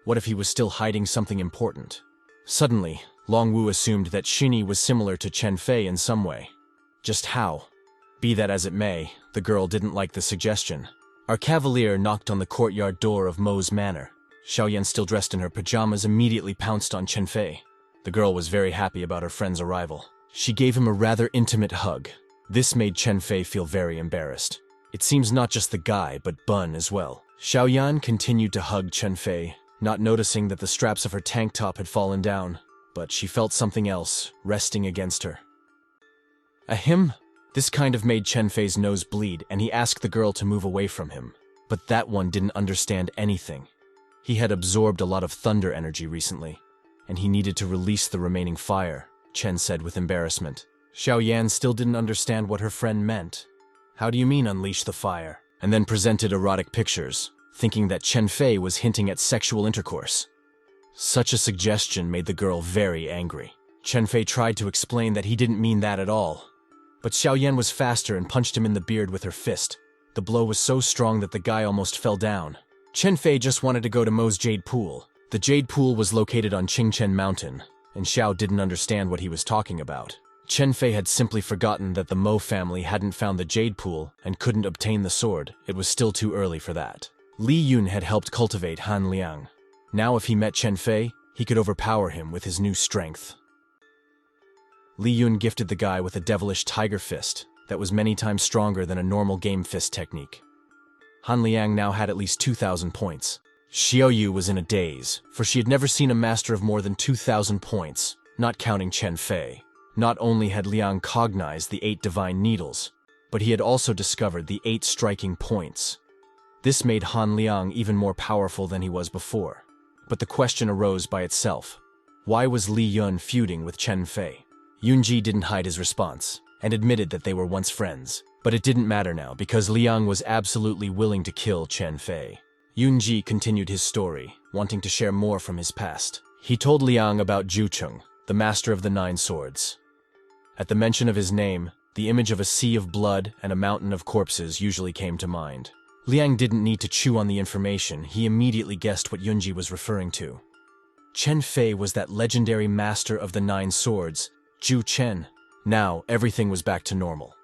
What if he was still hiding something important? Suddenly, Longwu assumed that Shini was similar to Chen Fei in some way. Just how? Be that as it may, the girl didn't like the suggestion. Our cavalier knocked on the courtyard door of Mo's manor. Xiaoyan, still dressed in her pajamas, immediately pounced on Chen Fei. The girl was very happy about her friend's arrival. She gave him a rather intimate hug. This made Chen Fei feel very embarrassed. It seems not just the guy, but Bun as well. Xiaoyan continued to hug Chen Fei, not noticing that the straps of her tank top had fallen down, but she felt something else resting against her. Ahem. This kind of made Chen Fei's nose bleed, and he asked the girl to move away from him. But that one didn't understand anything. He had absorbed a lot of thunder energy recently, and he needed to release the remaining fire, Chen said with embarrassment. Xiaoyan still didn't understand what her friend meant. How do you mean unleash the fire? And then presented erotic pictures, thinking that Chen Fei was hinting at sexual intercourse. Such a suggestion made the girl very angry. Chen Fei tried to explain that he didn't mean that at all. But Xiaoyan was faster and punched him in the beard with her fist. The blow was so strong that the guy almost fell down. Chen Fei just wanted to go to Mo's Jade Pool. The Jade Pool was located on Qingchen Mountain, and Xiao didn't understand what he was talking about. Chen Fei had simply forgotten that the Mo family hadn't found the Jade Pool and couldn't obtain the sword. It was still too early for that. Li Yun had helped cultivate Han Liang. Now if he met Chen Fei, he could overpower him with his new strength. Li Yun gifted the guy with a devilish tiger fist that was many times stronger than a normal game fist technique. Han Liang now had at least 2,000 points. Xiao Yu was in a daze, for she had never seen a master of more than 2,000 points, not counting Chen Fei. Not only had Liang cognized the 8 divine needles, but he had also discovered the 8 striking points. This made Han Liang even more powerful than he was before. But the question arose by itself. Why was Li Yun feuding with Chen Fei? Yunji didn't hide his response, and admitted that they were once friends. But it didn't matter now, because Liang was absolutely willing to kill Chen Fei. Yunji continued his story, wanting to share more from his past. He told Liang about Zhucheng, the master of the 9 swords. At the mention of his name, the image of a sea of blood and a mountain of corpses usually came to mind. Liang didn't need to chew on the information, he immediately guessed what Yunji was referring to. Chen Fei was that legendary master of the 9 swords, Zhu Chen. Now, everything was back to normal.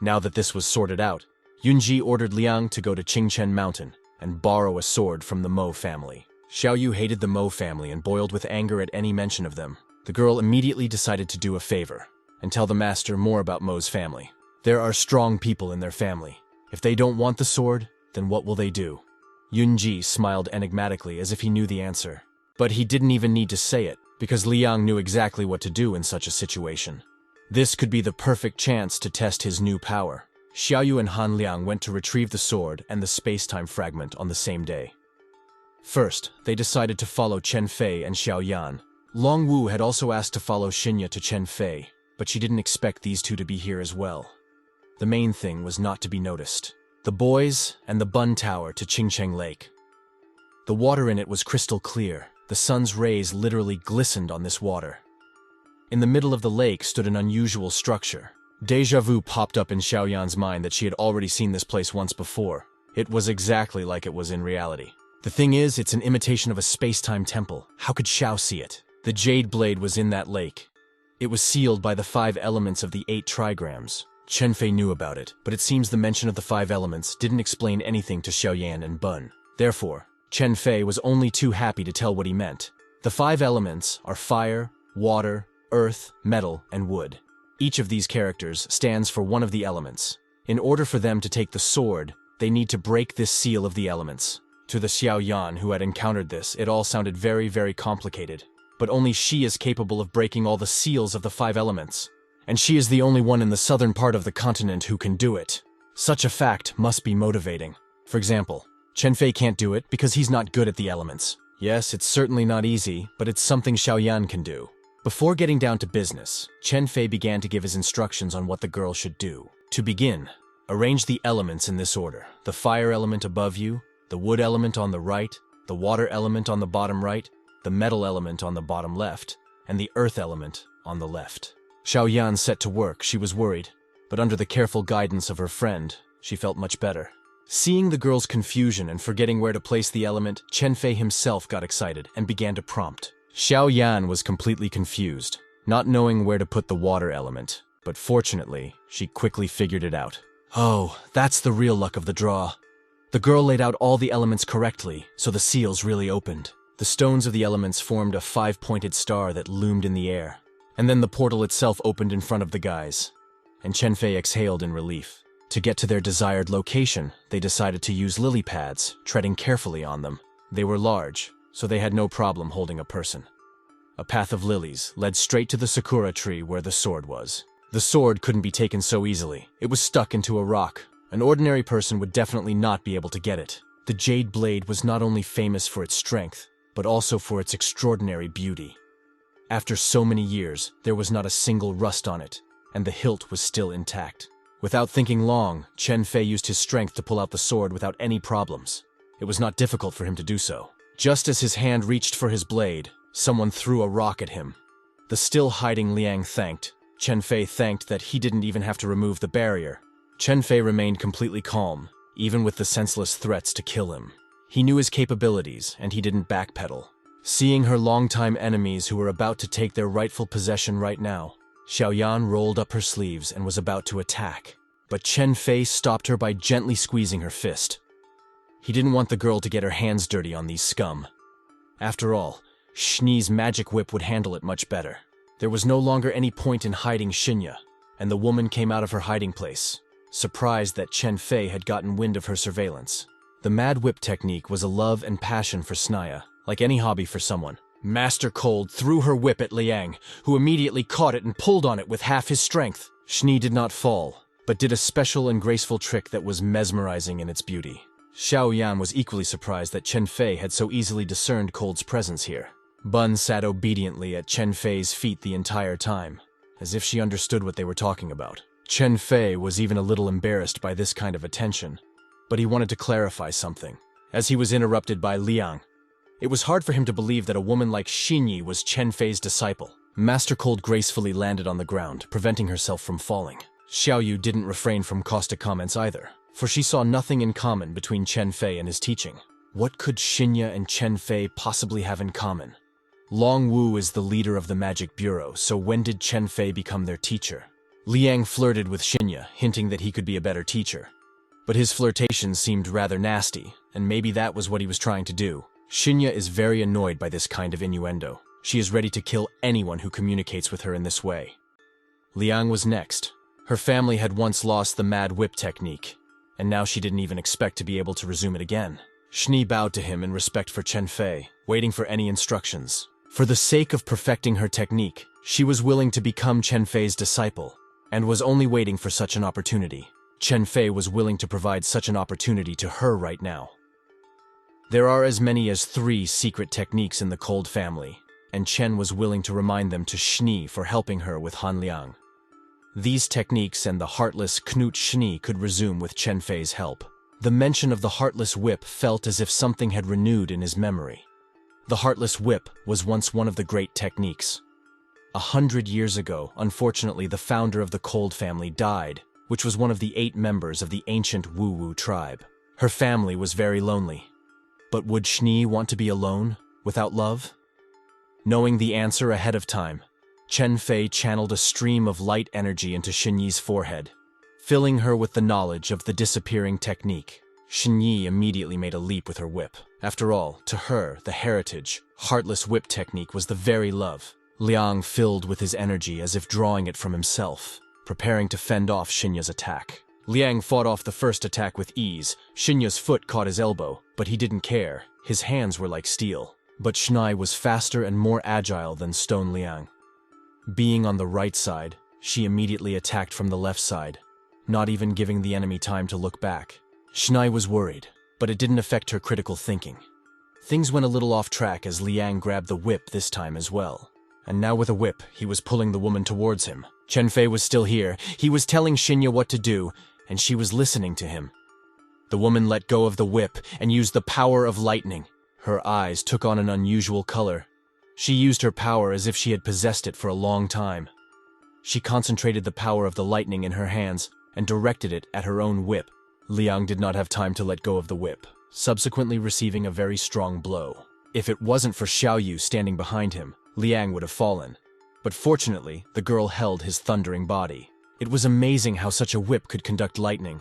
Now that this was sorted out, Yunji ordered Liang to go to Qingchen Mountain and borrow a sword from the Mo family. Xiao Yu hated the Mo family and boiled with anger at any mention of them. The girl immediately decided to do a favor and tell the master more about Mo's family. There are strong people in their family. If they don't want the sword, then what will they do? Yunji smiled enigmatically as if he knew the answer. But he didn't even need to say it, because Liang knew exactly what to do in such a situation. This could be the perfect chance to test his new power. Xiaoyu and Han Liang went to retrieve the sword and the space-time fragment on the same day. First, they decided to follow Chen Fei and Xiaoyan. Long Wu had also asked to follow Xinya to Chen Fei, but she didn't expect these two to be here as well. The main thing was not to be noticed. the boys and the Bun Tower to Qingcheng Lake. The water in it was crystal clear. The sun's rays literally glistened on this water. In the middle of the lake stood an unusual structure. Deja vu popped up in Xiaoyan's mind that she had already seen this place once before. It was exactly like it was in reality. The thing is, it's an imitation of a space-time temple. How could Xiao see it? The jade blade was in that lake. It was sealed by the 5 elements of the 8 trigrams. Chen Fei knew about it, but it seems the mention of the 5 elements didn't explain anything to Xiaoyan and Bun. Therefore, Chen Fei was only too happy to tell what he meant. The 5 elements are fire, water, earth, metal, and wood. Each of these characters stands for one of the elements. In order for them to take the sword, they need to break this seal of the elements. To the Xiaoyan who had encountered this, it all sounded very, very complicated. But only she is capable of breaking all the seals of the 5 elements. And she is the only one in the southern part of the continent who can do it. Such a fact must be motivating. For example, Chen Fei can't do it because he's not good at the elements. Yes, it's certainly not easy, but it's something Xiaoyan can do. Before getting down to business, Chen Fei began to give his instructions on what the girl should do. To begin, arrange the elements in this order. The fire element above you, the wood element on the right, the water element on the bottom right, the metal element on the bottom left, and the earth element on the left. Xiaoyan set to work. She was worried, but under the careful guidance of her friend, she felt much better. Seeing the girl's confusion and forgetting where to place the element, Chen Fei himself got excited and began to prompt. Xiaoyan was completely confused, not knowing where to put the water element, but fortunately, she quickly figured it out. Oh, that's the real luck of the draw. The girl laid out all the elements correctly, so the seals really opened. The stones of the elements formed a 5-pointed star that loomed in the air, and then the portal itself opened in front of the guys, and Chen Fei exhaled in relief. To get to their desired location, they decided to use lily pads, treading carefully on them. They were large, so they had no problem holding a person. A path of lilies led straight to the sakura tree where the sword was. The sword couldn't be taken so easily. It was stuck into a rock. An ordinary person would definitely not be able to get it. The jade blade was not only famous for its strength, but also for its extraordinary beauty. After so many years, there was not a single rust on it, and the hilt was still intact. Without thinking long, Chen Fei used his strength to pull out the sword without any problems. It was not difficult for him to do so. Just as his hand reached for his blade, someone threw a rock at him. The still hiding Liang thanked. Chen Fei thanked that he didn't even have to remove the barrier. Chen Fei remained completely calm, even with the senseless threats to kill him. He knew his capabilities, and he didn't backpedal. Seeing her longtime enemies who were about to take their rightful possession right now, Xiaoyan rolled up her sleeves and was about to attack. But Chen Fei stopped her by gently squeezing her fist. He didn't want the girl to get her hands dirty on these scum. After all, Shni's magic whip would handle it much better. There was no longer any point in hiding Shinya, and the woman came out of her hiding place, surprised that Chen Fei had gotten wind of her surveillance. The mad whip technique was a love and passion for Snaya, like any hobby for someone. Master Cold threw her whip at Liang, who immediately caught it and pulled on it with half his strength. Shni did not fall, but did a special and graceful trick that was mesmerizing in its beauty. Xiaoyan was equally surprised that Chen Fei had so easily discerned Cold's presence here. Bun sat obediently at Chen Fei's feet the entire time, as if she understood what they were talking about. Chen Fei was even a little embarrassed by this kind of attention, but he wanted to clarify something, as he was interrupted by Liang. It was hard for him to believe that a woman like Xinyi was Chen Fei's disciple. Master Cold gracefully landed on the ground, preventing herself from falling. Xiaoyu didn't refrain from caustic comments either, for she saw nothing in common between Chen Fei and his teaching. What could Shinya and Chen Fei possibly have in common? Long Wu is the leader of the Magic Bureau, so when did Chen Fei become their teacher? Liang flirted with Shinya, hinting that he could be a better teacher. But his flirtation seemed rather nasty, and maybe that was what he was trying to do. Shinya is very annoyed by this kind of innuendo. She is ready to kill anyone who communicates with her in this way. Liang was next. Her family had once lost the mad whip technique, and now she didn't even expect to be able to resume it again. Shni bowed to him in respect for Chen Fei, waiting for any instructions. For the sake of perfecting her technique, she was willing to become Chen Fei's disciple, and was only waiting for such an opportunity. Chen Fei was willing to provide such an opportunity to her right now. There are as many as 3 secret techniques in the Cold family, and Chen was willing to remind them to Shni for helping her with Han Liang. These techniques and the heartless Knut Shni could resume with Chen Fei's help. The mention of the Heartless Whip felt as if something had renewed in his memory. The Heartless Whip was once one of the great techniques. 100 years ago, unfortunately, the founder of the Cold family died, which was one of the 8 members of the ancient Wu tribe. Her family was very lonely. But would Shni want to be alone, without love? Knowing the answer ahead of time, Chen Fei channeled a stream of light energy into Xinyi's forehead, filling her with the knowledge of the disappearing technique. Xinyi immediately made a leap with her whip. After all, to her, the heritage, Heartless Whip technique was the very love. Liang filled with his energy as if drawing it from himself, preparing to fend off Xinya's attack. Liang fought off the first attack with ease. Xinya's foot caught his elbow, but he didn't care. His hands were like steel. But Xinyi was faster and more agile than Stone Liang. Being on the right side, she immediately attacked from the left side, not even giving the enemy time to look back. Xinyi was worried, but it didn't affect her critical thinking. Things went a little off track as Liang grabbed the whip this time as well. And now with a whip, he was pulling the woman towards him. Chen Fei was still here. He was telling Xinya what to do, and she was listening to him. The woman let go of the whip and used the power of lightning. Her eyes took on an unusual color. She used her power as if she had possessed it for a long time. She concentrated the power of the lightning in her hands and directed it at her own whip. Liang did not have time to let go of the whip, subsequently receiving a very strong blow. If it wasn't for Xiaoyu standing behind him, Liang would have fallen. But fortunately, the girl held his thundering body. It was amazing how such a whip could conduct lightning.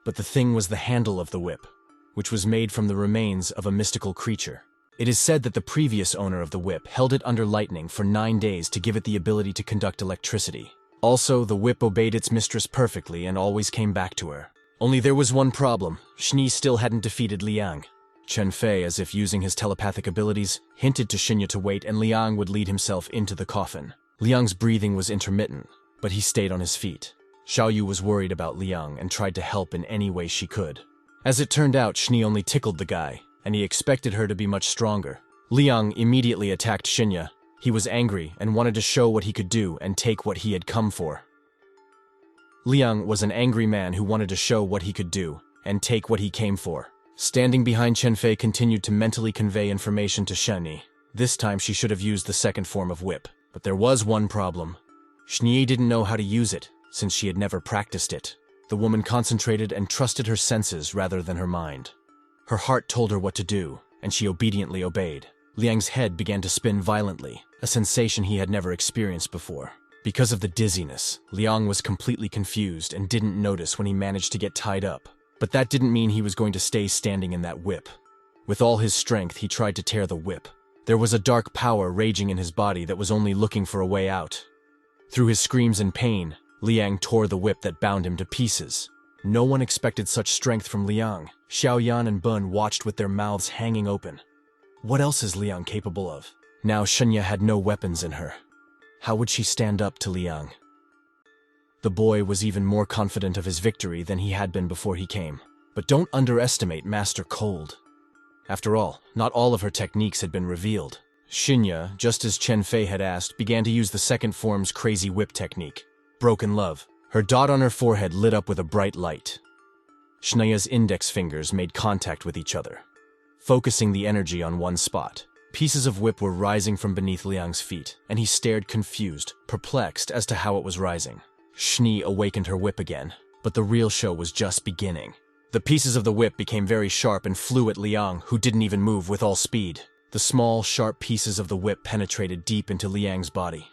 But the thing was the handle of the whip, which was made from the remains of a mystical creature. It is said that the previous owner of the whip held it under lightning for 9 days to give it the ability to conduct electricity. Also, the whip obeyed its mistress perfectly and always came back to her. Only there was one problem. Shni still hadn't defeated Liang. Chen Fei, as if using his telepathic abilities, hinted to Xinya to wait and Liang would lead himself into the coffin. Liang's breathing was intermittent, but he stayed on his feet. Xiaoyu was worried about Liang and tried to help in any way she could. As it turned out, Shni only tickled the guy, and he expected her to be much stronger. Liang immediately attacked Xinya. He was angry and wanted to show what he could do and take what he had come for. Liang was an angry man who wanted to show what he could do and take what he came for. Standing behind Chen Fei continued to mentally convey information to Shani. This time she should have used the second form of whip. But there was one problem. Shni didn't know how to use it, since she had never practiced it. The woman concentrated and trusted her senses rather than her mind. Her heart told her what to do, and she obediently obeyed. Liang's head began to spin violently, a sensation he had never experienced before. Because of the dizziness, Liang was completely confused and didn't notice when he managed to get tied up. But that didn't mean he was going to stay standing in that whip. With all his strength, he tried to tear the whip. There was a dark power raging in his body that was only looking for a way out. Through his screams in pain, Liang tore the whip that bound him to pieces. No one expected such strength from Liang. Xiaoyan and Bun watched with their mouths hanging open. What else is Liang capable of? Now Shenya had no weapons in her. How would she stand up to Liang? The boy was even more confident of his victory than he had been before he came. But don't underestimate Master Cold. After all, not all of her techniques had been revealed. Shinya, just as Chen Fei had asked, began to use the second form's crazy whip technique. Broken Love. Her dot on her forehead lit up with a bright light. Shneya's index fingers made contact with each other, focusing the energy on one spot. Pieces of whip were rising from beneath Liang's feet, and he stared confused, perplexed as to how it was rising. Shni awakened her whip again, but the real show was just beginning. The pieces of the whip became very sharp and flew at Liang, who didn't even move with all speed. The small, sharp pieces of the whip penetrated deep into Liang's body.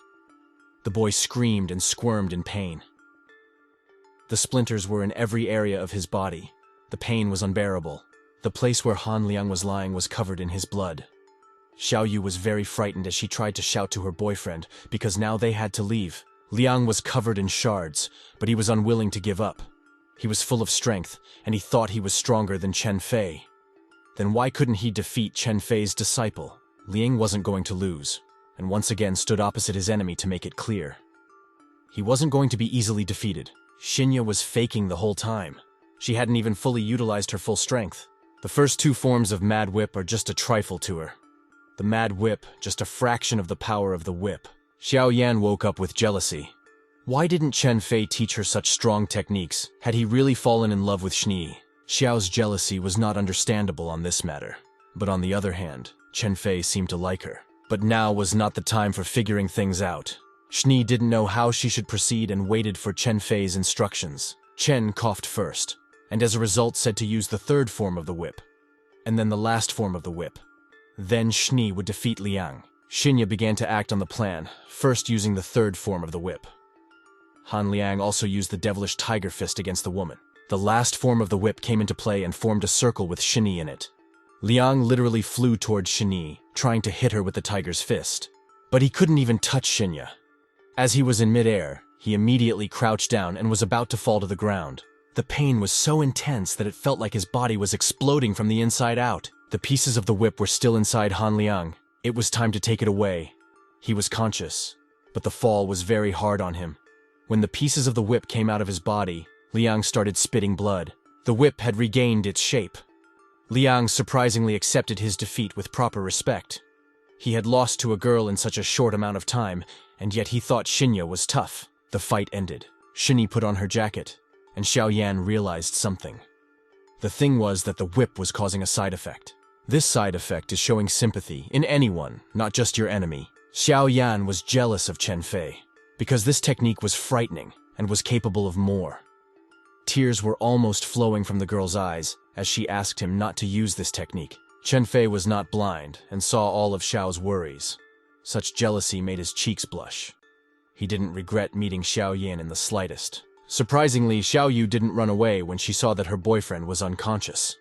The boy screamed and squirmed in pain. The splinters were in every area of his body. The pain was unbearable. The place where Han Liang was lying was covered in his blood. Xiaoyu was very frightened as she tried to shout to her boyfriend, because now they had to leave. Liang was covered in shards, but he was unwilling to give up. He was full of strength, and he thought he was stronger than Chen Fei. Then why couldn't he defeat Chen Fei's disciple? Liang wasn't going to lose, and once again stood opposite his enemy to make it clear. He wasn't going to be easily defeated. Shinya was faking the whole time. She hadn't even fully utilized her full strength. The first 2 forms of Mad Whip are just a trifle to her. The Mad Whip, just a fraction of the power of the whip. Xiao Yan woke up with jealousy. Why didn't Chen Fei teach her such strong techniques? Had he really fallen in love with Shni? Xiao's jealousy was not understandable on this matter, but on the other hand, Chen Fei seemed to like her. But now was not the time for figuring things out. Shni didn't know how she should proceed and waited for Chen Fei's instructions. Chen coughed first, and as a result said to use the third form of the whip, and then the last form of the whip. Then Shni would defeat Liang. Shinya began to act on the plan, first using the third form of the whip. Han Liang also used the devilish tiger fist against the woman. The last form of the whip came into play and formed a circle with Shini in it. Liang literally flew towards Shini, trying to hit her with the tiger's fist. But he couldn't even touch Shinya. As he was in midair, he immediately crouched down and was about to fall to the ground. The pain was so intense that it felt like his body was exploding from the inside out. The pieces of the whip were still inside Han Liang. It was time to take it away. He was conscious, but the fall was very hard on him. When the pieces of the whip came out of his body, Liang started spitting blood. The whip had regained its shape. Liang surprisingly accepted his defeat with proper respect. He had lost to a girl in such a short amount of time, and yet he thought Shinya was tough. The fight ended. Shini put on her jacket, and Xiao Yan realized something. The thing was that the whip was causing a side effect. This side effect is showing sympathy in anyone, not just your enemy. Xiao Yan was jealous of Chen Fei, because this technique was frightening and was capable of more. Tears were almost flowing from the girl's eyes as she asked him not to use this technique. Chen Fei was not blind and saw all of Xiao's worries. Such jealousy made his cheeks blush. He didn't regret meeting Xiao Yan in the slightest. Surprisingly, Xiao Yu didn't run away when she saw that her boyfriend was unconscious.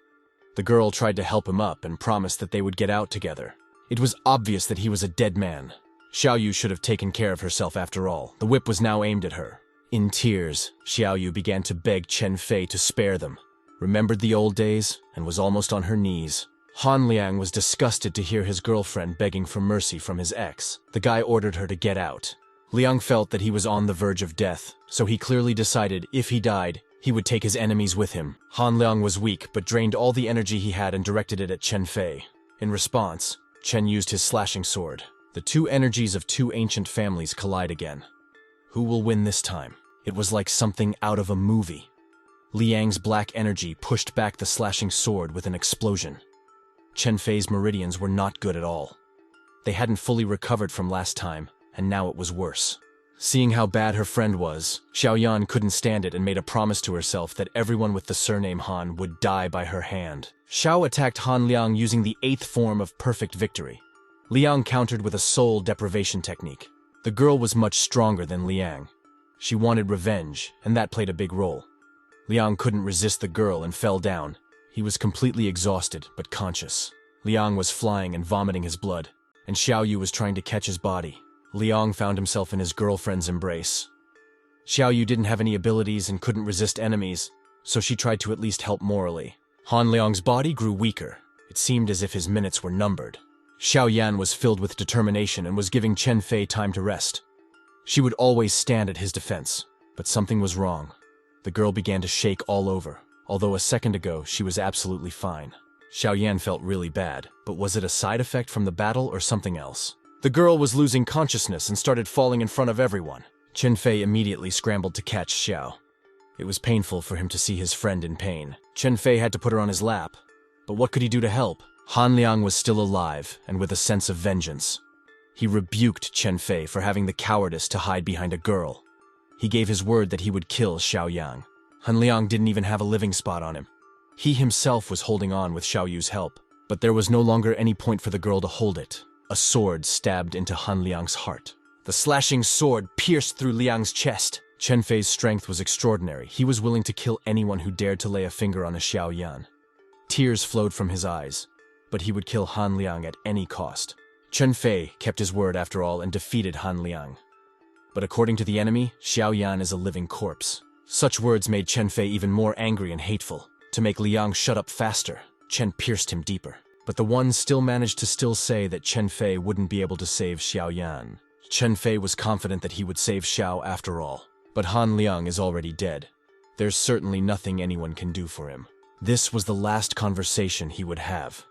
The girl tried to help him up and promised that they would get out together. It was obvious that he was a dead man. Xiao Yu should have taken care of herself after all. The whip was now aimed at her. In tears, Xiao Yu began to beg Chen Fei to spare them, remembered the old days, and was almost on her knees. Han Liang was disgusted to hear his girlfriend begging for mercy from his ex. The guy ordered her to get out. Liang felt that he was on the verge of death, so he clearly decided if he died, he would take his enemies with him. Han Liang was weak but drained all the energy he had and directed it at Chen Fei. In response, Chen used his slashing sword. The two energies of two ancient families collide again. Who will win this time? It was like something out of a movie. Liang's black energy pushed back the slashing sword with an explosion. Chen Fei's meridians were not good at all. They hadn't fully recovered from last time, and now it was worse. Seeing how bad her friend was, Xiao Yan couldn't stand it and made a promise to herself that everyone with the surname Han would die by her hand. Xiao attacked Han Liang using the 8th form of perfect victory. Liang countered with a soul deprivation technique. The girl was much stronger than Liang. She wanted revenge, and that played a big role. Liang couldn't resist the girl and fell down. He was completely exhausted, but conscious. Liang was flying and vomiting his blood, and Xiao Yu was trying to catch his body. Liang found himself in his girlfriend's embrace. Xiao Yu didn't have any abilities and couldn't resist enemies, so she tried to at least help morally. Han Liang's body grew weaker. It seemed as if his minutes were numbered. Xiao Yan was filled with determination and was giving Chen Fei time to rest. She would always stand at his defense, but something was wrong. The girl began to shake all over, although a second ago she was absolutely fine. Xiao Yan felt really bad, but was it a side effect from the battle or something else? The girl was losing consciousness and started falling in front of everyone. Chen Fei immediately scrambled to catch Xiao. It was painful for him to see his friend in pain. Chen Fei had to put her on his lap, but what could he do to help? Han Liang was still alive and with a sense of vengeance. He rebuked Chen Fei for having the cowardice to hide behind a girl. He gave his word that he would kill Xiao Yang. Han Liang didn't even have a living spot on him. He himself was holding on with Xiao Yu's help, but there was no longer any point for the girl to hold it. A sword stabbed into Han Liang's heart. The slashing sword pierced through Liang's chest. Chen Fei's strength was extraordinary. He was willing to kill anyone who dared to lay a finger on a Xiao Yan. Tears flowed from his eyes, but he would kill Han Liang at any cost. Chen Fei kept his word after all and defeated Han Liang. But according to the enemy, Xiao Yan is a living corpse. Such words made Chen Fei even more angry and hateful. To make Liang shut up faster, Chen pierced him deeper. But the one still managed to say that Chen Fei wouldn't be able to save Xiao Yan. Chen Fei was confident that he would save Xiao after all. But Han Liang is already dead. There's certainly nothing anyone can do for him. This was the last conversation he would have.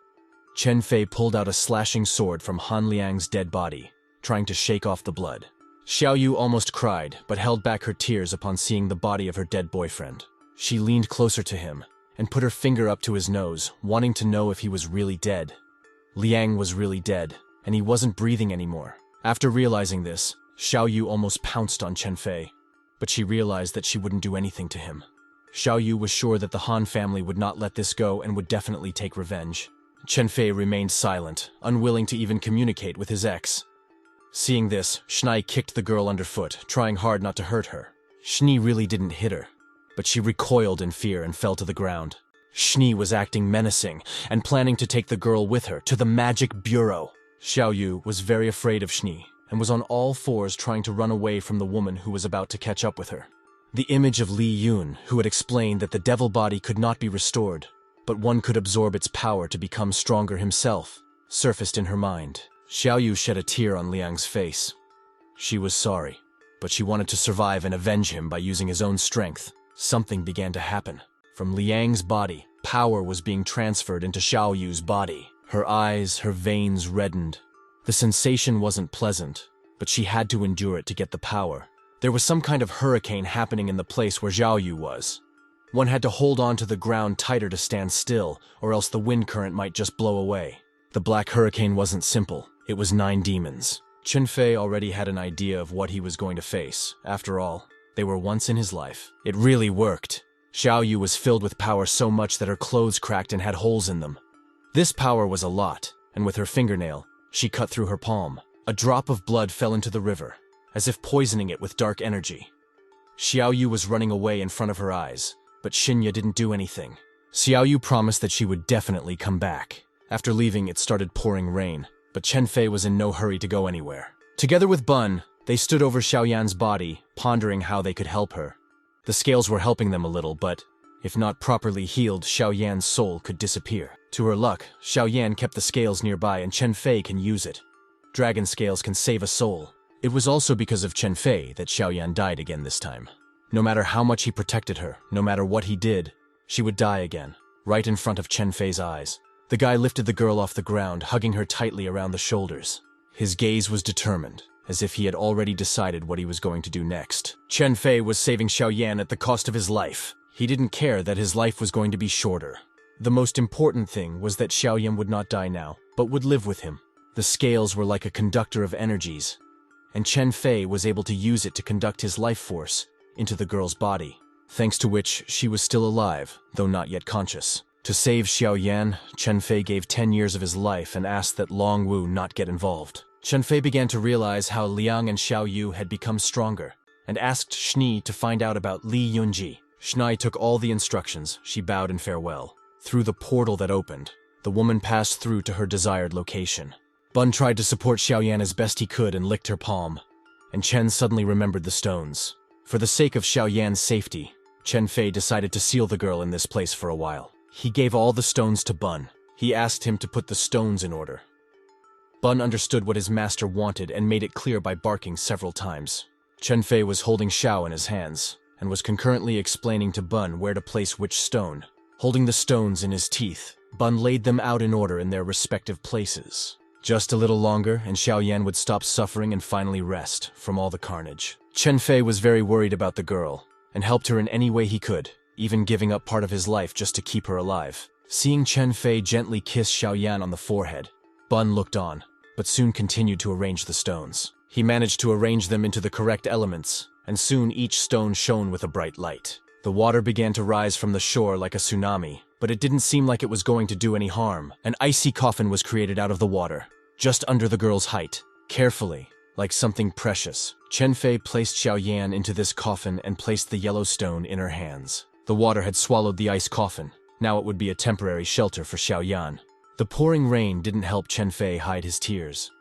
Chen Fei pulled out a slashing sword from Han Liang's dead body, trying to shake off the blood. Xiao Yu almost cried, but held back her tears upon seeing the body of her dead boyfriend. She leaned closer to him, and put her finger up to his nose, wanting to know if he was really dead. Liang was really dead, and he wasn't breathing anymore. After realizing this, Xiaoyu almost pounced on Chen Fei, but she realized that she wouldn't do anything to him. Xiaoyu was sure that the Han family would not let this go and would definitely take revenge. Chen Fei remained silent, unwilling to even communicate with his ex. Seeing this, Schnei kicked the girl underfoot, trying hard not to hurt her. Schnee really didn't hit her, but she recoiled in fear and fell to the ground. Schnee was acting menacing and planning to take the girl with her to the Magic Bureau. Xiaoyu was very afraid of Schnee and was on all fours trying to run away from the woman who was about to catch up with her. The image of Li Yun, who had explained that the devil body could not be restored, but one could absorb its power to become stronger himself, surfaced in her mind. Xiaoyu shed a tear on Liang's face. She was sorry, but she wanted to survive and avenge him by using his own strength. Something began to happen. From Liang's body, power was being transferred into Xiaoyu's body. Her eyes, her veins reddened. The sensation wasn't pleasant, but she had to endure it to get the power. There was some kind of hurricane happening in the place where Xiaoyu was. One had to hold on to the ground tighter to stand still, or else the wind current might just blow away. The black hurricane wasn't simple. It was 9 demons. Chen Fei already had an idea of what he was going to face. After all, they were once in his life. It really worked. Xiaoyu was filled with power so much that her clothes cracked and had holes in them. This power was a lot, and with her fingernail, she cut through her palm. A drop of blood fell into the river, as if poisoning it with dark energy. Xiaoyu was running away in front of her eyes, but Shinya didn't do anything. Xiaoyu promised that she would definitely come back. After leaving, it started pouring rain, but Chen Fei was in no hurry to go anywhere. Together with Bun, they stood over Xiaoyan's body, pondering how they could help her. The scales were helping them a little, but if not properly healed, Xiaoyan's soul could disappear. To her luck, Xiaoyan kept the scales nearby and Chen Fei can use it. Dragon scales can save a soul. It was also because of Chen Fei that Xiaoyan died again this time. No matter how much he protected her, no matter what he did, she would die again, right in front of Chen Fei's eyes. The guy lifted the girl off the ground, hugging her tightly around the shoulders. His gaze was determined, as if he had already decided what he was going to do next. Chen Fei was saving Xiaoyan at the cost of his life. He didn't care that his life was going to be shorter. The most important thing was that Xiaoyan would not die now, but would live with him. The scales were like a conductor of energies, and Chen Fei was able to use it to conduct his life force into the girl's body, thanks to which she was still alive, though not yet conscious. To save Xiaoyan, Chen Fei gave 10 years of his life and asked that Long Wu not get involved. Chen Fei began to realize how Liang and Xiaoyu had become stronger, and asked Schnee to find out about Li Yunji. Schnei took all the instructions. She bowed in farewell. Through the portal that opened, the woman passed through to her desired location. Bun tried to support Xiaoyan as best he could and licked her palm, and Chen suddenly remembered the stones. For the sake of Xiaoyan's safety, Chen Fei decided to seal the girl in this place for a while. He gave all the stones to Bun. He asked him to put the stones in order. Bun understood what his master wanted and made it clear by barking several times. Chen Fei was holding Xiao in his hands, and was concurrently explaining to Bun where to place which stone. Holding the stones in his teeth, Bun laid them out in order in their respective places. Just a little longer, and Xiaoyan would stop suffering and finally rest from all the carnage. Chen Fei was very worried about the girl, and helped her in any way he could, even giving up part of his life just to keep her alive. Seeing Chen Fei gently kiss Xiaoyan on the forehead, Bun looked on, but soon continued to arrange the stones. He managed to arrange them into the correct elements, and soon each stone shone with a bright light. The water began to rise from the shore like a tsunami, but it didn't seem like it was going to do any harm. An icy coffin was created out of the water, just under the girl's height. Carefully, like something precious, Chen Fei placed Xiaoyan into this coffin and placed the yellow stone in her hands. The water had swallowed the ice coffin. Now it would be a temporary shelter for Xiaoyan. The pouring rain didn't help Chen Fei hide his tears.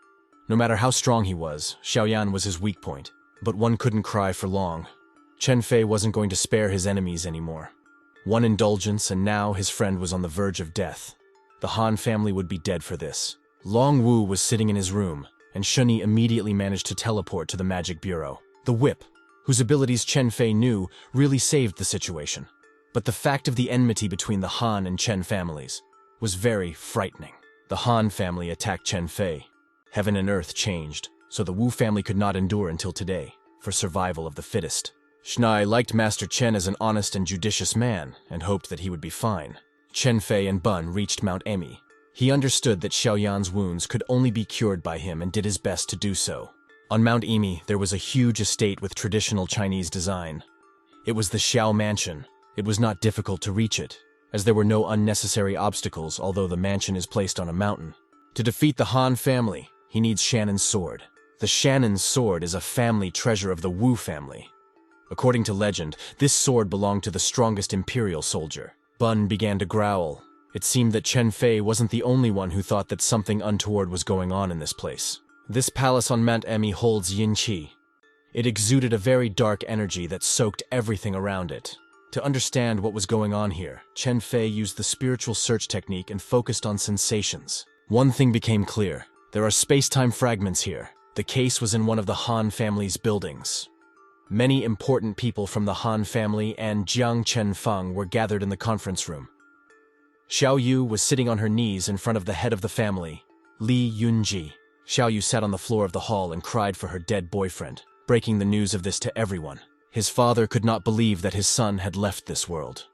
No matter how strong he was, Xiaoyan was his weak point. But one couldn't cry for long. Chen Fei wasn't going to spare his enemies anymore. One indulgence, and now his friend was on the verge of death. The Han family would be dead for this. Long Wu was sitting in his room, and Shunyi immediately managed to teleport to the Magic Bureau. The whip, whose abilities Chen Fei knew, really saved the situation. But the fact of the enmity between the Han and Chen families was very frightening. The Han family attacked Chen Fei. Heaven and earth changed, so the Wu family could not endure until today, for survival of the fittest. Schnai liked Master Chen as an honest and judicious man, and hoped that he would be fine. Chen Fei and Bun reached Mount Emi. He understood that Xiaoyan's wounds could only be cured by him and did his best to do so. On Mount Emi, there was a huge estate with traditional Chinese design. It was the Xiao Mansion. It was not difficult to reach it, as there were no unnecessary obstacles, although the mansion is placed on a mountain. To defeat the Han family, he needs Shannon's sword. The Shannon's sword is a family treasure of the Wu family. According to legend, this sword belonged to the strongest imperial soldier. Bun began to growl. It seemed that Chen Fei wasn't the only one who thought that something untoward was going on in this place. This palace on Mount Emi holds yin qi. It exuded a very dark energy that soaked everything around it. To understand what was going on here, Chen Fei used the spiritual search technique and focused on sensations. One thing became clear. There are space-time fragments here. The case was in one of the Han family's buildings. Many important people from the Han family and Jiang Chenfeng were gathered in the conference room. Xiao Yu was sitting on her knees in front of the head of the family, Li Yunji. Xiao Yu sat on the floor of the hall and cried for her dead boyfriend, breaking the news of this to everyone. His father could not believe that his son had left this world.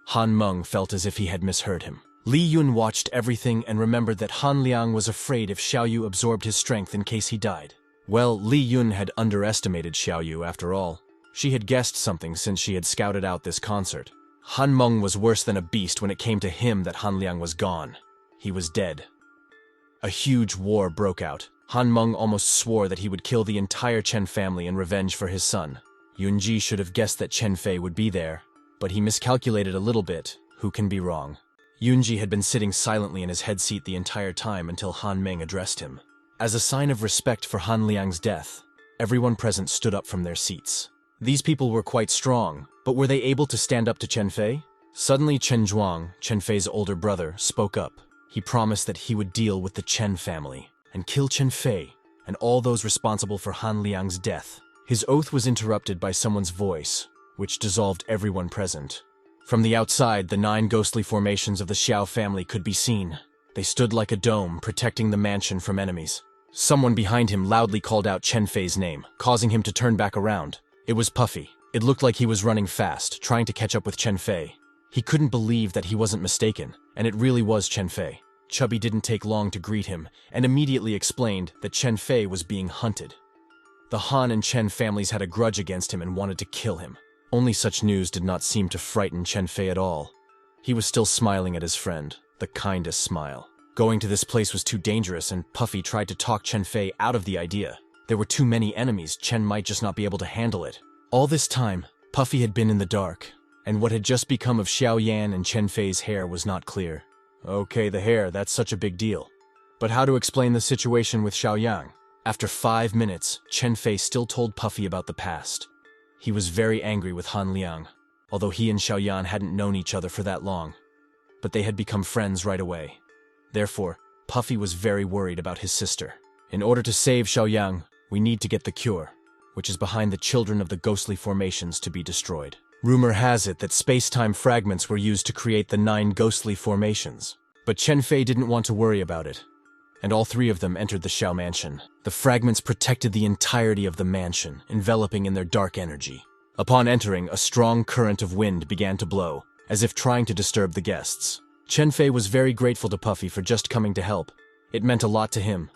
Han Meng felt as if he had misheard him. Li Yun watched everything and remembered that Han Liang was afraid if Xiao Yu absorbed his strength in case he died. Well, Li Yun had underestimated Xiao Yu after all. She had guessed something since she had scouted out this concert. Han Meng was worse than a beast when it came to him that Han Liang was gone. He was dead. A huge war broke out. Han Meng almost swore that he would kill the entire Chen family in revenge for his son. Yunji should have guessed that Chen Fei would be there, but he miscalculated a little bit. Who can be wrong? Yunji had been sitting silently in his head seat the entire time until Han Meng addressed him. As a sign of respect for Han Liang's death, everyone present stood up from their seats. These people were quite strong, but were they able to stand up to Chen Fei? Suddenly Chen Zhuang, Chen Fei's older brother, spoke up. He promised that he would deal with the Chen family and kill Chen Fei and all those responsible for Han Liang's death. His oath was interrupted by someone's voice, which dissolved everyone present. From the outside, the 9 ghostly formations of the Xiao family could be seen. They stood like a dome, protecting the mansion from enemies. Someone behind him loudly called out Chen Fei's name, causing him to turn back around. It was Puffy. It looked like he was running fast, trying to catch up with Chen Fei. He couldn't believe that he wasn't mistaken, and it really was Chen Fei. Chubby didn't take long to greet him, and immediately explained that Chen Fei was being hunted. The Han and Chen families had a grudge against him and wanted to kill him. Only such news did not seem to frighten Chen Fei at all. He was still smiling at his friend, the kindest smile. Going to this place was too dangerous, and Puffy tried to talk Chen Fei out of the idea. There were too many enemies. Chen might just not be able to handle it. All this time, Puffy had been in the dark, and what had just become of Xiao Yan and Chen Fei's hair was not clear. Okay, the hair, that's such a big deal. But how to explain the situation with Xiao Yang? After 5 minutes, Chen Fei still told Puffy about the past. He was very angry with Han Liang, although he and Xiao Yan hadn't known each other for that long. But they had become friends right away. Therefore, Puffy was very worried about his sister. In order to save Xiao Yang, we need to get the cure, which is behind the children of the ghostly formations to be destroyed. Rumor has it that space-time fragments were used to create the 9 ghostly formations. But Chen Fei didn't want to worry about it, and all 3 of them entered the Xiao Mansion. The fragments protected the entirety of the mansion, enveloping in their dark energy. Upon entering, a strong current of wind began to blow, as if trying to disturb the guests. Chen Fei was very grateful to Puffy for just coming to help. It meant a lot to him.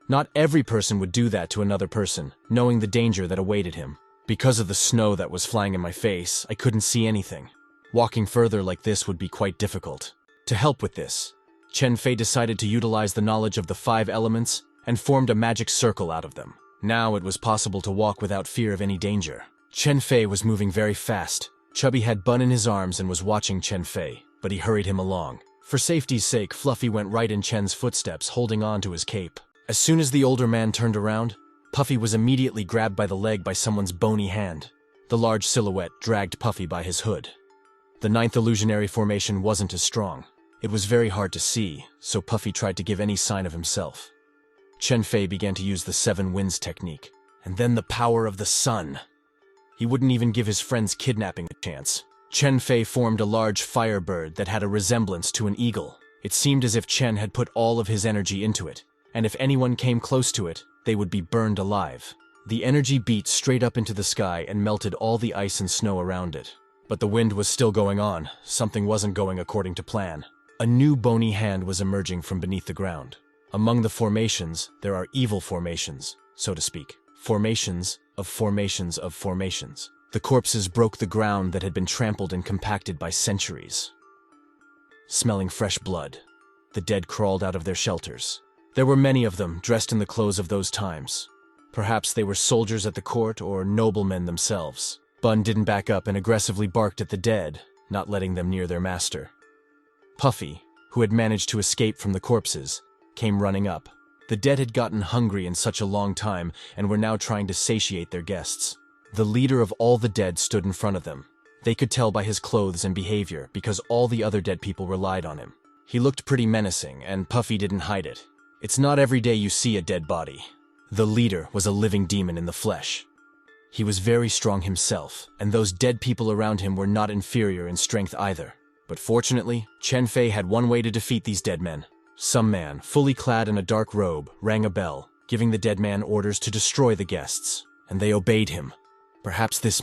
Not every person would do that to another person, knowing the danger that awaited him. Because of the snow that was flying in my face, I couldn't see anything. Walking further like this would be quite difficult. To help with this, Chen Fei decided to utilize the knowledge of the 5 elements and formed a magic circle out of them. Now it was possible to walk without fear of any danger. Chen Fei was moving very fast. Chubby had Bun in his arms and was watching Chen Fei, but he hurried him along. For safety's sake, Fluffy went right in Chen's footsteps, holding on to his cape. As soon as the older man turned around, Puffy was immediately grabbed by the leg by someone's bony hand. The large silhouette dragged Puffy by his hood. The 9th illusionary formation wasn't as strong. It was very hard to see, so Puffy tried to give any sign of himself. Chen Fei began to use the 7 winds technique, and then the power of the sun. He wouldn't even give his friend's kidnapping a chance. Chen Fei formed a large firebird that had a resemblance to an eagle. It seemed as if Chen had put all of his energy into it, and if anyone came close to it, they would be burned alive. The energy beat straight up into the sky and melted all the ice and snow around it. But the wind was still going on. Something wasn't going according to plan. A new bony hand was emerging from beneath the ground. Among the formations, there are evil formations, so to speak. Formations of formations of formations. The corpses broke the ground that had been trampled and compacted by centuries. Smelling fresh blood, the dead crawled out of their shelters. There were many of them, dressed in the clothes of those times. Perhaps they were soldiers at the court or noblemen themselves. Bun didn't back up and aggressively barked at the dead, not letting them near their master. Puffy, who had managed to escape from the corpses, came running up. The dead had gotten hungry in such a long time and were now trying to satiate their guests. The leader of all the dead stood in front of them. They could tell by his clothes and behavior because all the other dead people relied on him. He looked pretty menacing, and Puffy didn't hide it. It's not every day you see a dead body. The leader was a living demon in the flesh. He was very strong himself, and those dead people around him were not inferior in strength either. But fortunately, Chen Fei had one way to defeat these dead men. Some man, fully clad in a dark robe, rang a bell, giving the dead man orders to destroy the guests, and they obeyed him. Perhaps this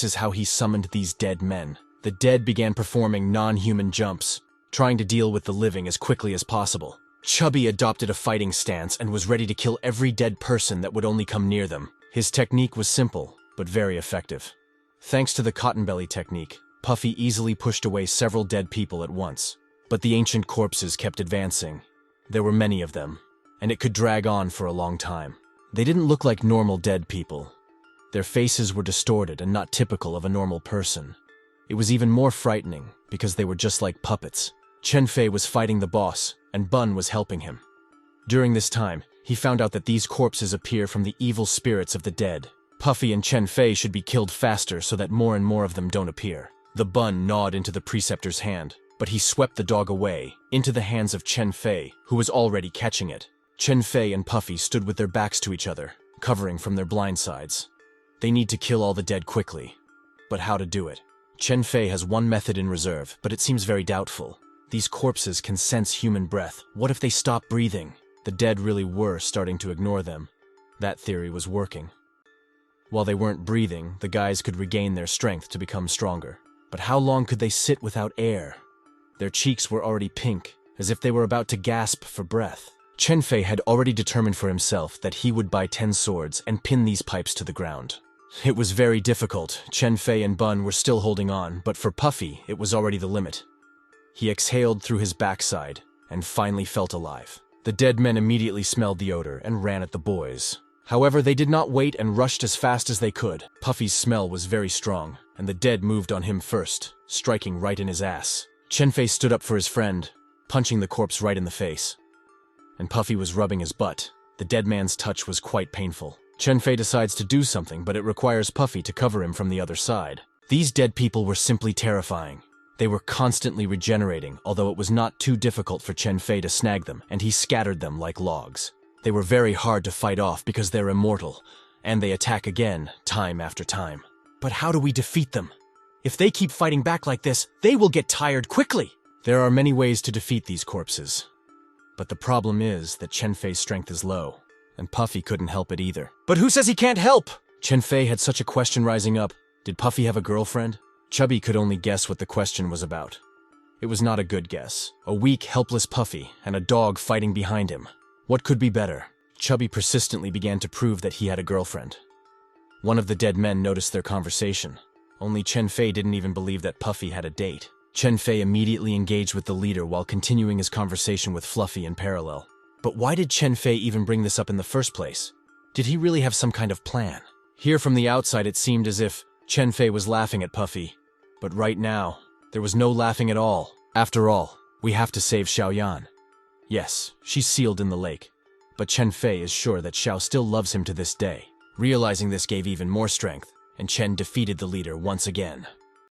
is how he summoned these dead men. The dead began performing non-human jumps, trying to deal with the living as quickly as possible. Chubby adopted a fighting stance and was ready to kill every dead person that would only come near them. His technique was simple, but very effective. Thanks to the cotton belly technique, Puffy easily pushed away several dead people at once. But the ancient corpses kept advancing. There were many of them, and it could drag on for a long time. They didn't look like normal dead people. Their faces were distorted and not typical of a normal person. It was even more frightening because they were just like puppets. Chen Fei was fighting the boss, and Bun was helping him. During this time, he found out that these corpses appear from the evil spirits of the dead. Puffy and Chen Fei should be killed faster so that more and more of them don't appear. The Bun gnawed into the preceptor's hand, but he swept the dog away, into the hands of Chen Fei, who was already catching it. Chen Fei and Puffy stood with their backs to each other, covering from their blind sides. They need to kill all the dead quickly. But how to do it? Chen Fei has one method in reserve, but it seems very doubtful. These corpses can sense human breath. What if they stop breathing? The dead really were starting to ignore them. That theory was working. While they weren't breathing, the guys could regain their strength to become stronger. But how long could they sit without air? Their cheeks were already pink, as if they were about to gasp for breath. Chen Fei had already determined for himself that he would buy 10 swords and pin these pipes to the ground. It was very difficult. Chen Fei and Bun were still holding on, but for Puffy, it was already the limit. He exhaled through his backside and finally felt alive. The dead men immediately smelled the odor and ran at the boys. However, they did not wait and rushed as fast as they could. Puffy's smell was very strong, and the dead moved on him first, striking right in his ass. Chen Fei stood up for his friend, punching the corpse right in the face. And Puffy was rubbing his butt. The dead man's touch was quite painful. Chen Fei decides to do something, but it requires Puffy to cover him from the other side. These dead people were simply terrifying. They were constantly regenerating, although it was not too difficult for Chen Fei to snag them, and he scattered them like logs. They were very hard to fight off because they're immortal, and they attack again, time after time. But how do we defeat them? If they keep fighting back like this, they will get tired quickly. There are many ways to defeat these corpses. But the problem is that Chen Fei's strength is low, and Puffy couldn't help it either. But who says he can't help? Chen Fei had such a question rising up. Did Puffy have a girlfriend? Chubby could only guess what the question was about. It was not a good guess. A weak, helpless Puffy, and a dog fighting behind him. What could be better? Chubby persistently began to prove that he had a girlfriend. One of the dead men noticed their conversation. Only Chen Fei didn't even believe that Puffy had a date. Chen Fei immediately engaged with the leader while continuing his conversation with Fluffy in parallel. But why did Chen Fei even bring this up in the first place? Did he really have some kind of plan? Here from the outside it seemed as if Chen Fei was laughing at Puffy. But right now, there was no laughing at all. After all, we have to save Xiaoyan. Yes, she's sealed in the lake. But Chen Fei is sure that Xiao still loves him to this day. Realizing this gave even more strength, and Chen defeated the leader once again.